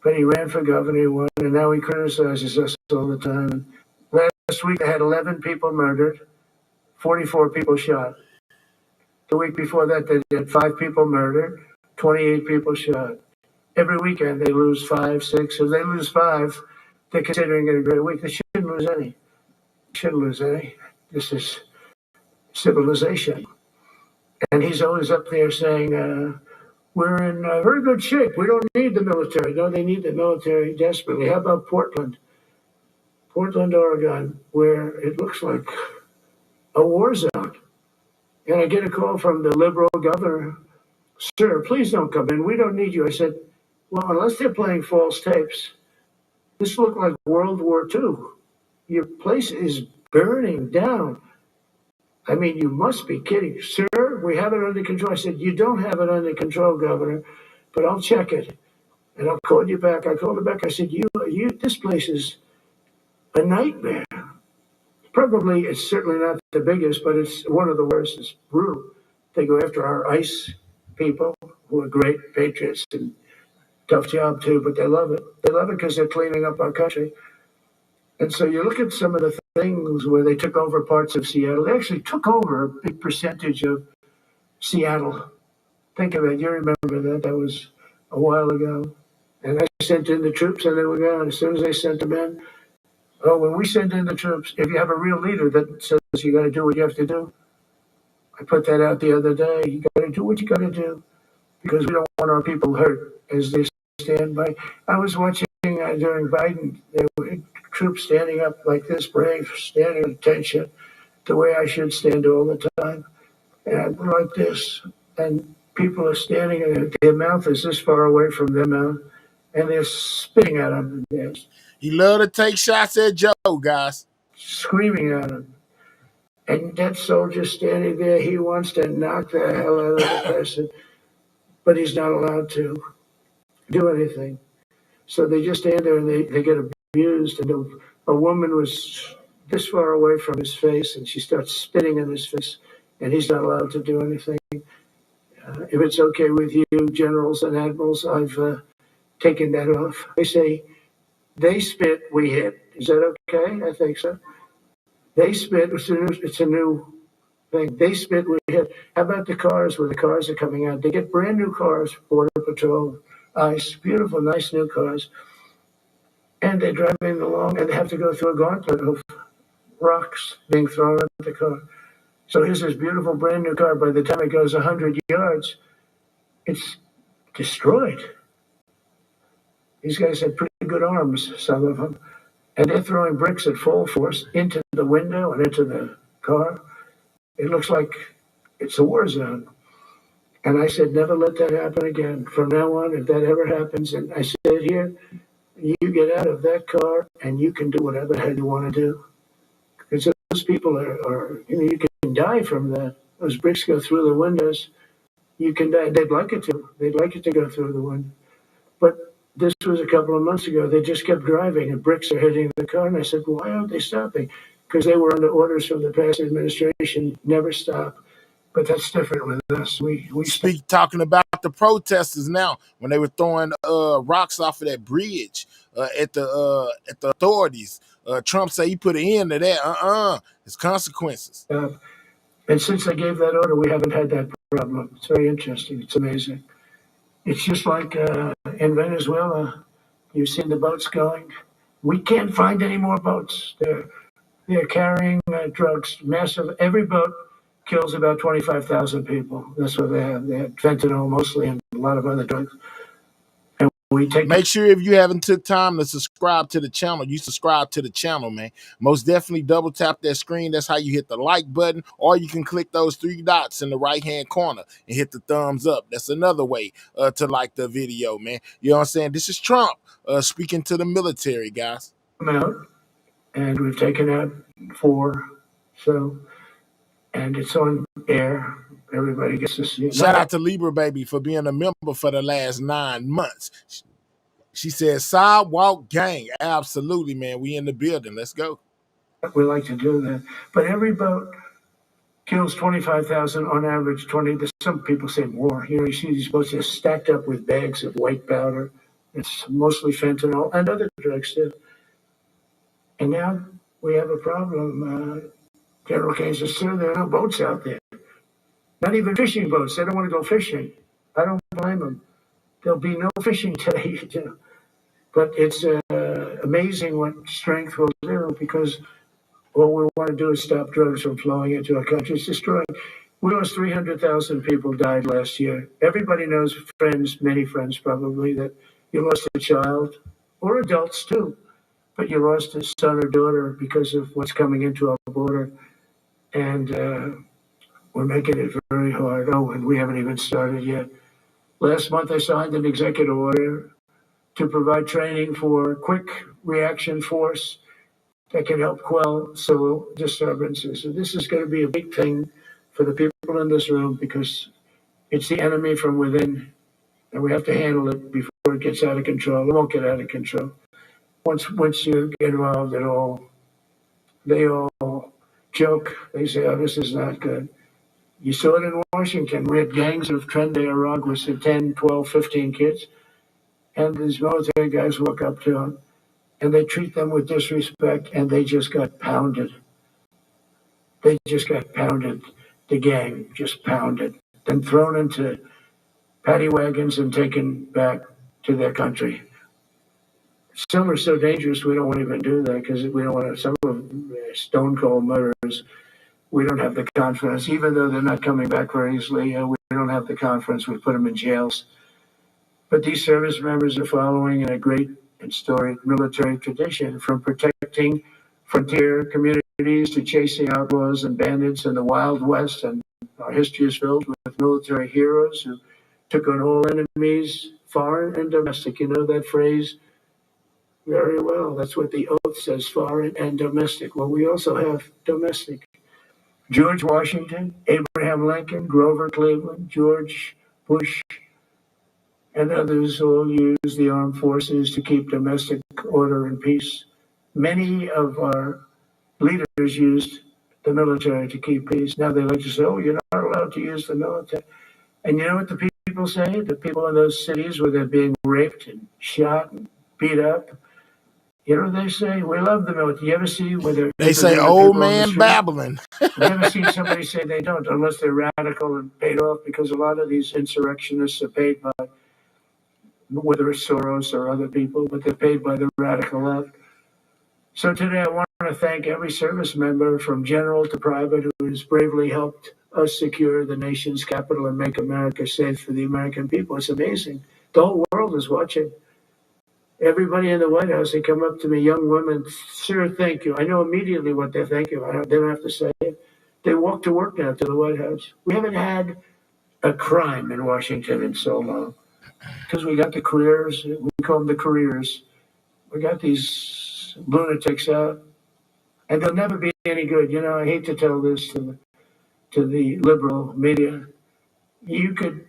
But he ran for governor, he won, and now he criticizes us all the time. Last week, they had 11 people murdered, 44 people shot. The week before that, they had 5 people murdered, 28 people shot. Every weekend, they lose 5, 6. If they lose 5, they're considering it a great week. They shouldn't lose any. Shouldn't lose any. This is civilization. And he's always up there saying, we're in very good shape. We don't need the military. No, they need the military desperately. How about Portland, Oregon, where it looks like a war zone? And I get a call from the liberal governor. Sir, please don't come in. We don't need you. I said, well, unless they're playing false tapes, this looked like World War II. Your place is burning down. I mean, you must be kidding. Sir, we have it under control. I said, you don't have it under control, Governor, but I'll check it. And I'll call you back. I called her back. I said, this place is a nightmare. Probably, it's certainly not the biggest, but it's one of the worst. It's brutal. They go after our ICE people, who are great patriots and tough job too, but they love it. They love it because they're cleaning up our country. And so you look at some of the things where they took over parts of Seattle. They actually took over a big percentage of Seattle. Think of it. You remember that. That was a while ago. And I sent in the troops and they were gone. As soon as they sent them in, when we send in the troops, if you have a real leader that says you got to do what you have to do, I put that out the other day. You got to do what you got to do because we don't want our people hurt as they stand by. I was watching during Biden, there were troops standing up like this, brave, standing at attention, the way I should stand all the time, and like this. And people are standing, and their mouth is this far away from their mouth, and they're spitting at him. He love to take shots at Joe, guys. Screaming at him. And that soldier standing there, he wants to knock the hell out of the person, but he's not allowed to do anything. So they just stand there and they get abused. And a woman was this far away from his face, and she starts spitting in his face, and he's not allowed to do anything. if it's okay with you, generals and admirals, I've taken that off. I say, they spit, we hit. Is that okay? I think so. They spit, it's a new thing. They spit, we hit. How about the cars where the cars are coming out? They get brand new cars, Border Patrol, ICE, beautiful, nice new cars. And they're driving along and they have to go through a gauntlet of rocks being thrown at the car. So here's this beautiful brand new car. By the time it goes 100 yards, it's destroyed. These guys have pretty good arms, some of them. And they're throwing bricks at full force into the window and into the car. It looks like it's a war zone. And I said, never let that happen again. From now on, if that ever happens, and I said here, you get out of that car and you can do whatever the hell you want to do. Because those people are you can die from that. Those bricks go through the windows. You can die. They'd like it to. They'd like it to go through the window. But this was a couple of months ago. They just kept driving and bricks are hitting the car. And I said, why aren't they stopping? Because they were under orders from the past administration, never stop. But that's different with us. We speak talking about the protesters now when they were throwing rocks off of that bridge at the authorities. Trump said he put an end to that. It's consequences. And since I gave that order, we haven't had that problem. It's very interesting. It's amazing. It's just like in Venezuela. You've seen the boats going. We can't find any more boats. They're carrying drugs, massive. Every boat kills about 25,000 people. That's what they have. They have fentanyl mostly and a lot of other drugs. And we take. Make sure if you haven't took time to subscribe to the channel, you subscribe to the channel, man. Most definitely double tap that screen. That's how you hit the like button, or you can click those 3 dots in the right-hand corner and hit the thumbs up. That's another way to like the video, man. You know what I'm saying? This is Trump speaking to the military, guys. Out, and we've taken out 4. So, and it's on air. Everybody gets to see it. Shout out to Libra Baby for being a member for the last 9 months. She said, sidewalk gang. Absolutely, man. We in the building. Let's go. We like to do that. But every boat kills 25,000 on average, 20. Some people say more. You see these boats are stacked up with bags of white powder. It's mostly fentanyl and other drugs too. And now we have a problem. General Kane says, sir, there are no boats out there. Not even fishing boats. They don't want to go fishing. I don't blame them. There'll be no fishing today. But it's amazing what strength will do, because all we want to do is stop drugs from flowing into our country. It's destroying. We lost 300,000 people died last year. Everybody knows friends, many friends probably, that you lost a child, or adults too, but you lost a son or daughter because of what's coming into our border. And we're making it very hard. Oh, and we haven't even started yet. Last month I signed an executive order to provide training for quick reaction force that can help quell civil disturbances. So this is going to be a big thing for the people in this room, because it's the enemy from within, and we have to handle it before it gets out of control. It won't get out of control. Once you get involved at all, they all joke. They say, oh, this is not good. You saw it in Washington. We had gangs of Tren de Aragua with 10, 12, 15 kids. And these military guys walk up to them, and they treat them with disrespect, and they just got pounded. They just got pounded. The gang just pounded. Then thrown into paddy wagons and taken back to their country. Some are so dangerous we don't want to even do that, because we don't want to. Some of them stone cold murderers. We don't have the confidence, even though they're not coming back very easily. We don't have the confidence. We put them in jails. But these service members are following in a great and storied military tradition, from protecting frontier communities to chasing outlaws and bandits in the Wild West. And our history is filled with military heroes who took on all enemies, foreign and domestic. You know that phrase very well. That's what the oath says, foreign and domestic. Well, we also have domestic. George Washington, Abraham Lincoln, Grover Cleveland, George Bush, and others all use the armed forces to keep domestic order and peace. Many of our leaders used the military to keep peace. Now they like to say, oh, you're not allowed to use the military. And you know what the people say? The people in those cities where they're being raped and shot and beat up. You know what they say? We love the military. You ever see where they're They say interviewing old people on the man street? babbling. Have you ever seen somebody say they don't, unless they're radical and paid off? Because a lot of these insurrectionists are paid by, whether it's Soros or other people, but they're paid by the radical left. So today I want to thank every service member from general to private who has bravely helped us secure the nation's capital and make America safe for the American people. It's amazing. The whole world is watching. Everybody in the White House, they come up to me, young women, sir, thank you. I know immediately what they thank you. They don't have to say it. They walk to work now to the White House. We haven't had a crime in Washington in so long because we got the careers. We call them the careers. We got these lunatics out, and they'll never be any good. You know, I hate to tell this to the liberal media. You could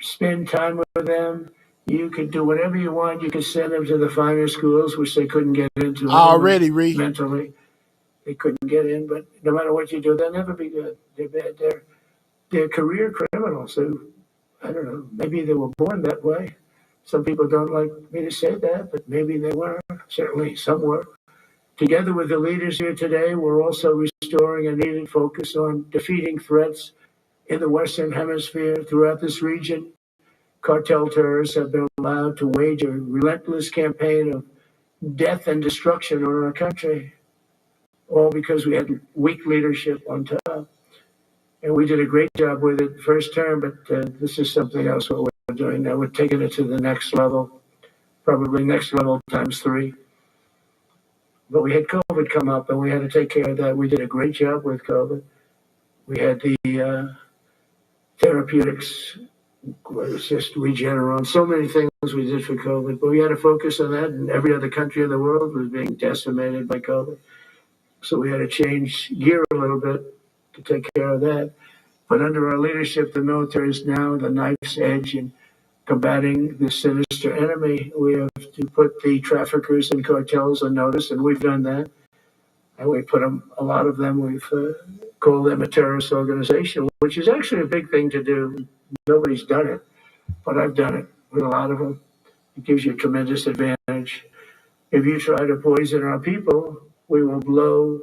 spend time with them. You could do whatever you want. You could send them to the finer schools, which they couldn't get into Already, anyway, mentally. They couldn't get in, but no matter what you do, they'll never be good. They're bad. They're career criminals. I don't know. Maybe they were born that way. Some people don't like me to say that, but maybe they were. Certainly, some were. Together with the leaders here today, we're also restoring a needed focus on defeating threats in the Western Hemisphere. Throughout this region, cartel terrorists have been allowed to wage a relentless campaign of death and destruction on our country, all because we had weak leadership on top. And we did a great job with it first term, but this is something else what we're doing now. We're taking it to the next level, probably next level times 3. But we had COVID come up, and we had to take care of that. We did a great job with COVID. We had the therapeutics, was just Regeneron, so many things we did for COVID. But we had to focus on that, and every other country in the world was being decimated by COVID. So we had to change gear a little bit to take care of that. But under our leadership, the military is now the knife's edge in combating this sinister enemy. We have to put the traffickers and cartels on notice, and we've done that. And we put them, a lot of them, we've called them a terrorist organization, which is actually a big thing to do. Nobody's done it, but I've done it with a lot of them. It gives you a tremendous advantage. If you try to poison our people, we will blow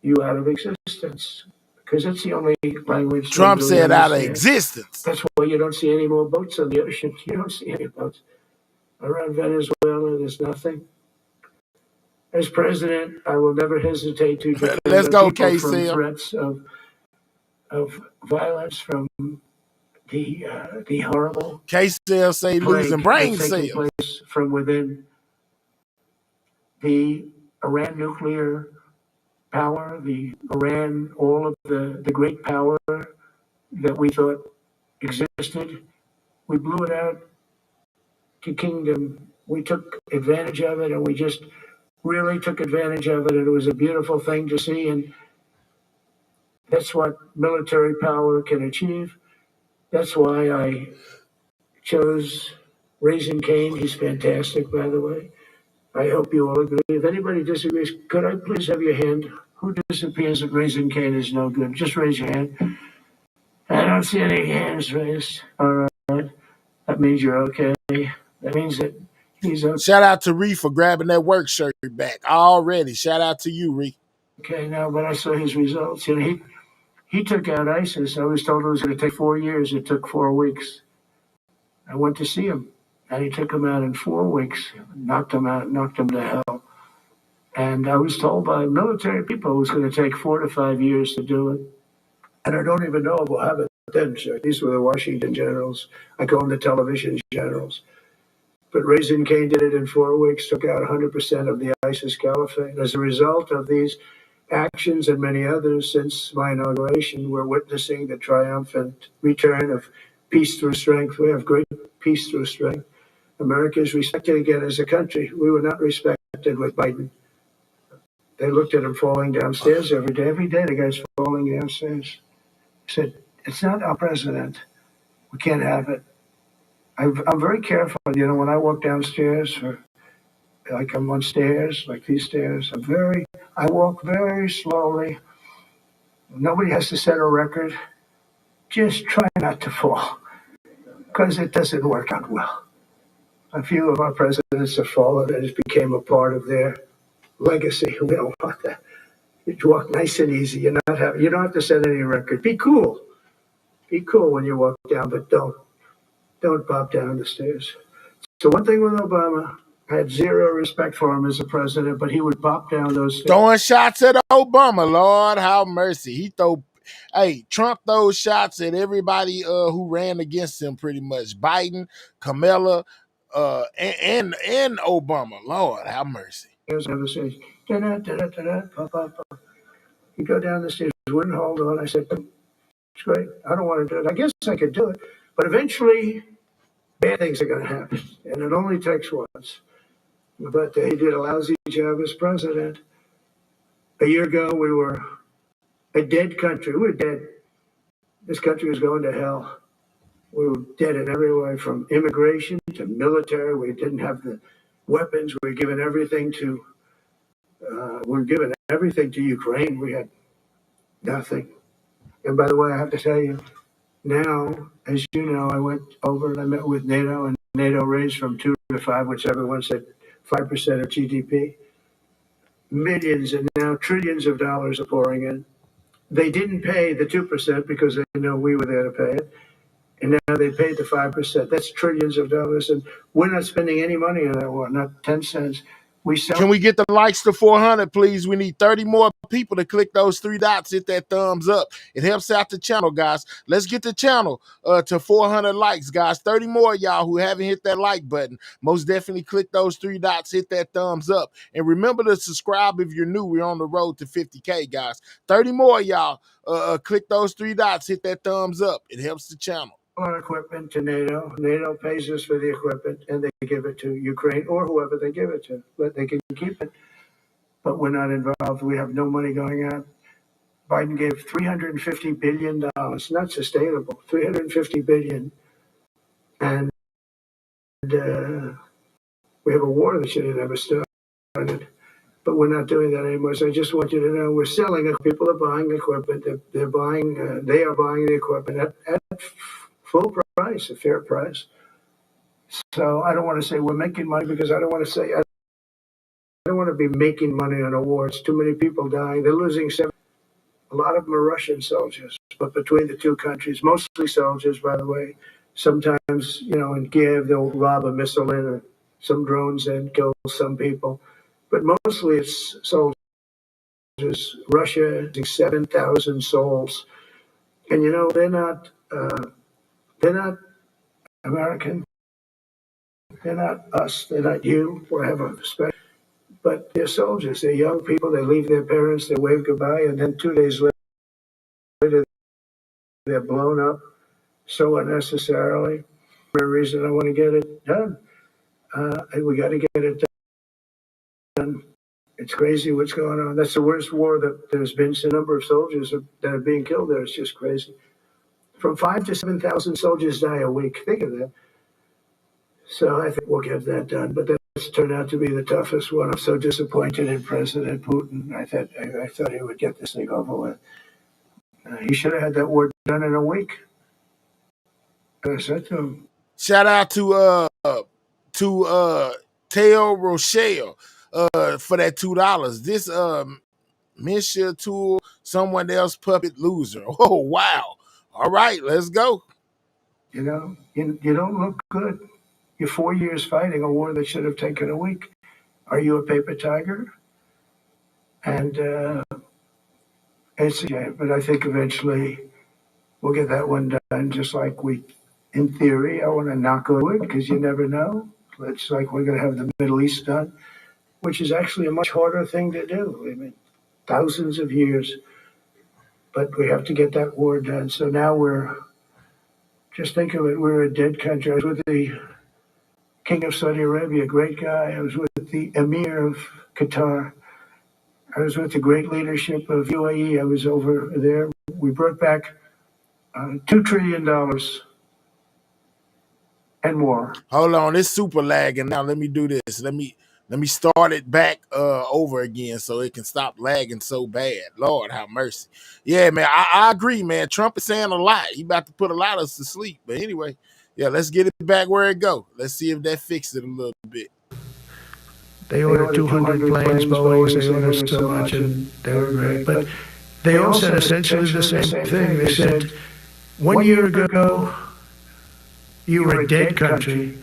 you out of existence, because that's the only language Trump they really said out of understand. existence. That's why you don't see any more boats on the ocean. You don't see any boats. Around Venezuela, there's nothing. As president, I will never hesitate to defend Let's our go, people from KC. threats of violence, from the horrible KCL say losing plague brain that's taking cells. place from within the Iran nuclear power, the Iran, all of the great power that we thought existed. We blew it out to kingdom. We took advantage of it, and we just really took advantage of it. And it was a beautiful thing to see. And that's what military power can achieve. That's why I chose Raising Cane. He's fantastic, by the way. I hope you all agree. If anybody disagrees, could I please have your hand? Who disappears that Raising Cane is no good? Just raise your hand. I don't see any hands raised. All right. That means you're okay. That means that he's okay. Shout out to Ree for grabbing that work shirt back already. Shout out to you, Ree. Okay, now, but I saw his results. You know, he took out ISIS. I was told it was going to take 4 years. It took 4 weeks. I went to see him, and he took him out in 4 weeks, knocked him out, knocked him to hell. And I was told by military people it was going to take 4 to 5 years to do it. And I don't even know if we'll have it then, sir. These were the Washington generals. I call them the television generals. But Raising Cane did it in 4 weeks, took out 100% of the ISIS caliphate. As a result of these actions and many others since my inauguration, we're witnessing the triumphant return of peace through strength. We have great peace through strength. America is respected again as a country. We were not respected with Biden. They looked at him falling downstairs every day. Every day the guy's falling downstairs. He said, it's not our president. We can't have it. I'm very careful, you know, when I walk downstairs, or like I'm on stairs, like these stairs, I walk very slowly. Nobody has to set a record. Just try not to fall. because it doesn't work out well. A few of our presidents have fallen and it became a part of their legacy. We don't want that. You walk nice and easy. You don't have to set any record. Be cool. Be cool when you walk down, but don't bob down the stairs. So one thing with Obama, I had zero respect for him as a president, but he would bop down those stairs. Throwing shots at Obama, Lord have mercy. Trump throws shots at everybody who ran against him pretty much. Biden, Kamala, and Obama. Lord have mercy. Conversation. Pop, pop, pop. You go down the stairs, wouldn't hold on. I said, it's great. I don't want to do it. I guess I could do it. But eventually, bad things are going to happen. And it only takes once. But he did a lousy job as president. A year ago, we were a dead country. We were dead. This country was going to hell. We were dead in every way, from immigration to military. We didn't have the weapons. We were given everything to Ukraine. We had nothing. And by the way, I have to tell you, now, as you know, I went over and I met with NATO, and NATO raised from 2 to 5, which everyone said 5% of GDP. Millions and now trillions of dollars are pouring in. They didn't pay the 2% because they know we were there to pay it. And now they paid the 5%. That's trillions of dollars. And we're not spending any money on that war, not 10 cents. Can we get the likes to 400, please? We need 30 more people to click those 3 dots, hit that thumbs up. It helps out the channel, guys. Let's get the channel to 400 likes, guys. 30 more of y'all who haven't hit that like button. Most definitely click those 3 dots, hit that thumbs up. And remember to subscribe if you're new. We're on the road to 50K, guys. 30 more of y'all click those 3 dots, hit that thumbs up. It helps the channel. Our equipment to NATO. NATO pays us for the equipment, and they give it to Ukraine or whoever they give it to. But they can keep it. But we're not involved. We have no money going out. Biden gave $350 billion. Not sustainable. $350 billion. And we have a war that should have never started. But we're not doing that anymore. So I just want you to know we're selling it. People are buying equipment. They are buying the equipment at full price, a fair price. So I don't want to say we're making money because I don't want to be making money on a war. It's too many people dying. They're losing a lot of them are Russian soldiers, but between the two countries, mostly soldiers, by the way. Sometimes, in Kiev, they'll lob a missile in or some drones and kill some people. But mostly it's soldiers. Russia is 7,000 souls. And, they're not American. They're not us. They're not you. Whatever. But they're soldiers. They're young people. They leave their parents. They wave goodbye. And then 2 days later, they're blown up so unnecessarily. For a reason I want to get it done. We got to get it done. It's crazy what's going on. That's the worst war that there's been. The number of soldiers that are being killed there is just crazy. From 5,000 to 7,000 soldiers die a week. Think of that. So I think we'll get that done. But that's turned out to be the toughest one. I'm so disappointed in President Putin. I thought he would get this thing over with. He should have had that war done in a week. I said to him. Shout out to Teo Rochelle for that $2. This Misha Tool, someone else puppet loser. Oh wow. All right, let's go. You don't look good. You're 4 years fighting a war that should have taken a week. Are you a paper tiger? And but I think eventually we'll get that one done, just like in theory, I want to knock on wood because you never know. It's like we're going to have the Middle East done, which is actually a much harder thing to do. I mean, thousands of years. But we have to get that war done. So now just think of it, we're a dead country. I was with the King of Saudi Arabia, a great guy. I was with the Emir of Qatar. I was with the great leadership of UAE. I was over there. We brought back $2 trillion and more. Hold on, it's super lagging now. Let me do this. Let me start it back over again so it can stop lagging so bad. Lord have mercy. Yeah, man, I agree, man. Trump is saying a lot. He about to put a lot of us to sleep. But anyway, Yeah, let's get it back where it go. Let's see if that fixes it a little bit. They ordered 200 planes, Boeings, they ordered so much, and they were great. But they all said essentially the same thing. They said, 1 year ago, you were a dead country,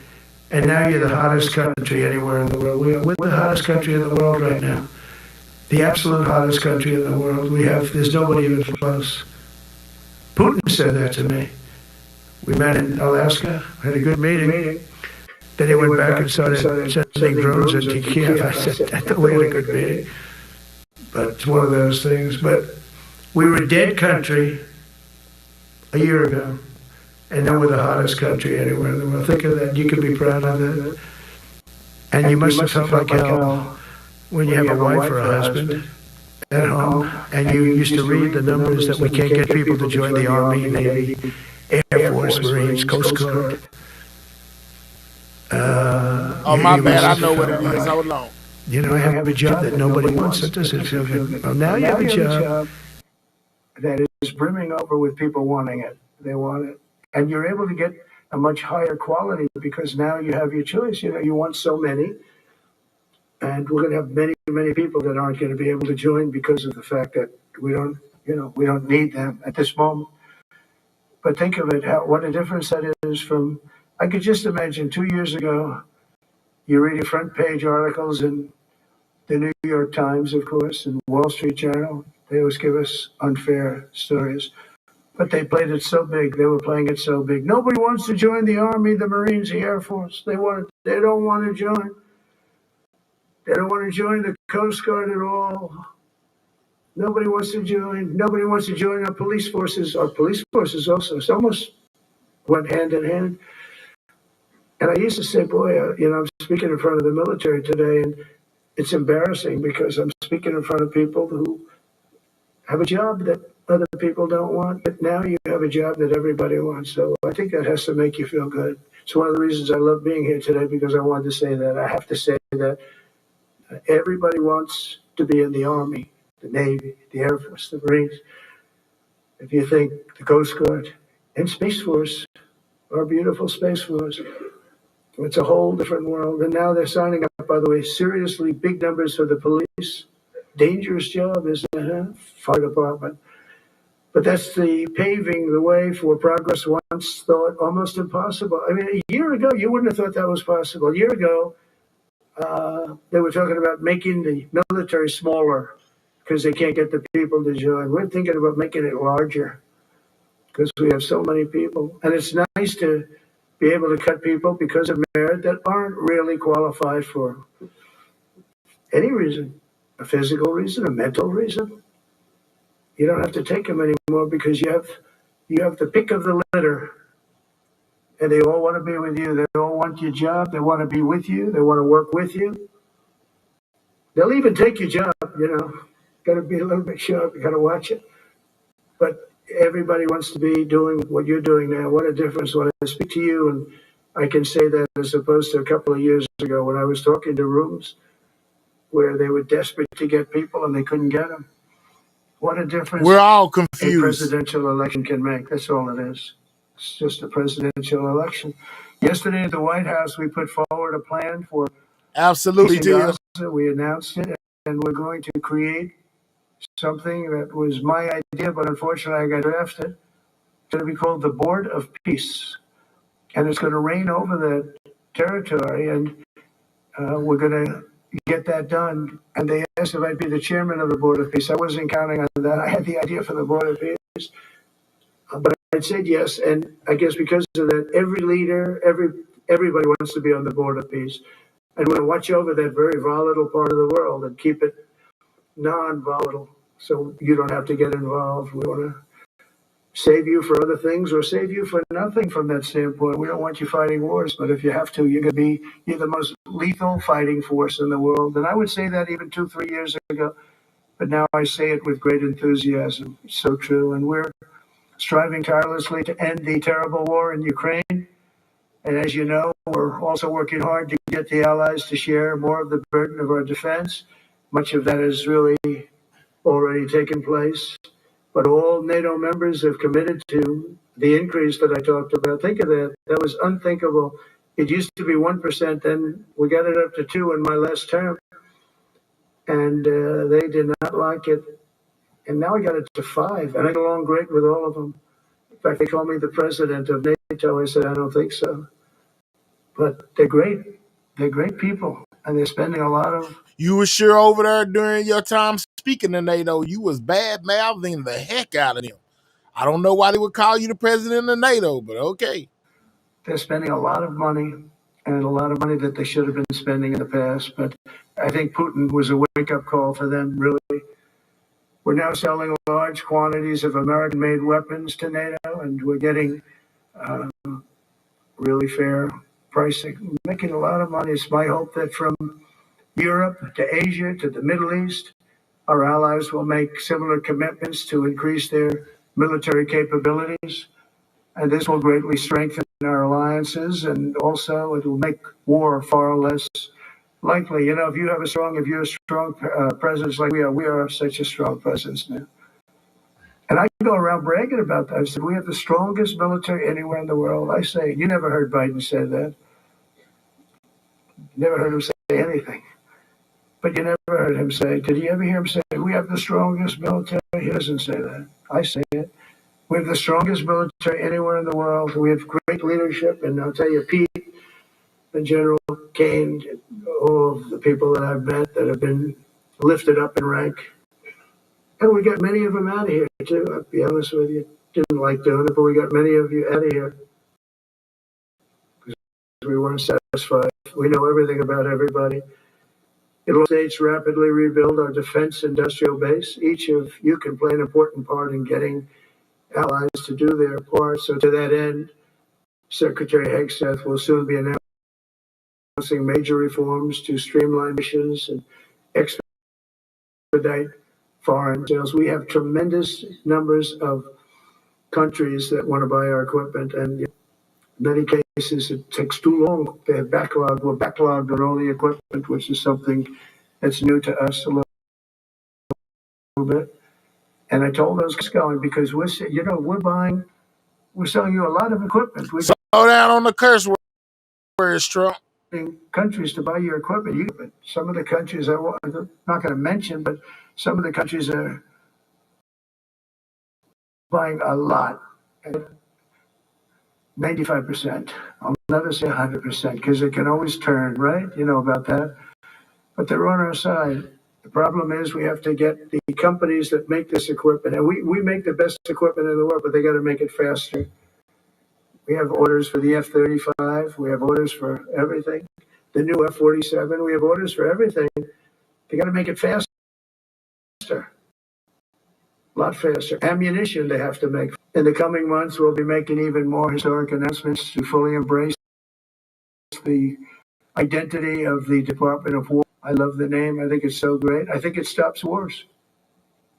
and now you're the hottest country anywhere in the world. We're the hottest country in the world right now. The absolute hottest country in the world. There's nobody even close. Putin said that to me. We met in Alaska, had a good meeting. Then he went back and started sending drones into Kiev. I said, I thought we had a good meeting. But it's one of those things. But we were a dead country a year ago, and now we're the hottest country anywhere in the world. Think of that. You can be proud of that. And you must have felt like hell when you have a wife or a husband at home, and you used to read the numbers that we can't get people to join the Army, Navy, Air Force, Marines, Coast Guard. Oh, my bad. I know what it is. Hold on. You know, I have a job that nobody wants. That doesn't feel good. Well, now you have a job that is brimming over with people wanting it. They want it. And you're able to get a much higher quality because now you have your choice. You know, you want so many. And we're going to have many, many people that aren't going to be able to join because of the fact that we don't need them at this moment. But think of it, what a difference that is from, I could just imagine 2 years ago, you're reading front page articles in the New York Times, of course, and Wall Street Journal. They always give us unfair stories. But they played it so big. They were playing it so big. Nobody wants to join the Army, the Marines, the Air Force. They don't want to join. They don't want to join the Coast Guard at all. Nobody wants to join. Nobody wants to join our police forces. Our police forces also. It's almost went hand in hand. And I used to say, boy, I'm speaking in front of the military today, and it's embarrassing because I'm speaking in front of people who have a job that other people don't want, but now you have a job that everybody wants. So I think that has to make you feel good. It's one of the reasons I love being here today, because I wanted to say that. I have to say that everybody wants to be in the Army, the Navy, the Air Force, the Marines. If you think the Coast Guard and Space Force, our beautiful Space Force, it's a whole different world. And now they're signing up, by the way, seriously big numbers for the police. Dangerous job, isn't it? Huh? Fire department. But that's the paving the way for progress once thought almost impossible. I mean, a year ago, you wouldn't have thought that was possible. A year ago, they were talking about making the military smaller because they can't get the people to join. We're thinking about making it larger because we have so many people. And it's nice to be able to cut people because of merit that aren't really qualified for any reason, a physical reason, a mental reason. You don't have to take them anymore because you have the pick of the litter. And they all want to be with you. They all want your job. They want to be with you. They want to work with you. They'll even take your job, Got to be a little bit sharp. You got to watch it. But everybody wants to be doing what you're doing now. What a difference when I speak to you. And I can say that as opposed to a couple of years ago when I was talking to rooms where they were desperate to get people and they couldn't get them. What a difference We're all a confused. presidential election can make. That's all it is. It's just a presidential election. Yesterday at the White House, we put forward a plan for Absolutely, peace in deal. Gaza. We announced it, and we're going to create something that was my idea, but unfortunately I got drafted. It's going to be called the Board of Peace, and it's going to reign over that territory, and we're going to get that done. And they asked if I'd be the chairman of the Board of Peace. I wasn't counting on that. I had the idea for the Board of Peace, but I said yes. And I guess because of that, every leader, everybody wants to be on the Board of Peace. And we're going to watch over that very volatile part of the world and keep it non-volatile so you don't have to get involved. We want to save you for other things or save you for nothing from that standpoint. We don't want you fighting wars, but if you have to, you're the most lethal fighting force in the world. And I would say that even 2-3 years ago, but now I say it with great enthusiasm. It's so true. And we're striving tirelessly to end the terrible war in Ukraine. And as you know, we're also working hard to get the allies to share more of the burden of our defense. Much of that has really already taken place. But all NATO members have committed to The increase that I talked about, think of that. That was unthinkable. It used to be 1%, then we got it up to 2 in my last term, and they did not like it. And now we got it to 5, and I get along great with all of them. In fact, they call me the president of NATO. I said, I don't think so. But they're great. They're great people, and they're spending a lot of. You were sure over there during your time speaking to NATO, you was bad mouthing the heck out of them. I don't know why they would call you the president of NATO, but okay. They're spending a lot of money, and a lot of money that they should have been spending in the past. But I think Putin was a wake-up call for them, really. We're now selling large quantities of American-made weapons to NATO, and we're getting really fair pricing, making a lot of money. It's my hope that from Europe to Asia to the Middle East, our allies will make similar commitments to increase their military capabilities. And this will greatly strengthen our alliances, and also it will make war far less likely. You know, if you're a strong presence like we are such a strong presence now. And I go around bragging about that. I said, we have the strongest military anywhere in the world. I say, you never heard Biden say that. Never heard him say anything. But you never heard him say, did you ever hear him say, we have the strongest military? He doesn't say that. I say it. We have the strongest military anywhere in the world. We have great leadership. And I'll tell you, Pete and General Kane, all of the people that I've met that have been lifted up in rank. And we got many of them out of here, too. I'll be honest with you. Didn't like doing it, but we got many of you out of here. Because we weren't satisfied. We know everything about everybody. It'll States rapidly rebuild our defense industrial base. Each of you can play an important part in getting allies to do their part. So to that end, Secretary Hegseth will soon be announcing major reforms to streamline missions and expedite foreign sales. We have tremendous numbers of countries that want to buy our equipment, and in many cases it takes too long. They have backlogged. We're backlogged on all the equipment, which is something that's new to us a little bit. And I told those guys going, because we're selling you a lot of equipment. Slow down on the curse words, Trump. Countries to buy your equipment. Some of the countries I'm not going to mention, but some of the countries are buying a lot. 95%. I'll never say 100% because it can always turn, right? You know about that. But they're on our side. The problem is we have to get the companies that make this equipment, and we make the best equipment in the world, but they got to make it faster. We have orders for the F-35. We have orders for everything. The new F-47. We have orders for everything. They got to make it faster. A lot faster. Ammunition they have to make. In the coming months, we'll be making even more historic announcements to fully embrace the identity of the Department of War. I love the name. I think it's so great. I think it stops wars.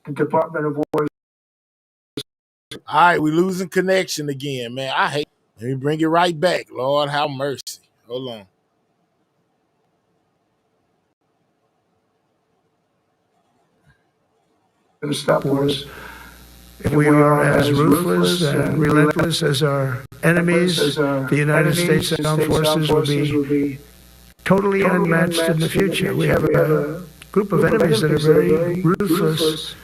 The Department of War. All right, we losing connection again, man. I hate. Let me bring it right back. Lord, have mercy. Hold on. To stop wars. If we are as ruthless and relentless as our enemies, the United States Armed Forces will be totally unmatched in the future. We have a group of enemies that are very ruthless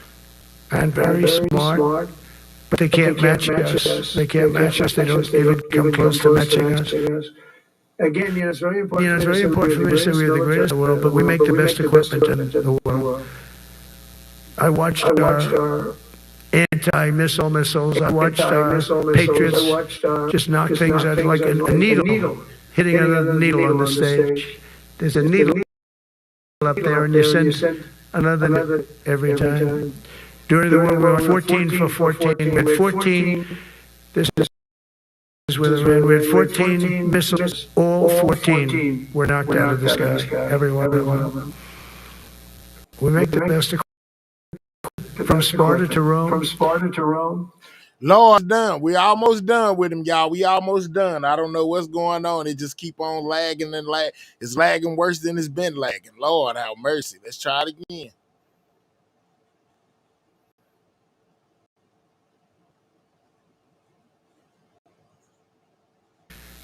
and very smart, but they can't match us. They can't match us. They don't even come close to matching us. Again, it's very important. It's very important for me to say we are the greatest in the world, but we make the best equipment in the world. I watched our anti-missile missiles. I watched our Patriots just knock things out like a needle, hitting another needle on the stage. There's a needle up there, and you send another every time. During the war, we were 14 for 14. We had 14. This is where we had 14 missiles. All 14 were knocked out of the sky. Every one of them. We make the best equipment. From Sparta to Rome. Lord, done. We almost done with him, y'all. We almost done. I don't know what's going on. It just keep on lagging and lag. It's lagging worse than it's been lagging. Lord, have mercy. Let's try it again.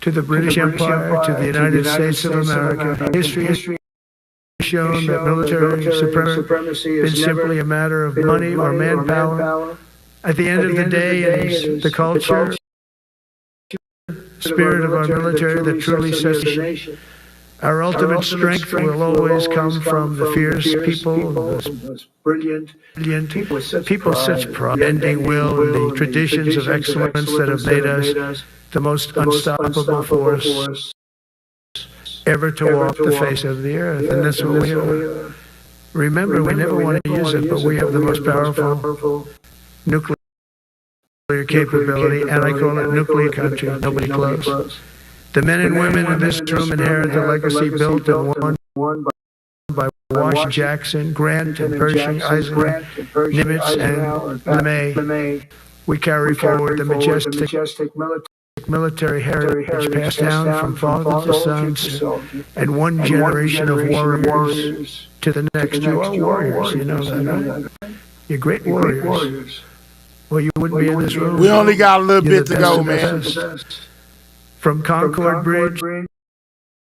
to the British Empire, to the United States of America. History has shown that military supremacy is simply a matter of money or manpower. At the end of the day, it is the culture, spirit of our military that truly sets the nation. Our ultimate strength will always come from the fierce people, those brilliant people with such pride, bending will, and the traditions of excellence that have made us the most unstoppable force ever to walk the face of the earth. And that's what we are. Remember, we never want to use it, but we have the most powerful nuclear capability, and I call it nuclear country. Nobody close. The men and women in this room inherit the legacy built and won by Washington, Jackson, Grant, and Pershing, Eisenhower, Nimitz, and LeMay. We carry forward the majestic military heritage passed down from father to sons, and one generation of warriors to the next. You are warriors, you know that, right? You're great warriors. Well, you wouldn't be in this room. We only got a little bit to go, man. From Concord Bridge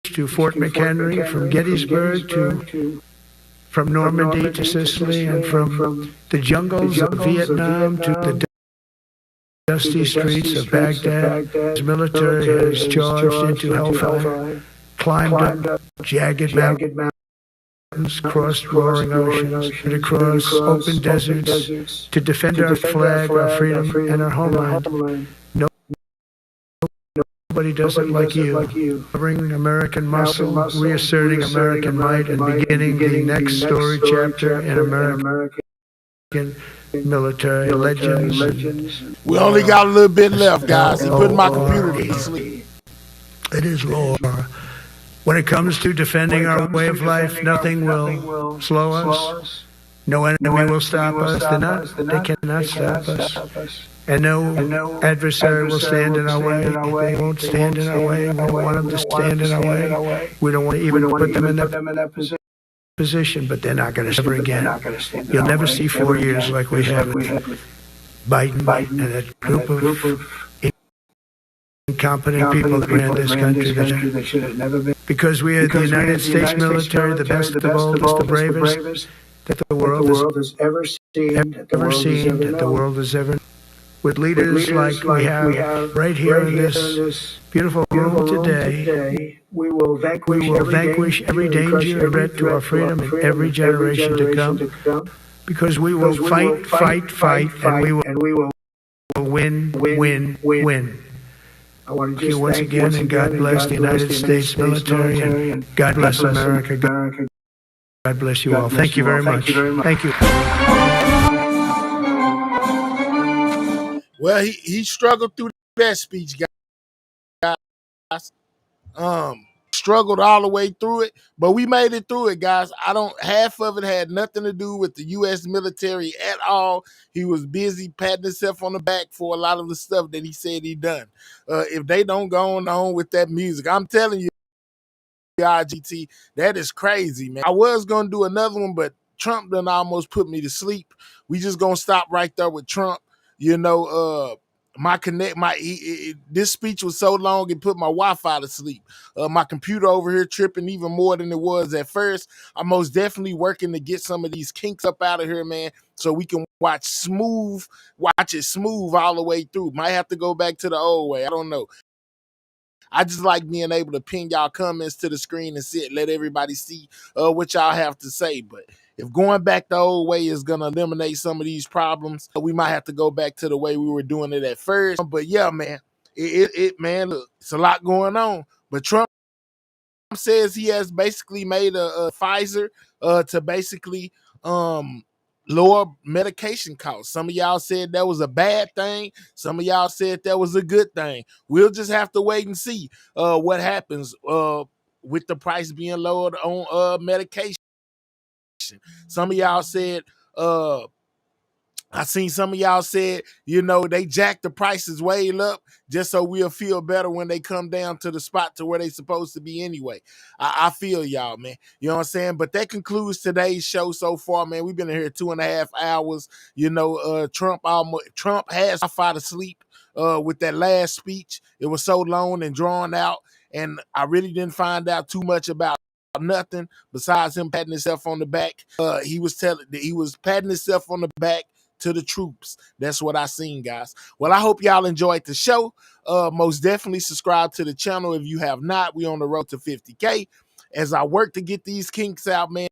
to Fort McHenry, from Gettysburg from Normandy to Sicily, and from the jungles of Vietnam to the dusty streets of Baghdad. His military has charged into hellfire, climbed up jagged mountains, crossed roaring oceans, and across open deserts to defend our flag, our freedom, and our homeland. Nobody does it like you. Covering American muscle, reasserting American might, and beginning the next story chapter in American military legends. We only got a little bit left, guys. He put my computer to sleep. It is war. When it comes to defending our way of life, nothing will slow us. No enemy will stop us. They cannot stop us. And no adversary will stand in our way. They won't stand in our way. We don't want them to stand in our way. We don't want to even put them in that position, but they're not going to ever again. You'll never see 4 years like we have with Biden and that group of incompetent people that ran this country. Because we are the United States military, the best, the boldest, the bravest that the world has ever seen, that the world has ever. With leaders like we have right here in this beautiful room today, we will vanquish every danger and threat to our freedom in every generation to come. Because we will fight, and we will win. I want to thank you once again, and God bless the United States military, and God bless America. God bless you all. Thank you very much. Thank you. Well, he struggled through that speech, guys. Struggled all the way through it, but we made it through it, guys. Half of it had nothing to do with the U.S. military at all. He was busy patting himself on the back for a lot of the stuff that he said he done. If they don't go on with that music, I'm telling you, IGT, that is crazy, man. I was going to do another one, but Trump done almost put me to sleep. We just going to stop right there with Trump. You know, this speech was so long it put my Wi-Fi to sleep. My computer over here tripping even more than it was at first. I'm most definitely working to get some of these kinks up out of here, man, so we can watch it smooth all the way through. Might have to go back to the old way. I don't know. I just like being able to ping y'all comments to the screen and let everybody see what y'all have to say. But if going back the old way is going to eliminate some of these problems, we might have to go back to the way we were doing it at first. But yeah, man, man, look, it's a lot going on. But Trump says he has basically made a Pfizer to basically lower medication costs. Some of y'all said that was a bad thing. Some of y'all said that was a good thing. We'll just have to wait and see what happens with the price being lowered on medication. Some of y'all said, I seen some of y'all said, you know, they jacked the prices way up just so we'll feel better when they come down to the spot to where they supposed to be anyway. I feel y'all, man. You know what I'm saying? But that concludes today's show so far, man. We've been in here 2.5 hours. You know, Trump has Wi-Fi to sleep. with that last speech. It was so long and drawn out, and I really didn't find out too much about nothing besides him patting himself on the back. He was patting himself on the back to the troops. That's what I seen, guys. Well, I hope y'all enjoyed the show. Most definitely subscribe to the channel if you have not. We on the road to 50K. As I work to get these kinks out, man,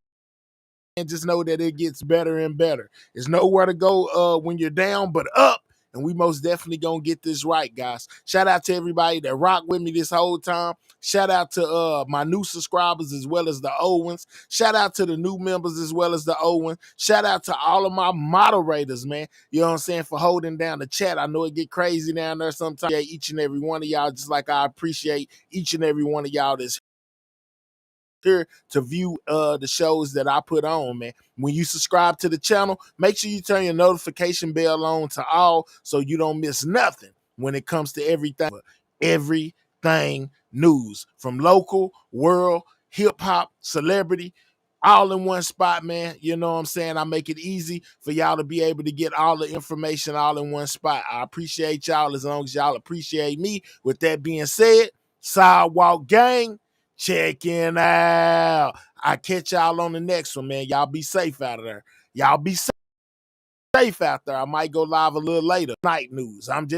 and just know that it gets better and better. There's nowhere to go when you're down but up, and we most definitely gonna get this right, guys. Shout out to everybody that rocked with me this whole time. Shout out to my new subscribers as well as the old ones. Shout out to the new members as well as the old ones. Shout out to all of my moderators, man. You know what I'm saying, for holding down the chat. I know it get crazy down there sometimes. Each and every one of y'all, just like I appreciate each and every one of y'all that's here to view the shows that I put on, man. When you subscribe to the channel, make sure you turn your notification bell on to all so you don't miss nothing when it comes to everything news from local, world, hip-hop, celebrity, all in one spot, man. You know what I'm saying? I make it easy for y'all to be able to get all the information all in one spot. I appreciate y'all as long as y'all appreciate me. With that being said, Sidewalk Gang, checking out. I catch y'all on the next one, man. Y'all be safe out of there. Y'all be safe out there. I might go live a little later. Night news. I'm just